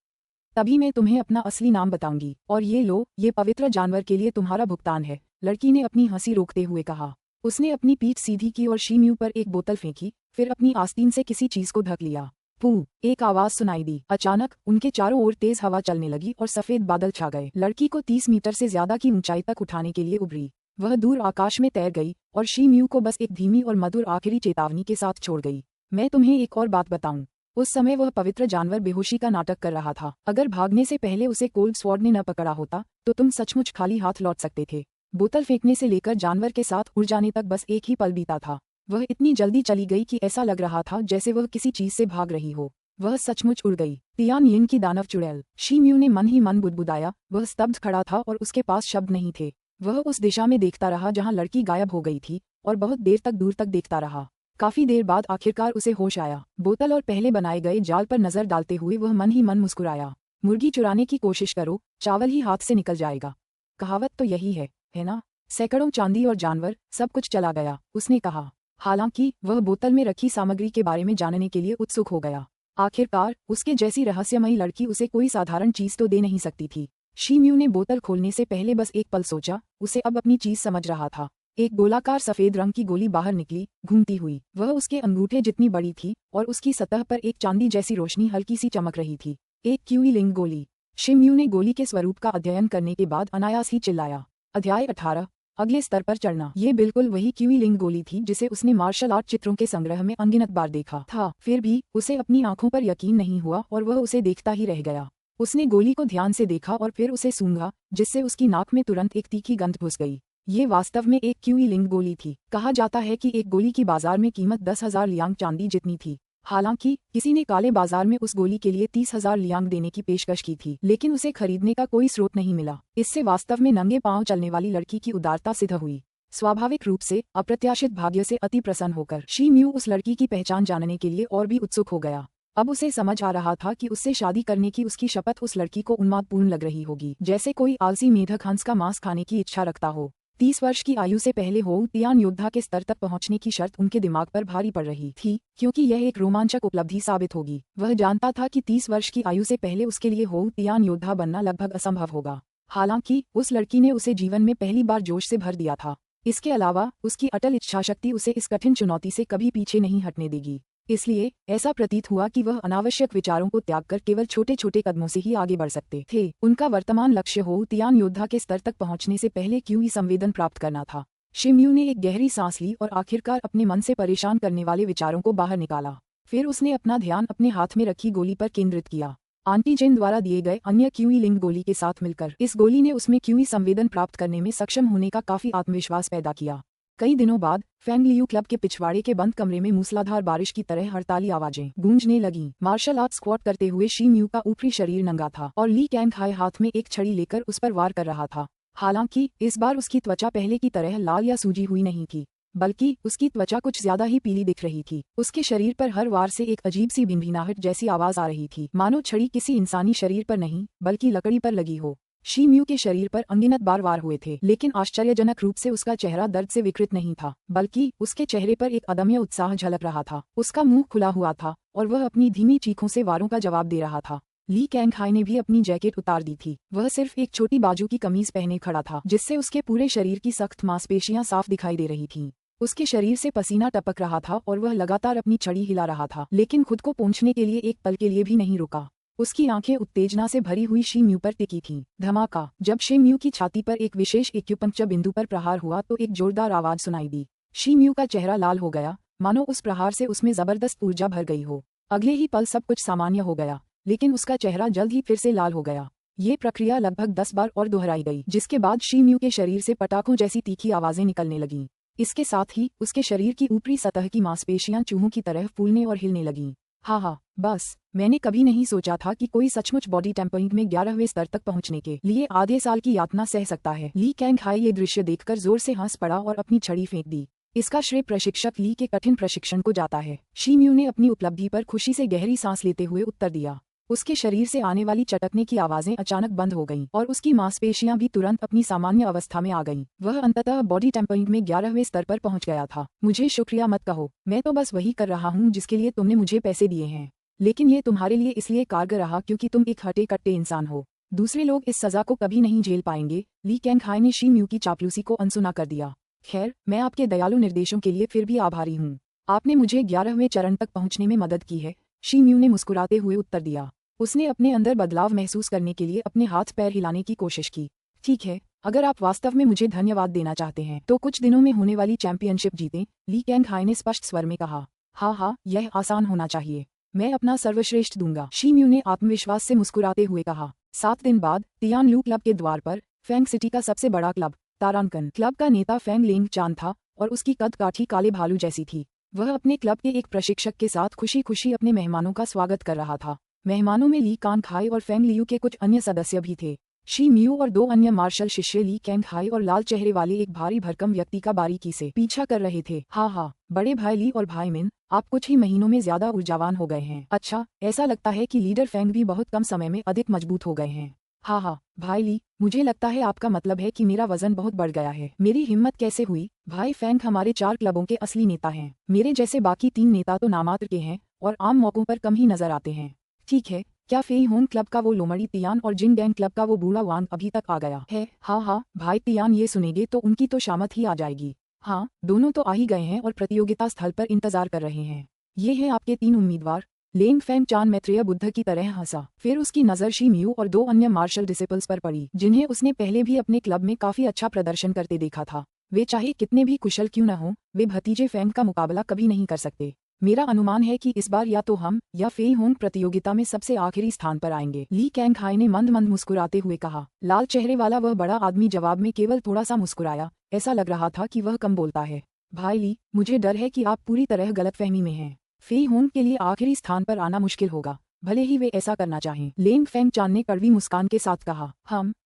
तभी मैं तुम्हें अपना असली नाम बताऊंगी, और ये लो, ये पवित्र जानवर के लिए तुम्हारा भुगतान है। लड़की ने अपनी हंसी रोकते हुए कहा। उसने अपनी पीठ सीधी की और शीम्यू पर एक बोतल फेंकी, फिर अपनी आस्तीन से किसी चीज को ढक लिया। पू, एक आवाज सुनाई दी। अचानक उनके चारों ओर तेज हवा चलने लगी और सफेद बादल छा गए। लड़की को 30 मीटर से ज्यादा की ऊंचाई तक उठाने के लिए उभरी। वह दूर आकाश में तैर गई और शीम्यू को बस एक धीमी और मधुर आखिरी चेतावनी के साथ छोड़ गई। मैं तुम्हें एक और बात बताऊं। उस समय वह पवित्र जानवर बेहोशी का नाटक कर रहा था। अगर भागने से पहले उसे कोल्ड स्वॉर्ड ने न पकड़ा होता तो तुम सचमुच खाली हाथ लौट सकते थे। बोतल फेंकने से लेकर जानवर के साथ उड़ जाने तक बस एक ही पल बीता था। वह इतनी जल्दी चली गई कि ऐसा लग रहा था जैसे वह किसी चीज से भाग रही हो। वह सचमुच उड़ गई। तियान यिन की दानव चुड़ैल, शीम्यू ने मन ही मन बुदबुदाया। वह स्तब्ध खड़ा था और उसके पास शब्द नहीं थे। वह उस दिशा में देखता रहा जहां लड़की गायब हो गई थी और बहुत देर तक दूर तक देखता रहा। काफी देर बाद आखिरकार उसे होश आया। बोतल और पहले बनाए गए जाल पर नजर डालते हुए वह मन ही मन मुस्कुराया। मुर्गी चुराने की कोशिश करो, चावल ही हाथ से निकल जाएगा। कहावत तो यही है ना? सैकड़ों चांदी और जानवर, सब कुछ चला गया, उसने कहा। हालांकि वह बोतल में रखी सामग्री के बारे में जानने के लिए उत्सुक हो गया। आखिरकार उसके जैसी रहस्यमयी लड़की उसे कोई साधारण चीज तो दे नहीं सकती थी। शीम्यू ने बोतल खोलने से पहले बस एक पल सोचा। उसे अब अपनी चीज समझ रहा था। एक गोलाकार सफेद रंग की गोली बाहर निकली, घूमती हुई। वह उसके अंगूठे जितनी बड़ी थी और उसकी सतह पर एक चांदी जैसी रोशनी हल्की सी चमक रही थी। एक क्यूई लिंग गोली। शीम्यू ने गोली के स्वरूप का अध्ययन करने के बाद अनायास ही चिल्लाया। अध्याय 18, अगले स्तर पर चढ़ना। ये बिल्कुल वही क्यूई लिंग गोली थी जिसे उसने मार्शल आर्ट चित्रों के संग्रह में अनगिनत बार देखा था। फिर भी उसे अपनी आंखों पर यकीन नहीं हुआ और वह उसे देखता ही रह गया। उसने गोली को ध्यान से देखा और फिर उसे सूंघा, जिससे उसकी नाक में तुरंत एक तीखी गंध घुस गई। ये वास्तव में एक क्यूई लिंग गोली थी। कहा जाता है कि एक गोली की बाजार में कीमत 10,000 लियांग चांदी जितनी थी। हालांकि किसी ने काले बाजार में उस गोली के लिए 30,000 लियांग देने की पेशकश की थी, लेकिन उसे खरीदने का कोई स्रोत नहीं मिला। इससे वास्तव में नंगे पांव चलने वाली लड़की की उदारता सिद्ध हुई। स्वाभाविक रूप से अप्रत्याशित भाग्य से अति प्रसन्न होकर शीम्यू उस लड़की की पहचान जानने के लिए और भी उत्सुक हो गया। अब उसे समझ आ रहा था कि उससे शादी करने की उसकी शपथ उस लड़की को उन्मादपूर्ण लग रही होगी, जैसे कोई आलसी मेढक हंस का मांस खाने की इच्छा रखता हो। 30 वर्ष की आयु से पहले होउ तियान योद्धा के स्तर तक पहुंचने की शर्त उनके दिमाग पर भारी पड़ रही थी, क्योंकि यह एक रोमांचक उपलब्धि साबित होगी। वह जानता था कि 30 वर्ष की आयु से पहले उसके लिए होउ तियान योद्धा बनना लगभग असंभव होगा। हालांकि उस लड़की ने उसे जीवन में पहली बार जोश से भर दिया था। इसके अलावा उसकी अटल इच्छाशक्ति उसे इस कठिन चुनौती से कभी पीछे नहीं हटने देगी। इसलिए ऐसा प्रतीत हुआ कि वह अनावश्यक विचारों को त्याग कर केवल छोटे छोटे कदमों से ही आगे बढ़ सकते थे। उनका वर्तमान लक्ष्य होउ तियान योद्धा के स्तर तक पहुंचने से पहले क्यूई संवेदन प्राप्त करना था। शिम्यू ने एक गहरी सांस ली और आखिरकार अपने मन से परेशान करने वाले विचारों को बाहर निकाला। फिर उसने अपना ध्यान अपने हाथ में रखी गोली पर केंद्रित किया। आंटी जेन द्वारा दिए गए अन्य क्यूई लिंग गोली के साथ मिलकर इस गोली ने उसमें क्यूई संवेदन प्राप्त करने में सक्षम होने का काफी आत्मविश्वास पैदा किया। कई दिनों बाद फैंग लियू क्लब के पिछवाड़े के बंद कमरे में मूसलाधार बारिश की तरह हड़ताली आवाजें गूंजने लगीं। मार्शल आर्ट स्क्वाट करते हुए शीम्यू का ऊपरी शरीर नंगा था और ली कैंग हाई हाथ में एक छड़ी लेकर उस पर वार कर रहा था। हालांकि इस बार उसकी त्वचा पहले की तरह लाल या सूजी हुई नहीं थी, बल्कि उसकी त्वचा कुछ ज्यादा ही पीली दिख रही थी। उसके शरीर पर हर वार से एक अजीब सी भिनभिनाहट जैसी आवाज आ रही थी, मानो छड़ी किसी इंसानी शरीर पर नहीं बल्कि लकड़ी पर लगी हो। शीम्यू के शरीर पर अनगिनत बार वार हुए थे, लेकिन आश्चर्यजनक रूप से उसका चेहरा दर्द से विकृत नहीं था, बल्कि उसके चेहरे पर एक अदम्य उत्साह झलक रहा था। उसका मुंह खुला हुआ था और वह अपनी धीमी चीखों से वारों का जवाब दे रहा था। ली कैंग हाई ने भी अपनी जैकेट उतार दी थी। वह सिर्फ एक छोटी बाजू की कमीज पहने खड़ा था, जिससे उसके पूरे शरीर की सख्त मांसपेशियां साफ दिखाई दे रही थीं। उसके शरीर से पसीना टपक रहा था और वह लगातार अपनी छड़ी हिला रहा था, लेकिन खुद को पोंछने के लिए एक पल के लिए भी नहीं रुका। उसकी आंखें उत्तेजना से भरी हुई शीम्यू पर टिकी थीं। धमाका! जब शीम्यू की छाती पर एक विशेष एक्यूपंक्चर बिंदु पर प्रहार हुआ तो एक जोरदार आवाज सुनाई दी। शीम्यू का चेहरा लाल हो गया, मानो उस प्रहार से उसमें जबरदस्त ऊर्जा भर गई हो। अगले ही पल सब कुछ सामान्य हो गया, लेकिन उसका चेहरा जल्द ही फिर से लाल हो गया। ये प्रक्रिया लगभग 10 बार और दोहराई गई, जिसके बाद शीम्यू के शरीर से पटाखों जैसी तीखी आवाजें निकलने लगीं। इसके साथ ही उसके शरीर की ऊपरी सतह की मांसपेशियां चूहों की तरह फूलने और हिलने लगीं। हाँ, बस मैंने कभी नहीं सोचा था कि कोई सचमुच बॉडी टेम्परिंग में 11वें स्तर तक पहुंचने के लिए आधे साल की यातना सह सकता है। ली कैंग हाई ये दृश्य देखकर जोर से हंस पड़ा और अपनी छड़ी फेंक दी। इसका श्रेय प्रशिक्षक ली के कठिन प्रशिक्षण को जाता है। शीम्यू ने अपनी उपलब्धि पर खुशी से गहरी सांस लेते हुए उत्तर दिया। उसके शरीर से आने वाली चटकने की आवाजें अचानक बंद हो गईं और उसकी मांसपेशियां भी तुरंत अपनी सामान्य अवस्था में आ गईं। वह अंततः बॉडी टेम्परिंग में 11वें स्तर पर पहुंच गया था। मुझे शुक्रिया मत कहो, मैं तो बस वही कर रहा हूं जिसके लिए तुमने मुझे पैसे दिए हैं। लेकिन ये तुम्हारे लिए इसलिए कारगर रहा क्योंकि तुम एक हटे कट्टे इंसान हो। दूसरे लोग इस सजा को कभी नहीं झेल पाएंगे। ली कैंगहाई ने शी म्यू की चापलूसी को अनसुना कर दिया। खैर, मैं आपके दयालु निर्देशों के लिए फिर भी आभारी हूँ। आपने मुझे 11वें चरण तक पहुँचने में मदद की है, शी म्यू ने मुस्कुराते हुए उत्तर दिया। उसने अपने अंदर बदलाव महसूस करने के लिए अपने हाथ पैर हिलाने की कोशिश की। ठीक है, अगर आप वास्तव में मुझे धन्यवाद देना चाहते हैं तो कुछ दिनों में होने वाली चैंपियनशिप जीतें, ली कैंगहाई ने स्पष्ट स्वर में कहा। हाँ, यह आसान होना चाहिए। मैं अपना सर्वश्रेष्ठ दूंगा, शी म्यू ने आत्मविश्वास से मुस्कुराते हुए कहा। 7 दिन बाद तियान लू क्लब के द्वार पर फैंग सिटी का सबसे बड़ा क्लब तारानकन क्लब का नेता फैंग लेंग चान था और उसकी कद काठी काले भालू जैसी थी। वह अपने क्लब के एक प्रशिक्षक के साथ खुशी खुशी अपने मेहमानों का स्वागत कर रहा था। मेहमानों में ली कांगहाई और फैंग लियू के कुछ अन्य सदस्य भी थे। शी म्यू और 2 अन्य मार्शल शिष्य ली कैंगहाई और लाल चेहरे वाले एक भारी भरकम व्यक्ति का बारीकी से पीछा कर रहे थे। हाँ, बड़े भाई ली और भाई मिन, आप कुछ ही महीनों में ज्यादा ऊर्जावान हो गए हैं। अच्छा, ऐसा लगता है कि लीडर फैंग भी बहुत कम समय में अधिक मजबूत हो गए हैं। हाँ, भाई ली, मुझे लगता है आपका मतलब है कि मेरा वजन बहुत बढ़ गया है। मेरी हिम्मत कैसे हुई? भाई फैंग हमारे 4 क्लबों के असली नेता हैं। मेरे जैसे बाकी 3 नेता तो नामात्र के हैं और आम मौकों पर कम ही नजर आते हैं। ठीक है, क्या फेई होंग क्लब का वो लोमड़ी तियान और जिन गैंग क्लब का वो बूढ़ा वांग अभी तक आ गया है? हाँ, भाई तियान ये सुनेंगे तो उनकी तो शामत ही आ जाएगी। हाँ, दोनों तो आ ही गए हैं और प्रतियोगिता स्थल पर इंतजार कर रहे हैं। ये हैं आपके 3 उम्मीदवार। लेंग फैंग चान मैत्रेय बुद्ध की तरह हंसा। फिर उसकी नजर शी म्यू और 2 अन्य मार्शल डिसिपल्स पर पड़ी, जिन्हें उसने पहले भी अपने क्लब में काफी अच्छा प्रदर्शन करते देखा था। वे चाहे कितने भी कुशल क्यों न हों, वे भतीजे फैंग का मुकाबला कभी नहीं कर सकते। मेरा अनुमान है कि इस बार या तो हम या फेई होंग प्रतियोगिता में सबसे आखिरी स्थान पर आएंगे, ली कैंगहाई ने मंद मंद मुस्कुराते हुए कहा। लाल चेहरे वाला वह बड़ा आदमी जवाब में केवल थोड़ा सा मुस्कुराया। ऐसा लग रहा था कि वह कम बोलता है। भाई ली, मुझे डर है कि आप पूरी तरह गलतफहमी में हैं। फेई होंग के लिए आखिरी स्थान पर आना मुश्किल होगा, भले ही वे ऐसा करना चाहें। लेंग फैंग चान ने कड़वी मुस्कान के साथ कहा।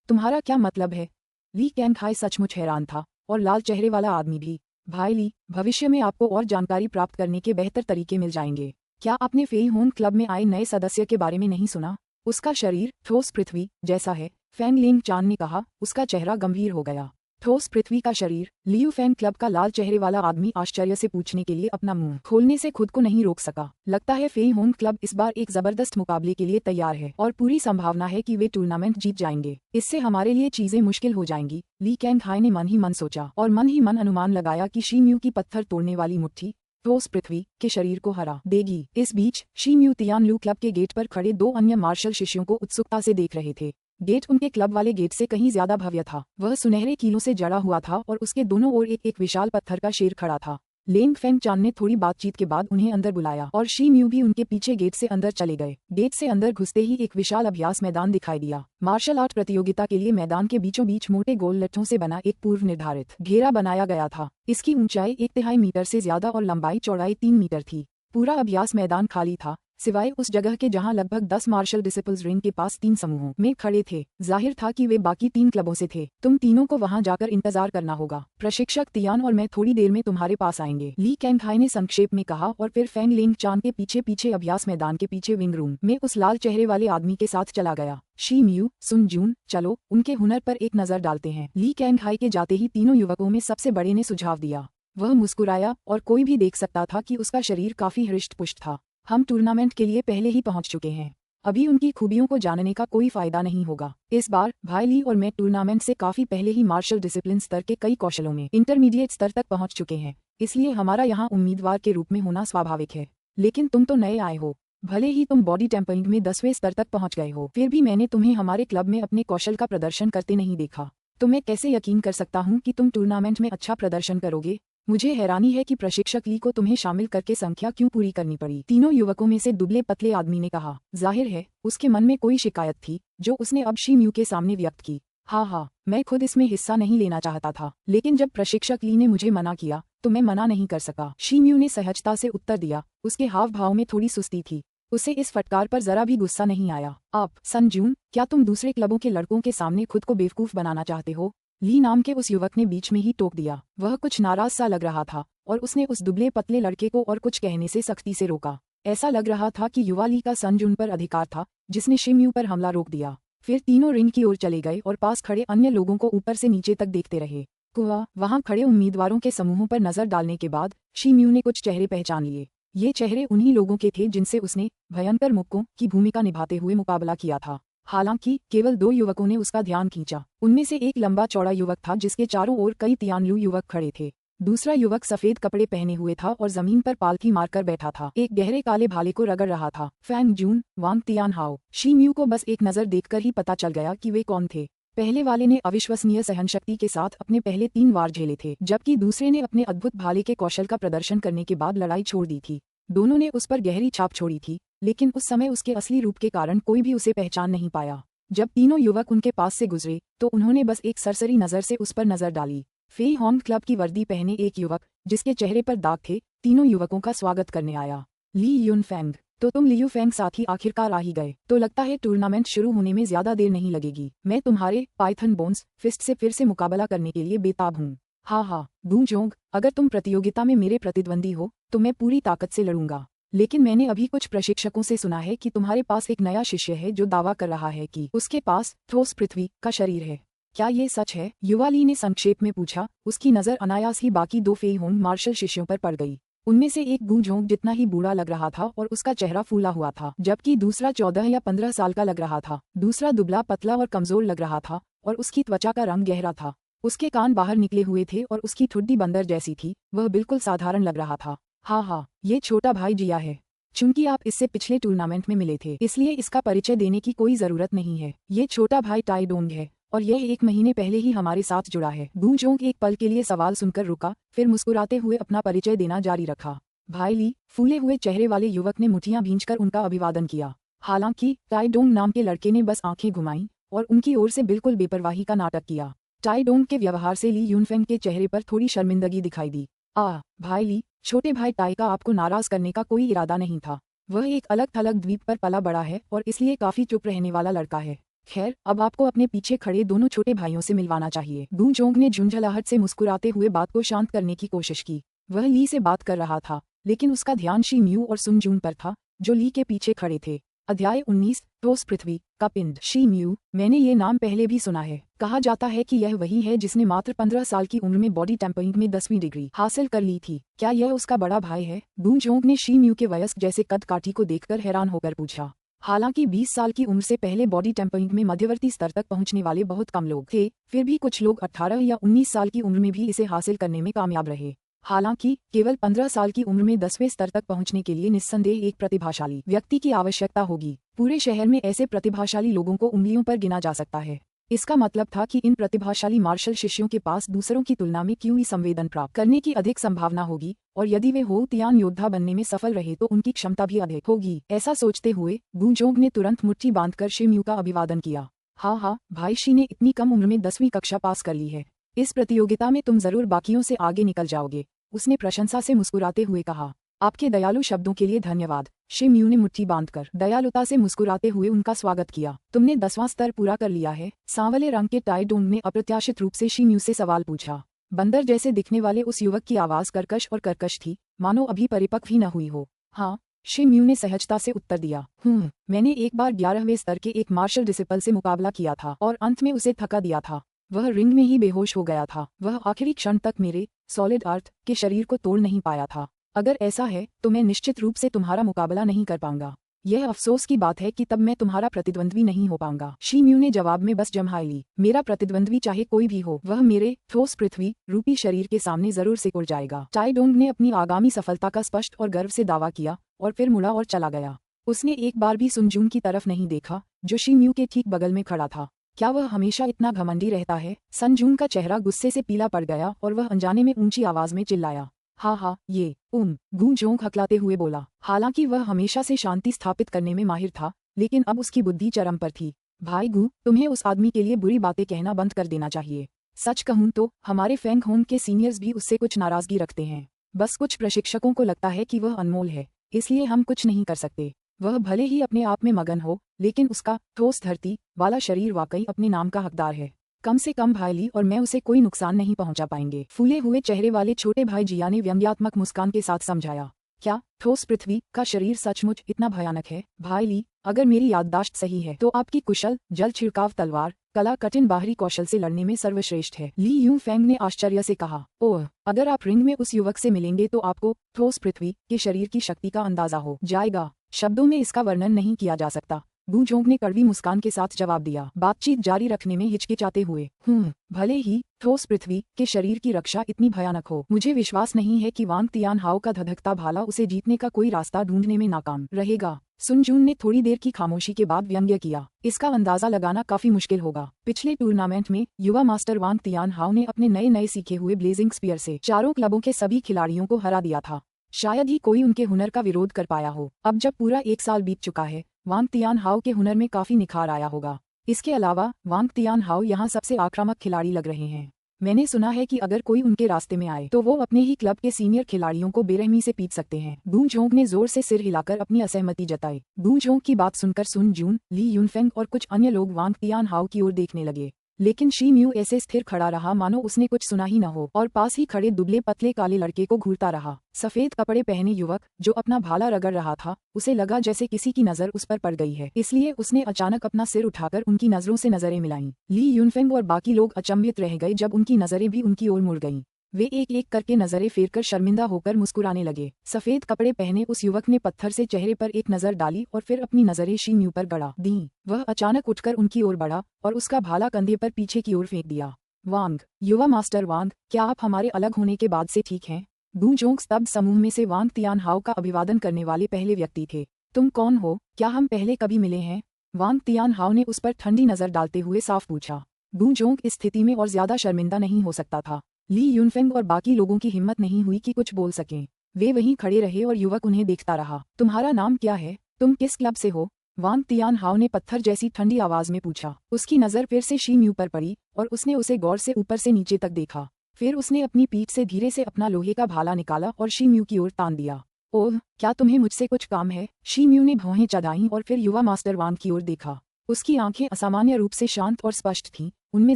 तुम्हारा क्या मतलब है? ली कैंगहाई सचमुच हैरान था और लाल चेहरे वाला आदमी भी। भाई ली, भविष्य में आपको और जानकारी प्राप्त करने के बेहतर तरीके मिल जाएंगे। क्या आपने फेई होंग क्लब में आए नए सदस्य के बारे में नहीं सुना? उसका शरीर ठोस पृथ्वी जैसा है, फैंग लेंग चान ने कहा। उसका चेहरा गंभीर हो गया। ठोस पृथ्वी का शरीर? लियू फैंग क्लब का लाल चेहरे वाला आदमी आश्चर्य से पूछने के लिए अपना मुंह खोलने से खुद को नहीं रोक सका। लगता है फेई होंग क्लब इस बार एक जबरदस्त मुकाबले के लिए तैयार है और पूरी संभावना है कि वे टूर्नामेंट जीत जाएंगे। इससे हमारे लिए चीजें मुश्किल हो जाएंगी, ली कैंगहाई ने मन ही मन सोचा और मन ही मन अनुमान लगाया कि शी म्यू की पत्थर तोड़ने वाली मुट्ठी ठोस पृथ्वी के शरीर को हरा देगी। इस बीच शी म्यू तियान लू क्लब के गेट पर खड़े 2 अन्य मार्शल शिष्यों को उत्सुकता से देख रहे थे। गेट उनके क्लब वाले गेट से कहीं ज्यादा भव्य था। वह सुनहरे कीलों से जड़ा हुआ था और उसके दोनों ओर एक विशाल पत्थर का शेर खड़ा था। लेंग फैंग चान ने थोड़ी बातचीत के बाद उन्हें अंदर बुलाया और शी म्यू भी उनके पीछे गेट से अंदर चले गए। गेट से अंदर घुसते ही एक विशाल अभ्यास मैदान दिखाई दिया। मार्शल आर्ट प्रतियोगिता के लिए मैदान के बीचों बीच मोटे गोल लट्ठों से बना एक पूर्व निर्धारित घेरा बनाया गया था। इसकी ऊंचाई 1/3 मीटर से ज्यादा और लंबाई चौड़ाई 3 मीटर थी। पूरा अभ्यास मैदान खाली था, सिवाय उस जगह के जहां लगभग 10 मार्शल डिसिपल्स रिंग के पास 3 समूहों में खड़े थे। जाहिर था कि वे बाकी 3 क्लबों से थे। तुम तीनों को वहां जाकर इंतजार करना होगा। प्रशिक्षक तियान और मैं थोड़ी देर में तुम्हारे पास आएंगे, ली कैंगहाई ने संक्षेप में कहा और फिर फैंग लेंग चान के पीछे पीछे अभ्यास मैदान के पीछे विंग रूम में उस लाल चेहरे वाले आदमी के साथ चला गया। शी म्यू, सुन जून, चलो उनके हुनर पर एक नजर डालते हैं, ली कैंगहाई के जाते ही तीनों युवकों में सबसे बड़े ने सुझाव दिया। वह मुस्कुराया और कोई भी देख सकता था कि उसका शरीर काफी हृष्ट-पुष्ट था। हम टूर्नामेंट के लिए पहले ही पहुंच चुके हैं, अभी उनकी खूबियों को जानने का कोई फायदा नहीं होगा। इस बार भाई ली और मैं टूर्नामेंट से काफी पहले ही मार्शल डिसिप्लिन स्तर के कई कौशलों में इंटरमीडिएट स्तर तक पहुंच चुके हैं, इसलिए हमारा यहाँ उम्मीदवार के रूप में होना स्वाभाविक है। लेकिन तुम तो नए आए हो, भले ही तुम बॉडी टेम्परिंग में 10वें स्तर तक पहुंच गए हो, फिर भी मैंने तुम्हें हमारे क्लब में अपने कौशल का प्रदर्शन करते नहीं देखा। तो मैं कैसे यकीन कर सकता हूँ कि तुम टूर्नामेंट में अच्छा प्रदर्शन करोगे? मुझे हैरानी है कि प्रशिक्षक ली को तुम्हें शामिल करके संख्या क्यों पूरी करनी पड़ी, तीनों युवकों में से दुबले पतले आदमी ने कहा। जाहिर है उसके मन में कोई शिकायत थी जो उसने अब शी म्यू के सामने व्यक्त की। हाँ, मैं खुद इसमें हिस्सा नहीं लेना चाहता था, लेकिन जब प्रशिक्षक ली ने मुझे मना किया तो मैं मना नहीं कर सका, शी म्यू ने सहजता से उत्तर दिया। उसके हाव भाव में थोड़ी सुस्ती थी। उसे इस फटकार पर जरा भी गुस्सा नहीं आया। आप सन जून, क्या तुम दूसरे क्लबों के लड़कों के सामने खुद को बेवकूफ बनाना चाहते हो? ली नाम के उस युवक ने बीच में ही टोक दिया। वह कुछ नाराज सा लग रहा था और उसने उस दुबले पतले लड़के को और कुछ कहने से सख्ती से रोका। ऐसा लग रहा था कि युवा ली का सन जून पर अधिकार था, जिसने शी म्यू पर हमला रोक दिया। फिर तीनों रिंग की ओर चले गए और पास खड़े अन्य लोगों को ऊपर से नीचे तक देखते रहे। वहां खड़े उम्मीदवारों के समूहों पर नजर डालने के बाद शी म्यू ने कुछ चेहरे पहचान लिए। ये चेहरे उन्हीं लोगों के थे जिनसे उसने भयंकर मुक्कों की भूमिका निभाते हुए मुकाबला किया था। हालांकि केवल 2 युवकों ने उसका ध्यान खींचा। उनमें से एक लंबा चौड़ा युवक था जिसके चारों ओर कई तियानलू युवक खड़े थे। दूसरा युवक सफेद कपड़े पहने हुए था और जमीन पर पालथी मारकर बैठा था, एक गहरे काले भाले को रगड़ रहा था। Fang Jun, Wang Tianhao. Shi Mu को बस एक नजर देखकर ही पता चल गया कि वे कौन थे। पहले वाले ने अविश्वसनीय सहनशक्ति के साथ अपने पहले 3 वार झेले थे, जबकि दूसरे ने अपने अद्भुत भाले के कौशल का प्रदर्शन करने के बाद लड़ाई छोड़ दी थी। दोनों ने उस पर गहरी छाप छोड़ी थी, लेकिन उस समय उसके असली रूप के कारण कोई भी उसे पहचान नहीं पाया। जब तीनों युवक उनके पास से गुजरे तो उन्होंने बस एक सरसरी नजर से उस पर नजर डाली। फेई होंग क्लब की वर्दी पहने एक युवक, जिसके चेहरे पर दाग थे, तीनों युवकों का स्वागत करने आया। ली युनफेंग, तो तुम लियू फेंग साथी आखिरकार आ ही गए। तो लगता है टूर्नामेंट शुरू होने में ज्यादा देर नहीं लगेगी। मैं तुम्हारे पाइथन बोन्स फिस्ट से फिर से मुकाबला करने के लिए बेताब हूँ। हाँ, गू जोंग, अगर तुम प्रतियोगिता में मेरे प्रतिद्वंदी हो तो मैं पूरी ताकत से लड़ूंगा। लेकिन मैंने अभी कुछ प्रशिक्षकों से सुना है कि तुम्हारे पास एक नया शिष्य है जो दावा कर रहा है कि उसके पास ठोस पृथ्वी का शरीर है। क्या ये सच है? युवा ली ने संक्षेप में पूछा। उसकी नजर अनायास ही बाकी 2 फेई होंग मार्शल शिष्यों पर पड़ गई। उनमें से एक गू जोंग जितना ही बूढ़ा लग रहा था और उसका चेहरा फूला हुआ था, जबकि दूसरा 14 या 15 साल का लग रहा था। दूसरा दुबला पतला और कमजोर लग रहा था और उसकी त्वचा का रंग गहरा था। उसके कान बाहर निकले हुए थे और उसकी ठुड्डी बंदर जैसी थी। वह बिल्कुल साधारण लग रहा था। हाँ, ये छोटा भाई जिया है। चूंकि आप इससे पिछले टूर्नामेंट में मिले थे, इसलिए इसका परिचय देने की कोई जरूरत नहीं है। ये छोटा भाई टाई डोंग है और यह 1 महीने पहले ही हमारे साथ जुड़ा है। गू जोंग एक पल के लिए सवाल सुनकर रुका, फिर मुस्कुराते हुए अपना परिचय देना जारी रखा। भाई ली, फूले हुए चेहरे वाले युवक ने मुठियां भींचकर उनका अभिवादन किया। हालांकि टाई डोंग नाम के लड़के ने बस आंखें घुमाईं और उनकी ओर से बिल्कुल बेपरवाही का नाटक किया। टाई डोंग के व्यवहार से ली युनफेंग के चेहरे पर थोड़ी शर्मिंदगी दिखाई दी। भाई ली, छोटे भाई टाई का आपको नाराज करने का कोई इरादा नहीं था। वह एक अलग थलग द्वीप पर पला बड़ा है और इसलिए काफी चुप रहने वाला लड़का है। खैर, अब आपको अपने पीछे खड़े दोनों छोटे भाइयों से मिलवाना चाहिए। गू जोंग ने झुंझलाहट से मुस्कुराते हुए बात को शांत करने की कोशिश की। वह ली से बात कर रहा था, लेकिन उसका ध्यान शी म्यू और सुन जून पर था, जो ली के पीछे खड़े थे। अध्याय 19, ठोस पृथ्वी का पिंड। शी म्यू, मैंने ये नाम पहले भी सुना है। कहा जाता है कि यह वही है जिसने मात्र 15 साल की उम्र में बॉडी टेम्परिंग में 10वीं डिग्री हासिल कर ली थी। क्या यह उसका बड़ा भाई है? गू जोंग ने शी म्यू के वयस्क जैसे कद काठी को देखकर हैरान होकर पूछा। हालांकि 20 साल की उम्र से पहले बॉडी टेम्परिंग में मध्यवर्ती स्तर तक पहुंचने वाले बहुत कम लोग थे, फिर भी कुछ लोग 18 या 19 साल की उम्र में भी इसे हासिल करने में कामयाब रहे। हालांकि केवल 15 साल की उम्र में 10वें स्तर तक पहुंचने के लिए निस्संदेह एक प्रतिभाशाली व्यक्ति की आवश्यकता होगी। पूरे शहर में ऐसे प्रतिभाशाली लोगों को उंगलियों पर गिना जा सकता है। इसका मतलब था कि इन प्रतिभाशाली मार्शल शिष्यों के पास दूसरों की तुलना में क्यूई संवेदन प्राप्त करने की अधिक संभावना होगी, और यदि वे हो तियान योद्धा बनने में सफल रहे तो उनकी क्षमता भी अधिक होगी। ऐसा सोचते हुए गू जोंग ने तुरंत मुट्ठी बांधकर शी म्यू का अभिवादन किया। हाँ, भाई शी ने इतनी कम उम्र में 10वीं कक्षा पास कर ली है। इस प्रतियोगिता में तुम जरूर बाकियों से आगे निकल जाओगे, उसने प्रशंसा से मुस्कुराते हुए कहा। आपके दयालु शब्दों के लिए धन्यवाद। शी म्यू ने मुट्ठी बांधकर दयालुता से मुस्कुराते हुए उनका स्वागत किया। तुमने 10वां स्तर पूरा कर लिया है? सांवले रंग के टाई डोंग ने अप्रत्याशित रूप से शी म्यू से सवाल पूछा। बंदर जैसे दिखने वाले उस युवक की आवाज कर्कश और कर्कश थी, मानो अभी परिपक्व ही न हुई हो। हाँ, शी म्यू ने सहजता से उत्तर दिया। मैंने एक बार 11वें स्तर के एक मार्शल डिसिपल से मुकाबला किया था और अंत में उसे थका दिया था। वह रिंग में ही बेहोश हो गया था। वह आखिरी क्षण तक मेरे सॉलिड अर्थ के शरीर को तोड़ नहीं पाया था। अगर ऐसा है तो मैं निश्चित रूप से तुम्हारा मुकाबला नहीं कर पाऊंगा। यह अफसोस की बात है कि तब मैं तुम्हारा प्रतिद्वंद्वी नहीं हो पाऊंगा। शी म्यू ने जवाब में बस जम्हाई ली। मेरा प्रतिद्वंद्वी चाहे कोई भी हो, वह मेरे ठोस पृथ्वी रूपी शरीर के सामने जरूर सिकुड़ जाएगा। टाई डोंग ने अपनी आगामी सफलता का स्पष्ट और गर्व से दावा किया और फिर मुड़ा और चला गया। उसने एक बार भी सुन जून की तरफ नहीं देखा, जो शी म्यू के ठीक बगल में खड़ा था। क्या वह हमेशा इतना घमंडी रहता है? सन जून का चेहरा गुस्से से पीला पड़ गया और वह अनजाने में ऊंची आवाज में चिल्लाया। हाँ, ये गू जोंग हकलाते हुए बोला। हालांकि वह हमेशा से शांति स्थापित करने में माहिर था, लेकिन अब उसकी बुद्धि चरम पर थी। भाई गू, तुम्हें उस आदमी के लिए बुरी बातें कहना बंद कर देना चाहिए। सच कहूं तो हमारे फैंग होंग के सीनियर्स भी उससे कुछ नाराजगी रखते हैं। बस कुछ प्रशिक्षकों को लगता है कि वह अनमोल है, इसलिए हम कुछ नहीं कर सकते। वह भले ही अपने आप में मगन हो, लेकिन उसका ठोस धरती वाला शरीर वाकई अपने नाम का हकदार है। कम से कम भाई ली और मैं उसे कोई नुकसान नहीं पहुंचा पाएंगे। फूले हुए चेहरे वाले छोटे भाई जिया ने व्यंग्यात्मक मुस्कान के साथ समझाया। क्या ठोस पृथ्वी का शरीर सचमुच इतना भयानक है? भाई ली, अगर मेरी याददाश्त सही है तो आपकी कुशल जल छिड़काव तलवार कला कठिन बाहरी कौशल से लड़ने में सर्वश्रेष्ठ है। ली यूफेंग ने आश्चर्य से कहा, ओह, अगर आप रिंग में उस युवक से मिलेंगे तो आपको ठोस पृथ्वी के शरीर की शक्ति का अंदाजा हो जाएगा। शब्दों में इसका वर्णन नहीं किया जा सकता। बू जोंग ने कड़वी मुस्कान के साथ जवाब दिया, बातचीत जारी रखने में हिचकिचाते हुए। भले ही ठोस पृथ्वी के शरीर की रक्षा इतनी भयानक हो, मुझे विश्वास नहीं है कि वांग तियानहाओ का धधकता भाला उसे जीतने का कोई रास्ता ढूंढने में नाकाम रहेगा। सुन जून ने थोड़ी देर की खामोशी के बाद व्यंग्य किया, इसका अंदाजा लगाना काफी मुश्किल होगा। पिछले टूर्नामेंट में युवा मास्टर वांग तियानहाओ ने अपने नए सीखे हुए ब्लेजिंग स्पीयर से चारों क्लबों के सभी खिलाड़ियों को हरा दिया था। शायद ही कोई उनके हुनर का विरोध कर पाया हो। अब जब पूरा 1 साल बीत चुका है, वांग तियानहाओ के हुनर में काफी निखार आया होगा। इसके अलावा वांग तियानहाओ यहाँ सबसे आक्रामक खिलाड़ी लग रहे हैं। मैंने सुना है कि अगर कोई उनके रास्ते में आए तो वो अपने ही क्लब के सीनियर खिलाड़ियों को बेरहमी से पीट सकते हैं। बू जोंग ने जोर से सिर हिलाकर अपनी असहमति जताई। बू जोंग की बात सुनकर सुन जून, ली यूनफेंग और कुछ अन्य लोग वांग तियानहाओ की ओर देखने लगे, लेकिन शी म्यू ऐसे स्थिर खड़ा रहा मानो उसने कुछ सुना ही न हो और पास ही खड़े दुबले पतले काले लड़के को घूरता रहा। सफेद कपड़े पहने युवक जो अपना भाला रगड़ रहा था, उसे लगा जैसे किसी की नजर उस पर पड़ गई है, इसलिए उसने अचानक अपना सिर उठाकर उनकी नजरों से नजरें मिलाईं। ली यूनफेंग और बाकी लोग अचंभित रह गए जब उनकी नजरें भी उनकी ओर मुड़ गईं। वे एक एक करके नजरें फेरकर शर्मिंदा होकर मुस्कुराने लगे। सफेद कपड़े पहने उस युवक ने पत्थर से चेहरे पर एक नजर डाली और फिर अपनी नजरें शी म्यू पर गड़ा दी। वह अचानक उठकर उनकी ओर बढ़ा और उसका भाला कंधे पर पीछे की ओर फेंक दिया। वांग, युवा मास्टर वांग, क्या आप हमारे अलग होने के बाद से ठीक हैं? बू जोंग स्तब्ध समूह में से वांग तियानहाओ का अभिवादन करने वाले पहले व्यक्ति थे। तुम कौन हो? क्या हम पहले कभी मिले हैं? वांग तियानहाओ ने उस पर ठंडी नजर डालते हुए साफ पूछा। बू जोंग इस स्थिति में और ज्यादा शर्मिंदा नहीं हो सकता था। ली यूनफेंग और बाकी लोगों की हिम्मत नहीं हुई कि कुछ बोल सकें। वे वहीं खड़े रहे और युवक उन्हें देखता रहा। तुम्हारा नाम क्या है? तुम किस क्लब से हो? वांग तियानहाओ ने पत्थर जैसी ठंडी आवाज में पूछा। उसकी नजर फिर से शी म्यू पर पड़ी और उसने उसे गौर से ऊपर से नीचे तक देखा। फिर उसने अपनी पीठ से धीरे से अपना लोहे का भाला निकाला और शी म्यू की ओर तान दिया। ओह, क्या तुम्हें मुझसे कुछ काम है? शी म्यू ने भौहें चढ़ाईं और फिर युवा मास्टर वांग की ओर देखा। उसकी आंखें असामान्य रूप से शांत और स्पष्ट थीं, उनमें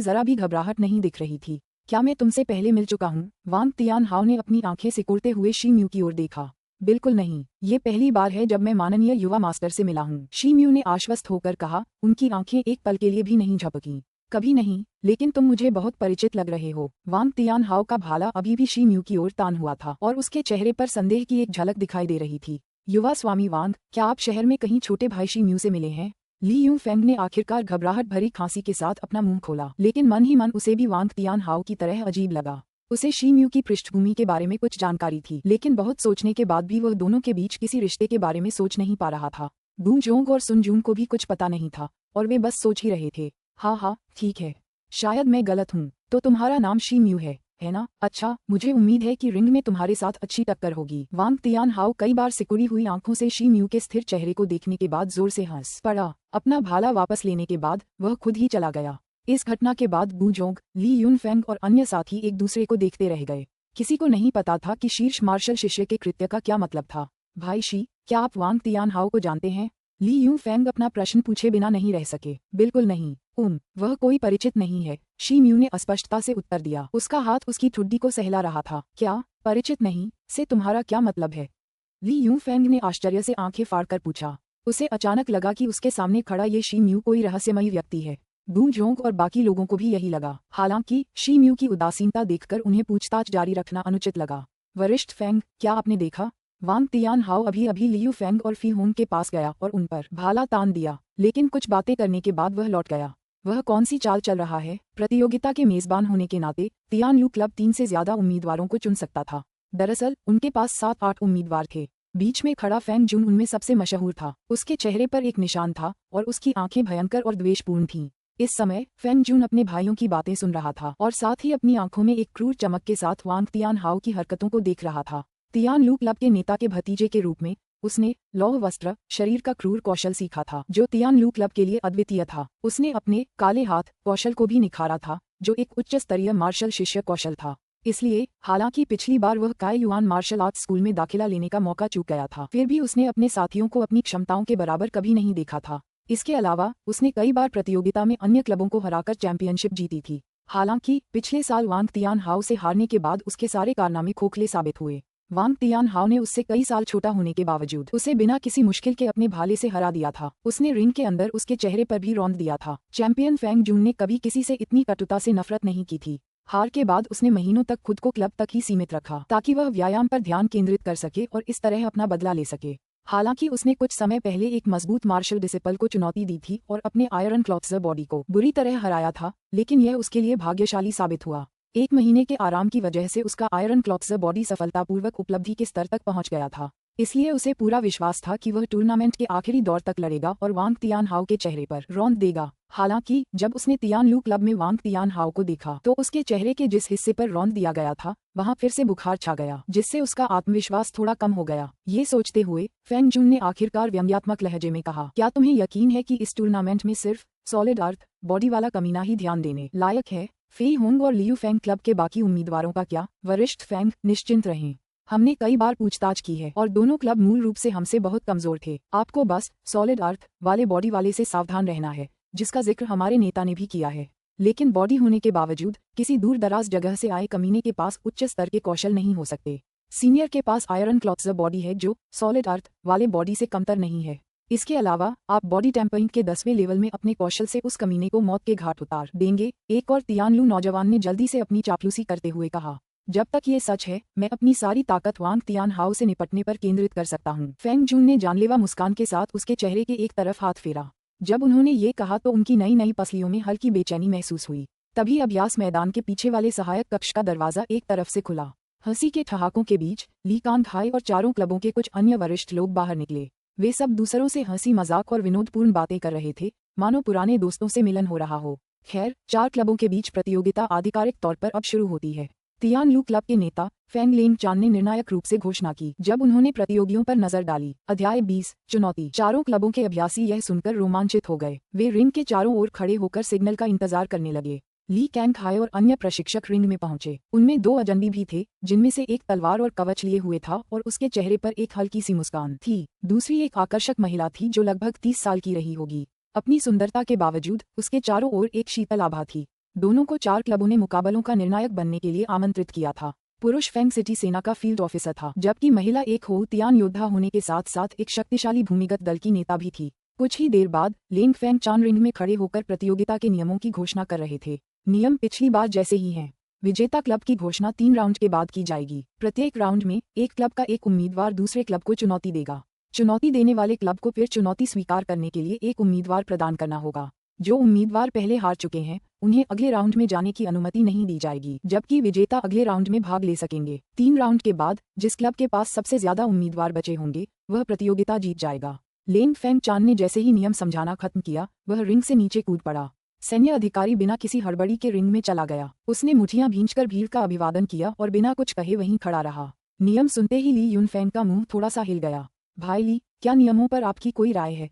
जरा भी घबराहट नहीं दिख रही थी। क्या मैं तुमसे पहले मिल चुका हूँ? वांग तियानहाओ ने अपनी आंखें सिकुड़ते हुए शी म्यू की ओर देखा। बिल्कुल नहीं, ये पहली बार है जब मैं माननीय युवा मास्टर से मिला हूँ, शी म्यू ने आश्वस्त होकर कहा। उनकी आंखें एक पल के लिए भी नहीं झपकीं। कभी नहीं, लेकिन तुम मुझे बहुत परिचित लग रहे हो। वांग तियानहाओ का भाला अभी भी शी म्यू की ओर तान हुआ था और उसके चेहरे पर संदेह की एक झलक दिखाई दे रही थी। युवा स्वामी वांग, क्या आप शहर में कहीं छोटे भाई शी म्यू से मिले हैं? ली यूफेंग ने आखिरकार घबराहट भरी खांसी के साथ अपना मुंह खोला, लेकिन मन ही मन उसे भी वांग तियानहाओ की तरह अजीब लगा। उसे शी म्यू की पृष्ठभूमि के बारे में कुछ जानकारी थी, लेकिन बहुत सोचने के बाद भी वह दोनों के बीच किसी रिश्ते के बारे में सोच नहीं पा रहा था। बू जोंग और सुन जून को भी कुछ पता नहीं था और वे बस सोच ही रहे थे। हाँ, ठीक है, शायद मैं गलत हूँ। तो तुम्हारा नाम शी म्यू है ना? अच्छा, मुझे उम्मीद है कि रिंग में तुम्हारे साथ अच्छी टक्कर होगी। वांग तियानहाओ कई बार सिकुड़ी हुई आंखों से शी म्यू के स्थिर चेहरे को देखने के बाद जोर से हंस पड़ा। अपना भाला वापस लेने के बाद वह खुद ही चला गया। इस घटना के बाद बू जोंग, ली यूनफेंग और अन्य साथी एक दूसरे को देखते रह गए। किसी को नहीं पता था कि शीर्ष मार्शल शिष्य के कृत्य का क्या मतलब था। भाई शी, क्या आप वांग तियानहाओ को जानते हैं? ली यूफेंग अपना प्रश्न पूछे बिना नहीं रह सके। बिल्कुल नहीं, वह कोई परिचित नहीं है, शी म्यू ने स्पष्टता से उत्तर दिया। उसका हाथ उसकी ठुड्डी को सहला रहा था। क्या परिचित नहीं से तुम्हारा क्या मतलब है? ली यूफेंग ने आश्चर्य से आंखें फाड़कर पूछा। उसे अचानक लगा कि उसके सामने खड़ा ये शी म्यू कोई रहस्यमयी व्यक्ति है। बू जोंग और बाकी लोगों को भी यही लगा। हालांकि शी म्यू की उदासीनता देखकर उन्हें पूछताछ जारी रखना अनुचित लगा। वरिष्ठ फेंग, क्या आपने देखा? वांग तियानहाओ अभी ली यूफेंग और फी होंग के पास गया और उन पर भाला तान दिया, लेकिन कुछ बातें करने के बाद वह लौट गया। वह कौन सी चाल चल रहा है? प्रतियोगिता के मेजबान होने के नाते तियानलू क्लब 3 से ज्यादा उम्मीदवारों को चुन सकता था। दरअसल उनके पास 7-8 उम्मीदवार थे। बीच में खड़ा फेंग जून उनमें सबसे मशहूर था। उसके चेहरे पर एक निशान था और उसकी आंखें भयंकर और द्वेषपूर्ण थीं। इस समय फेंग जून अपने भाइयों की बातें सुन रहा था और साथ ही अपनी आंखों में एक क्रूर चमक के साथ वांग तियानहाओ की हरकतों को देख रहा था। तियानलू क्लब के नेता के भतीजे के रूप में उसने लौह वस्त्र शरीर का क्रूर कौशल सीखा था, जो तियानलू क्लब के लिए अद्वितीय था। उसने अपने काले हाथ कौशल को भी निखारा था, जो एक उच्च स्तरीय मार्शल शिष्य कौशल था। इसलिए हालांकि पिछली बार वह काई युआन मार्शल आर्ट्स स्कूल में दाखिला लेने का मौका चूक गया था, फिर भी उसने अपने साथियों को अपनी क्षमताओं के बराबर कभी नहीं देखा था। इसके अलावा उसने कई बार प्रतियोगिता में अन्य क्लबों को हराकर चैंपियनशिप जीती थी। हालांकि पिछले साल वांग तियानहाओ से हारने के बाद उसके सारे कारनामे खोखले साबित हुए। वांग तियानहाओ ने उससे कई साल छोटा होने के बावजूद उसे बिना किसी मुश्किल के अपने भाले से हरा दिया था। उसने रिंग के अंदर उसके चेहरे पर भी रौंद दिया था। चैंपियन फेंग जून ने कभी किसी से इतनी कटुता से नफरत नहीं की थी। हार के बाद उसने महीनों तक खुद को क्लब तक ही सीमित रखा ताकि वह व्यायाम पर ध्यान केंद्रित कर सके और इस तरह अपना बदला ले सके। हालांकि उसने कुछ समय पहले एक मजबूत मार्शल डिसिपल को चुनौती दी थी और अपने आयरन क्लॉथ्जर बॉडी को बुरी तरह हराया था, लेकिन यह उसके लिए भाग्यशाली साबित हुआ। 1 महीने के आराम की वजह से उसका आयरन क्लॉथ्जर बॉडी सफलतापूर्वक उपलब्धि के स्तर तक पहुंच गया था। इसलिए उसे पूरा विश्वास था कि वह टूर्नामेंट के आखिरी दौर तक लड़ेगा और वांग तियानहाओ के चेहरे पर रौंद देगा। हालांकि जब उसने तियानलू क्लब में वांग तियानहाओ को देखा तो उसके चेहरे के जिस हिस्से पर रौंद दिया गया था वहां फिर से बुखार छा गया, जिससे उसका आत्मविश्वास थोड़ा कम हो गया। ये सोचते हुए फेंग जून ने आखिरकार व्यंग्यात्मक लहजे में कहा, क्या तुम्हें यकीन है कि इस टूर्नामेंट में सिर्फ सॉलिड अर्थ बॉडी वाला कमीना ही ध्यान देने लायक है? फेई होंग और लियू फेंग क्लब के बाकी उम्मीदवारों का क्या? वरिष्ठ फेंग, निश्चिंत रहें। हमने कई बार पूछताछ की है और दोनों क्लब मूल रूप से हमसे बहुत कमजोर थे। आपको बस सॉलिड अर्थ वाले बॉडी वाले से सावधान रहना है, जिसका जिक्र हमारे नेता ने भी किया है। लेकिन बॉडी होने के बावजूद किसी दूर दराज जगह से आए कमीने के पास उच्च स्तर के कौशल नहीं हो सकते। सीनियर के पास आयरन क्लॉथ्जर बॉडी है जो सॉलिड अर्थ वाले बॉडी से कमतर नहीं है। इसके अलावा आप बॉडी टेम्परिंग के 10वें लेवल में अपने कौशल से उस कमीने को मौत के घाट उतार देंगे। एक और तियानलू नौजवान ने जल्दी से अपनी चापलूसी करते हुए कहा, जब तक ये सच है मैं अपनी सारी ताकत वांग तियानहाओ से निपटने पर केंद्रित कर सकता हूँ। फेंग जून ने जानलेवा मुस्कान के साथ उसके चेहरे के एक तरफ हाथ फेरा। जब उन्होंने ये कहा तो उनकी नई नई पसलियों में हल्की बेचैनी महसूस हुई। तभी अभ्यास मैदान के पीछे वाले सहायक कक्ष का दरवाजा एक तरफ से खुला। हंसी के ठहाकों के बीच ली कांग हाई और चारों क्लबों के कुछ अन्य वरिष्ठ लोग बाहर निकले। वे सब दूसरों से हंसी मजाक और विनोदपूर्ण बातें कर रहे थे, मानो पुराने दोस्तों से मिलन हो रहा हो। खैर, 4 क्लबों के बीच प्रतियोगिता आधिकारिक तौर पर अब शुरू होती है। तियानलू क्लब के नेता फेंग लेंग चान ने निर्णायक रूप से घोषणा की जब उन्होंने प्रतियोगियों पर नजर डाली। अध्याय 20 चुनौती। चारों क्लबों के अभ्यासी यह सुनकर रोमांचित हो गए। वे रिंग के चारों ओर खड़े होकर सिग्नल का इंतजार करने लगे। ली कैंग हाई और अन्य प्रशिक्षक रिंग में पहुंचे। उनमें 2 अजनबी भी थे, जिनमें से एक तलवार और कवच लिए हुए था और उसके चेहरे पर एक हल्की सी मुस्कान थी। दूसरी एक आकर्षक महिला थी जो लगभग 30 साल की रही होगी। अपनी सुंदरता के बावजूद उसके चारों ओर एक शीतल आभा थी। दोनों को 4 क्लबों ने मुकाबलों का निर्णायक बनने के लिए आमंत्रित किया था। पुरुष फेंग सिटी सेना का फील्ड ऑफिसर था, जबकि महिला एक हो तियान योद्धा होने के साथ साथ एक शक्तिशाली भूमिगत दल की नेता भी थी। कुछ ही देर बाद लेंग फेंग चान रिंग में खड़े होकर प्रतियोगिता के नियमों की घोषणा कर रहे थे। नियम पिछली बार जैसे ही हैं। विजेता क्लब की घोषणा 3 राउंड के बाद की जाएगी। प्रत्येक राउंड में एक क्लब का एक उम्मीदवार दूसरे क्लब को चुनौती देगा। चुनौती देने वाले क्लब को फिर चुनौती स्वीकार करने के लिए एक उम्मीदवार प्रदान करना होगा। जो उम्मीदवार पहले हार चुके हैं उन्हें अगले राउंड में जाने की अनुमति नहीं दी जाएगी, जबकि विजेता अगले राउंड में भाग ले सकेंगे। 3 राउंड के बाद जिस क्लब के पास सबसे ज्यादा उम्मीदवार बचे होंगे वह प्रतियोगिता जीत जाएगा। लेंग फेंग चान ने जैसे ही नियम समझाना खत्म किया, वह रिंग से नीचे कूद पड़ा। सैन्य अधिकारी बिना किसी हड़बड़ी के रिंग में चला गया। उसने मुठियां भींचकर भीड़ का अभिवादन किया और बिना कुछ कहे वहीं खड़ा रहा। नियम सुनते ही ली यून फेंग का मुंह थोड़ा सा हिल गया। भाई ली, क्या नियमों पर आपकी कोई राय है?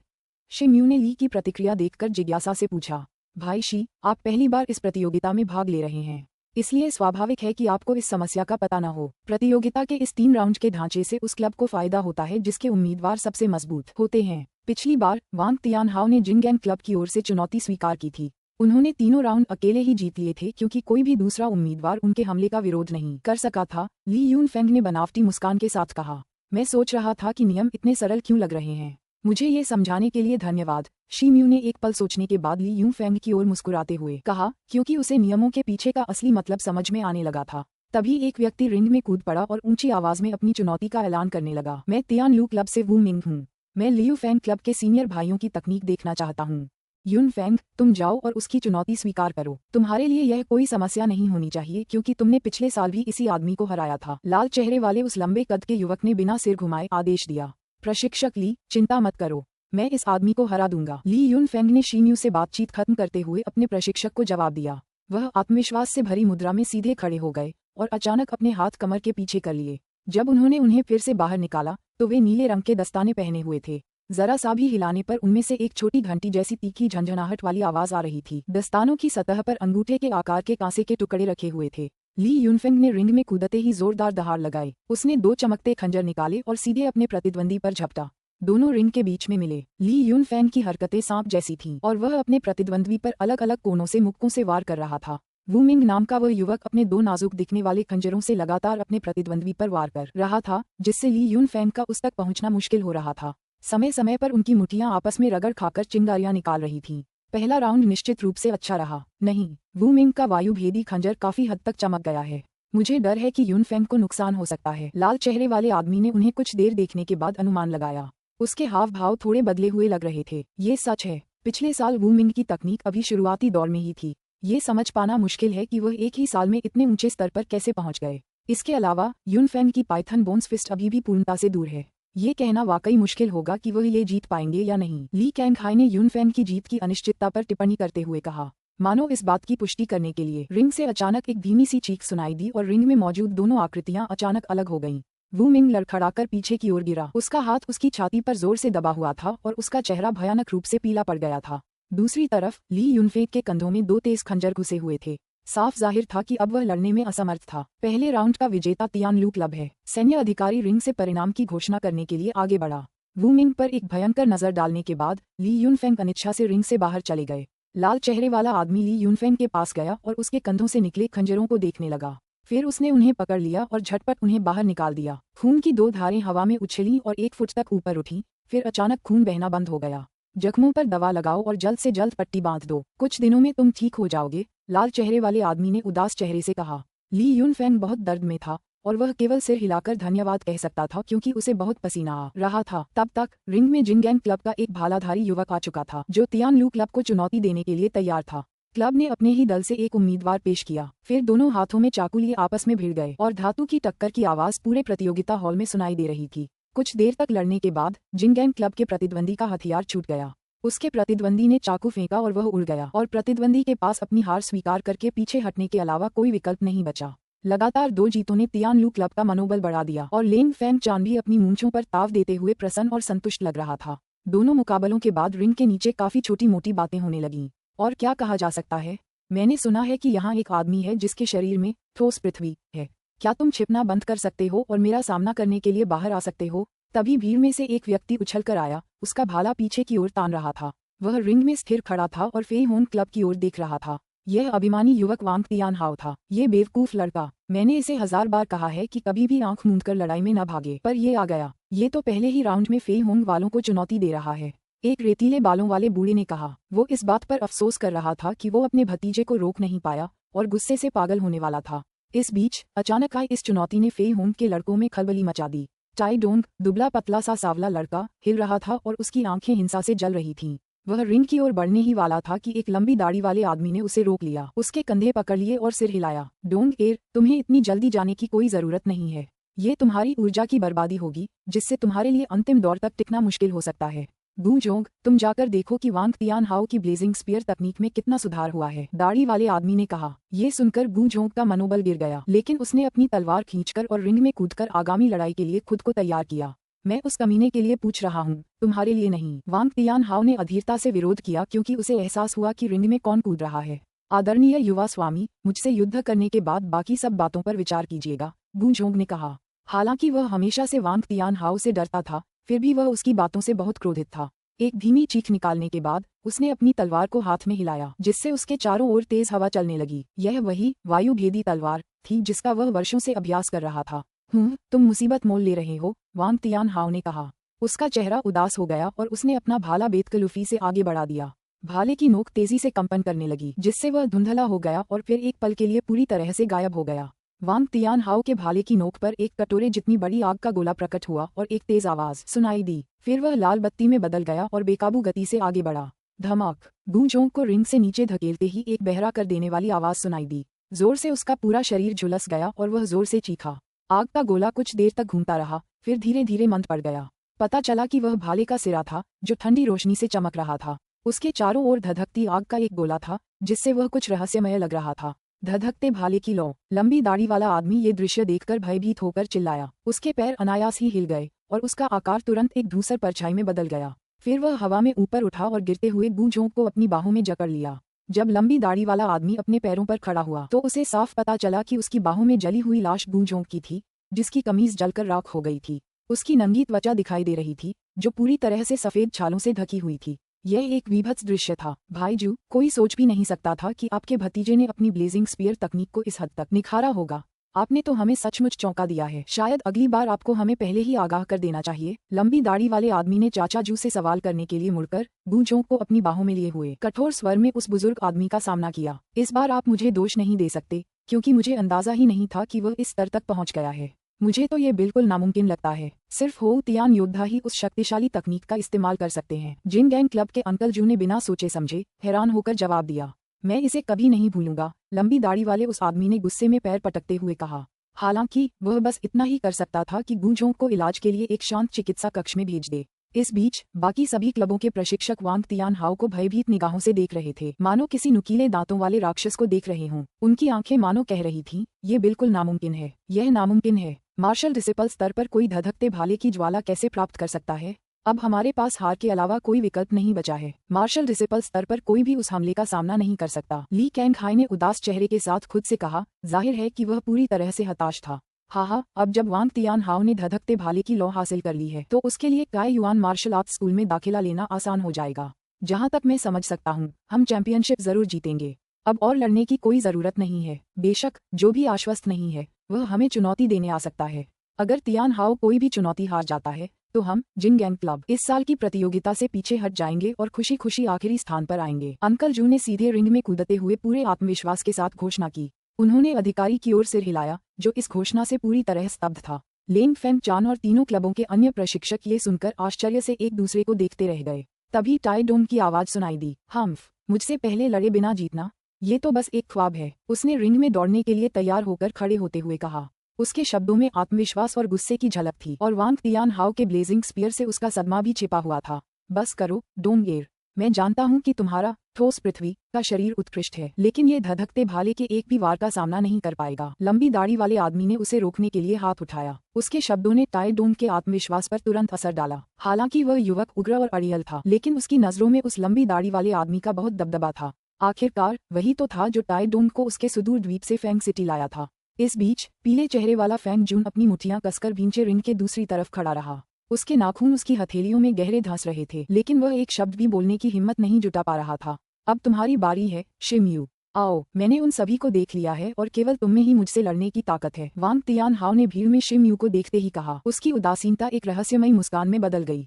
शे म्यू ने ली की प्रतिक्रिया देखकर जिज्ञासा से पूछा। भाई शी, आप पहली बार इस प्रतियोगिता में भाग ले रहे हैं, इसलिए स्वाभाविक है कि आपको इस समस्या का पता न हो। प्रतियोगिता के इस 3 राउंड के ढांचे से उस क्लब को फायदा होता है जिसके उम्मीदवार सबसे मजबूत होते हैं। पिछली बार वांग तियानहाओ ने जिंगगैंग क्लब की ओर से चुनौती स्वीकार की थी। उन्होंने तीनों राउंड अकेले ही जीत लिए थे क्योंकि कोई भी दूसरा उम्मीदवार उनके हमले का विरोध नहीं कर सका था। ली यून फेंग ने बनावटी मुस्कान के साथ कहा, मैं सोच रहा था कि नियम इतने सरल क्यों लग रहे हैं। मुझे ये समझाने के लिए धन्यवाद। शी म्यू ने एक पल सोचने के बाद ली यून फेंग की ओर मुस्कुराते हुए कहा, क्योंकि उसे नियमों के पीछे का असली मतलब समझ में आने लगा था। तभी एक व्यक्ति रिंग में कूद पड़ा और ऊंची आवाज में अपनी चुनौती का ऐलान करने लगा। मैं तियानलू क्लब से वू मिंग हूँ। मैं लियू फेंग क्लब के सीनियर भाइयों की तकनीक देखना चाहता हूँ। यून फेंग, तुम जाओ और उसकी चुनौती स्वीकार करो। तुम्हारे लिए यह कोई समस्या नहीं होनी चाहिए क्योंकि तुमने पिछले साल भी इसी आदमी को हराया था। लाल चेहरे वाले उस लंबे कद के युवक ने बिना सिर घुमाए आदेश दिया। प्रशिक्षक ली, चिंता मत करो, मैं इस आदमी को हरा दूंगा। ली यून फेंग ने शी म्यू से बातचीत खत्म करते हुए अपने प्रशिक्षक को जवाब दिया। वह आत्मविश्वास से भरी मुद्रा में सीधे खड़े हो गए और अचानक अपने हाथ कमर के पीछे कर लिए। जब उन्होंने उन्हें फिर से बाहर निकाला तो वे नीले रंग के दस्ताने पहने हुए थे। जरा सा भी हिलाने पर उनमें से एक छोटी घंटी जैसी तीखी झंझनाहट वाली आवाज आ रही थी। दस्तानों की सतह पर अंगूठे के आकार के कांसे के टुकड़े रखे हुए थे। ली यूनफेंग ने रिंग में कूदते ही जोरदार दहाड़ लगाई। उसने 2 चमकते खंजर निकाले और सीधे अपने प्रतिद्वंदी पर झपटा। दोनों रिंग के बीच में मिले। ली यूनफेंग की हरकतें सांप जैसी थीं और वह अपने प्रतिद्वंद्वी पर अलग अलग कोनों से मुक्कों से वार कर रहा था। वूमिंग नाम का वह युवक अपने दो नाजुक दिखने वाले खंजरों से लगातार अपने प्रतिद्वंद्वी पर वार कर रहा था, जिससे ली यूनफेंग का उस तक पहुंचना मुश्किल हो रहा था। समय समय पर उनकी मुठ्ठियां आपस में रगड़ खाकर चिंगारियां निकाल रही थीं। पहला राउंड निश्चित रूप से अच्छा रहा। नहीं, वूमिंग का वायुभेदी खंजर काफी हद तक चमक गया है। मुझे डर है कि यूनफेंग को नुकसान हो सकता है। लाल चेहरे वाले आदमी ने उन्हें कुछ देर देखने के बाद अनुमान लगाया। उसके हाव भाव थोड़े बदले हुए लग रहे थे। ये सच है, पिछले साल वूमिंग की तकनीक अभी शुरुआती दौर में ही थी। ये समझ पाना मुश्किल है कि वह एक ही साल में इतने ऊंचे स्तर पर कैसे पहुंच गए। इसके अलावा यूनफेंग की पाइथन बोन्स फिस्ट अभी भी पूर्णता से दूर है। ये कहना वाकई मुश्किल होगा कि वह ये जीत पाएंगे या नहीं। ली कैंगहाई ने यूनफेंग की जीत की अनिश्चितता पर टिप्पणी करते हुए कहा, मानो इस बात की पुष्टि करने के लिए। रिंग से अचानक एक धीमी सी चीख सुनाई दी और रिंग में मौजूद दोनों आकृतियां अचानक अलग हो गईं। वूमिंग लड़खड़ाकर पीछे की ओर गिरा। उसका हाथ उसकी छाती पर जोर से दबा हुआ था और उसका चेहरा भयानक रूप से पीला पड़ गया था। दूसरी तरफ ली यूनफेंग के कंधों में दो तेज खंजर घुसे हुए थे। साफ जाहिर था कि अब वह लड़ने में असमर्थ था। पहले राउंड का विजेता तियान लू क्लब है। सैन्य अधिकारी रिंग से परिणाम की घोषणा करने के लिए आगे बढ़ा। वूमिंग पर एक भयंकर नजर डालने के बाद ली यूनफेंग अनिच्छा से रिंग से बाहर चले गए। लाल चेहरे वाला आदमी ली यूनफेंग के पास गया और उसके कंधों से निकले खंजरों को देखने लगा। फिर उसने उन्हें पकड़ लिया और झटपट उन्हें बाहर निकाल दिया। खून की दो धारें हवा में उछली और 1 फुट तक ऊपर उठी। फिर अचानक खून बहना बंद हो गया। जख्मों पर दवा लगाओ और जल्द से जल्द पट्टी बांध दो। कुछ दिनों में तुम ठीक हो जाओगे, लाल चेहरे वाले आदमी ने उदास चेहरे से कहा। ली यूनफेंग बहुत दर्द में था और वह केवल सिर हिलाकर धन्यवाद कह सकता था क्योंकि उसे बहुत पसीना आ रहा था। तब तक रिंग में जिनगैंग क्लब का एक भालाधारी युवक आ चुका था, जो तियान लू क्लब को चुनौती देने के लिए तैयार था। क्लब ने अपने ही दल से एक उम्मीदवार पेश किया। फिर दोनों हाथों में चाकू लिए आपस में भिड़ गए और धातु की टक्कर की आवाज पूरे प्रतियोगिता हॉल में सुनाई दे रही थी। कुछ देर तक लड़ने के बाद जिनगैंग क्लब के प्रतिद्वंदी का हथियार छूट गया। उसके प्रतिद्वंदी ने चाकू फेंका और वह उड़ गया और प्रतिद्वंदी के पास अपनी हार स्वीकार करके पीछे हटने के अलावा कोई विकल्प नहीं बचा। लगातार 2 जीतों ने तियान लू क्लब का मनोबल बढ़ा दिया और लेन फेंग चान भी अपनी मूंछों पर ताव देते हुए प्रसन्न और संतुष्ट लग रहा था। दोनों मुकाबलों के बाद रिंग के नीचे काफी छोटी मोटी बातें होने लगीं। और क्या कहा जा सकता है? मैंने सुना है कि यहाँ एक आदमी है जिसके शरीर में ठोस पृथ्वी है। क्या तुम छिपना बंद कर सकते हो और मेरा सामना करने के लिए बाहर आ सकते हो? तभी भीड़ में से एक व्यक्ति उछल कर आया। उसका भाला पीछे की ओर तान रहा था। वह रिंग में स्थिर खड़ा था और फे होन क्लब की ओर देख रहा था। यह अभिमानी युवक वांग तियान हाओ था। ये बेवकूफ लड़का, मैंने इसे 1000 बार कहा है कि कभी भी आंख मूंदकर लड़ाई में न भागे, पर ये आ गया। ये तो पहले ही राउंड में फे होंग वालों को चुनौती दे रहा है, एक रेतीले बालों वाले बूढ़े ने कहा। वो इस बात पर अफसोस कर रहा था कि वो अपने भतीजे को रोक नहीं पाया और गुस्से से पागल होने वाला था। इस बीच अचानक आई इस चुनौती ने फे होंग के लड़कों में खलबली मचा दी। टाई डोंग, दुबला पतला सा सावला लड़का, हिल रहा था और उसकी आंखें हिंसा से जल रही थीं। वह रिंग की ओर बढ़ने ही वाला था कि एक लंबी दाढ़ी वाले आदमी ने उसे रोक लिया। उसके कंधे पकड़ लिए और सिर हिलाया। डोंग एर, तुम्हें इतनी जल्दी जाने की कोई जरूरत नहीं है। ये तुम्हारी ऊर्जा की बर्बादी होगी, जिससे तुम्हारे लिए अंतिम दौर तक टिकना मुश्किल हो सकता है। गू जोंग, तुम जाकर देखो कि वांग तियान हाओ की ब्लेजिंग स्पीयर तकनीक में कितना सुधार हुआ है, दाढ़ी वाले आदमी ने कहा। ये सुनकर गू जोंग का मनोबल गिर गया, लेकिन उसने अपनी तलवार खींचकर और रिंग में कूदकर आगामी लड़ाई के लिए खुद को तैयार किया। मैं उस कमीने के लिए पूछ रहा हूँ, तुम्हारे लिए नहीं। वांग तियान हाओ ने अधीरता से विरोध किया क्योंकि उसे एहसास हुआ कि रिंग में कौन कूद रहा है। आदरणीय युवा स्वामी, मुझसे युद्ध करने के बाद बाकी सब बातों पर विचार कीजिएगा, गू जोंग ने कहा। हालांकि वह हमेशा से वांग तियान हाओ से डरता था, फिर भी वह उसकी बातों से बहुत क्रोधित था। एक धीमी चीख निकालने के बाद उसने अपनी तलवार को हाथ में हिलाया, जिससे उसके चारों ओर तेज हवा चलने लगी। यह वही वायु भेदी तलवार थी जिसका वह वर्षों से अभ्यास कर रहा था। तुम मुसीबत मोल ले रहे हो, वांग तियान हाओ ने कहा। उसका चेहरा उदास हो गया और उसने अपना भाला बेतकलुफी से आगे बढ़ा दिया। भाले की नोक तेजी से कंपन करने लगी, जिससे वह धुंधला हो गया और फिर एक पल के लिए पूरी तरह से गायब हो गया। वांग तियान हाओ के भाले की नोक पर एक कटोरे जितनी बड़ी आग का गोला प्रकट हुआ और एक तेज आवाज सुनाई दी। फिर वह लाल बत्ती में बदल गया और बेकाबू गति से आगे बढ़ा। धमाक! गू जोंग को रिंग से नीचे धकेलते ही एक बहरा कर देने वाली आवाज सुनाई दी। जोर से उसका पूरा शरीर झुलस गया और वह जोर से चीखा। आग का गोला कुछ देर तक घूमता रहा, फिर धीरे धीरे मंद पड़ गया। पता चला कि वह भाले का सिरा था, जो ठंडी रोशनी से चमक रहा था। उसके चारों ओर धधकती आग का एक गोला था, जिससे वह कुछ रहस्यमय लग रहा था। धधकते भाले की लौ। लंबी दाढ़ी वाला आदमी ये दृश्य देखकर भयभीत होकर चिल्लाया। उसके पैर अनायास ही हिल गए और उसका आकार तुरंत एक धूसर परछाई में बदल गया। फिर वह हवा में ऊपर उठा और गिरते हुए गू जोंग को अपनी बाहों में जकड़ लिया। जब लंबी दाढ़ी वाला आदमी अपने पैरों पर खड़ा हुआ तो उसे साफ पता चला कि उसकी बाहों में जली हुई लाश गू जोंग की थी, जिसकी कमीज जलकर राख हो गई थी। उसकी नंगी त्वचा दिखाई दे रही थी, जो पूरी तरह से सफेद छालों से ढकी हुई थी। यह एक विभत्स दृश्य था भाईजू। कोई सोच भी नहीं सकता था कि आपके भतीजे ने अपनी ब्लेजिंग स्पीयर तकनीक को इस हद तक निखारा होगा। आपने तो हमें सचमुच चौंका दिया है। शायद अगली बार आपको हमें पहले ही आगाह कर देना चाहिए। लंबी दाढ़ी वाले आदमी ने चाचा जू से सवाल करने के लिए मुड़कर गूंजों को अपनी बाहों में लिए हुए कठोर स्वर में उस बुजुर्ग आदमी का सामना किया। इस बार आप मुझे दोष नहीं दे सकते, क्योंकि मुझे अंदाजा ही नहीं था कि वह इस स्तर तक पहुंच गया है। मुझे तो ये बिल्कुल नामुमकिन लगता है। सिर्फ हो तियान योद्धा ही उस शक्तिशाली तकनीक का इस्तेमाल कर सकते हैं। जिन गैंग क्लब के अंकल जू ने बिना सोचे समझे हैरान होकर जवाब दिया। मैं इसे कभी नहीं भूलूंगा, लंबी दाढ़ी वाले उस आदमी ने गुस्से में पैर पटकते हुए कहा। हालांकि वह बस इतना ही कर सकता था कि गूंजों को इलाज के लिए एक शांत चिकित्सा कक्ष में भेज दे। इस बीच बाकी सभी क्लबों के प्रशिक्षक वांग तियान हाओ को भयभीत निगाहों से देख रहे थे, मानो किसी नुकीले दांतों वाले राक्षस को देख रहे हों। उनकी आंखें मानो कह रही थीं, ये बिल्कुल नामुमकिन है, यह नामुमकिन है। मार्शल डिसिपल स्तर पर कोई धधकते भाले की ज्वाला कैसे प्राप्त कर सकता है? अब हमारे पास हार के अलावा कोई विकल्प नहीं बचा है। मार्शल डिसिपल स्तर पर कोई भी उस हमले का सामना नहीं कर सकता। ली कैंग हाई ने उदास चेहरे के साथ खुद से कहा। जाहिर है कि वह पूरी तरह से हताश था। हाँ, अब जब वांग तियान हाओ ने धधकते भाले की लौ हासिल कर ली है तो उसके लिए काई युआन मार्शल आर्ट्स स्कूल में दाखिला लेना आसान हो जाएगा। जहाँ तक मैं समझ सकता हूँ, हम चैंपियनशिप जरूर जीतेंगे। अब और लड़ने की कोई जरूरत नहीं है। बेशक जो भी आश्वस्त नहीं है वह हमें चुनौती देने आ सकता है। अगर तियान हाओ कोई भी चुनौती हार जाता है तो हम जिन गैंग क्लब इस साल की प्रतियोगिता से पीछे हट जाएंगे और खुशी खुशी आखिरी स्थान पर आएंगे। अंकल जू ने सीधे रिंग में कूदते हुए पूरे आत्मविश्वास के साथ घोषणा की। उन्होंने अधिकारी की ओर सिर हिलाया, जो इस घोषणा से पूरी तरह स्तब्ध था। लेंग फेंग चान और तीनों क्लबों के अन्य प्रशिक्षक ये सुनकर आश्चर्य से एक दूसरे को देखते रह गए। तभी टाई डोम की आवाज सुनाई दी। हम्फ, मुझसे पहले लड़े बिना जीतना, ये तो बस एक ख्वाब है। उसने रिंग में दौड़ने के लिए तैयार होकर खड़े होते हुए कहा। उसके शब्दों में आत्मविश्वास और गुस्से की झलक थी और वांग तियान हाओ के ब्लेजिंग स्पीयर से उसका सदमा भी छिपा हुआ था। बस करो डोंगेर, मैं जानता हूँ कि तुम्हारा ठोस पृथ्वी का शरीर उत्कृष्ट है, लेकिन ये धधकते भाले के एक भी वार का सामना नहीं कर पाएगा। लंबी दाढ़ी वाले आदमी ने उसे रोकने के लिए हाथ उठाया। उसके शब्दों ने टाई डोम के आत्मविश्वास पर तुरंत असर डाला। हालांकि वह युवक उग्र और अड़ियल था, लेकिन उसकी नजरों में उस लंबी दाढ़ी वाले आदमी का बहुत दबदबा था। आखिरकार वही तो था जो टाई डोम को उसके सुदूर द्वीप से फेंग सिटी लाया था। इस बीच पीले चेहरे वाला फेंग जून अपनी मुठ्ठियां कसकर भींचे रिंग के दूसरी तरफ खड़ा रहा। उसके नाखून उसकी हथेलियों में गहरे धंस रहे थे, लेकिन वह एक शब्द भी बोलने की हिम्मत नहीं जुटा पा रहा था। अब तुम्हारी बारी है शिमयू। आओ, मैंने उन सभी को देख लिया है और केवल तुम में ही मुझसे लड़ने की ताकत है। वांग तियान हाओ ने भीड़ में शिमयू को देखते ही कहा। उसकी उदासीनता एक रहस्यमयी मुस्कान में बदल गई।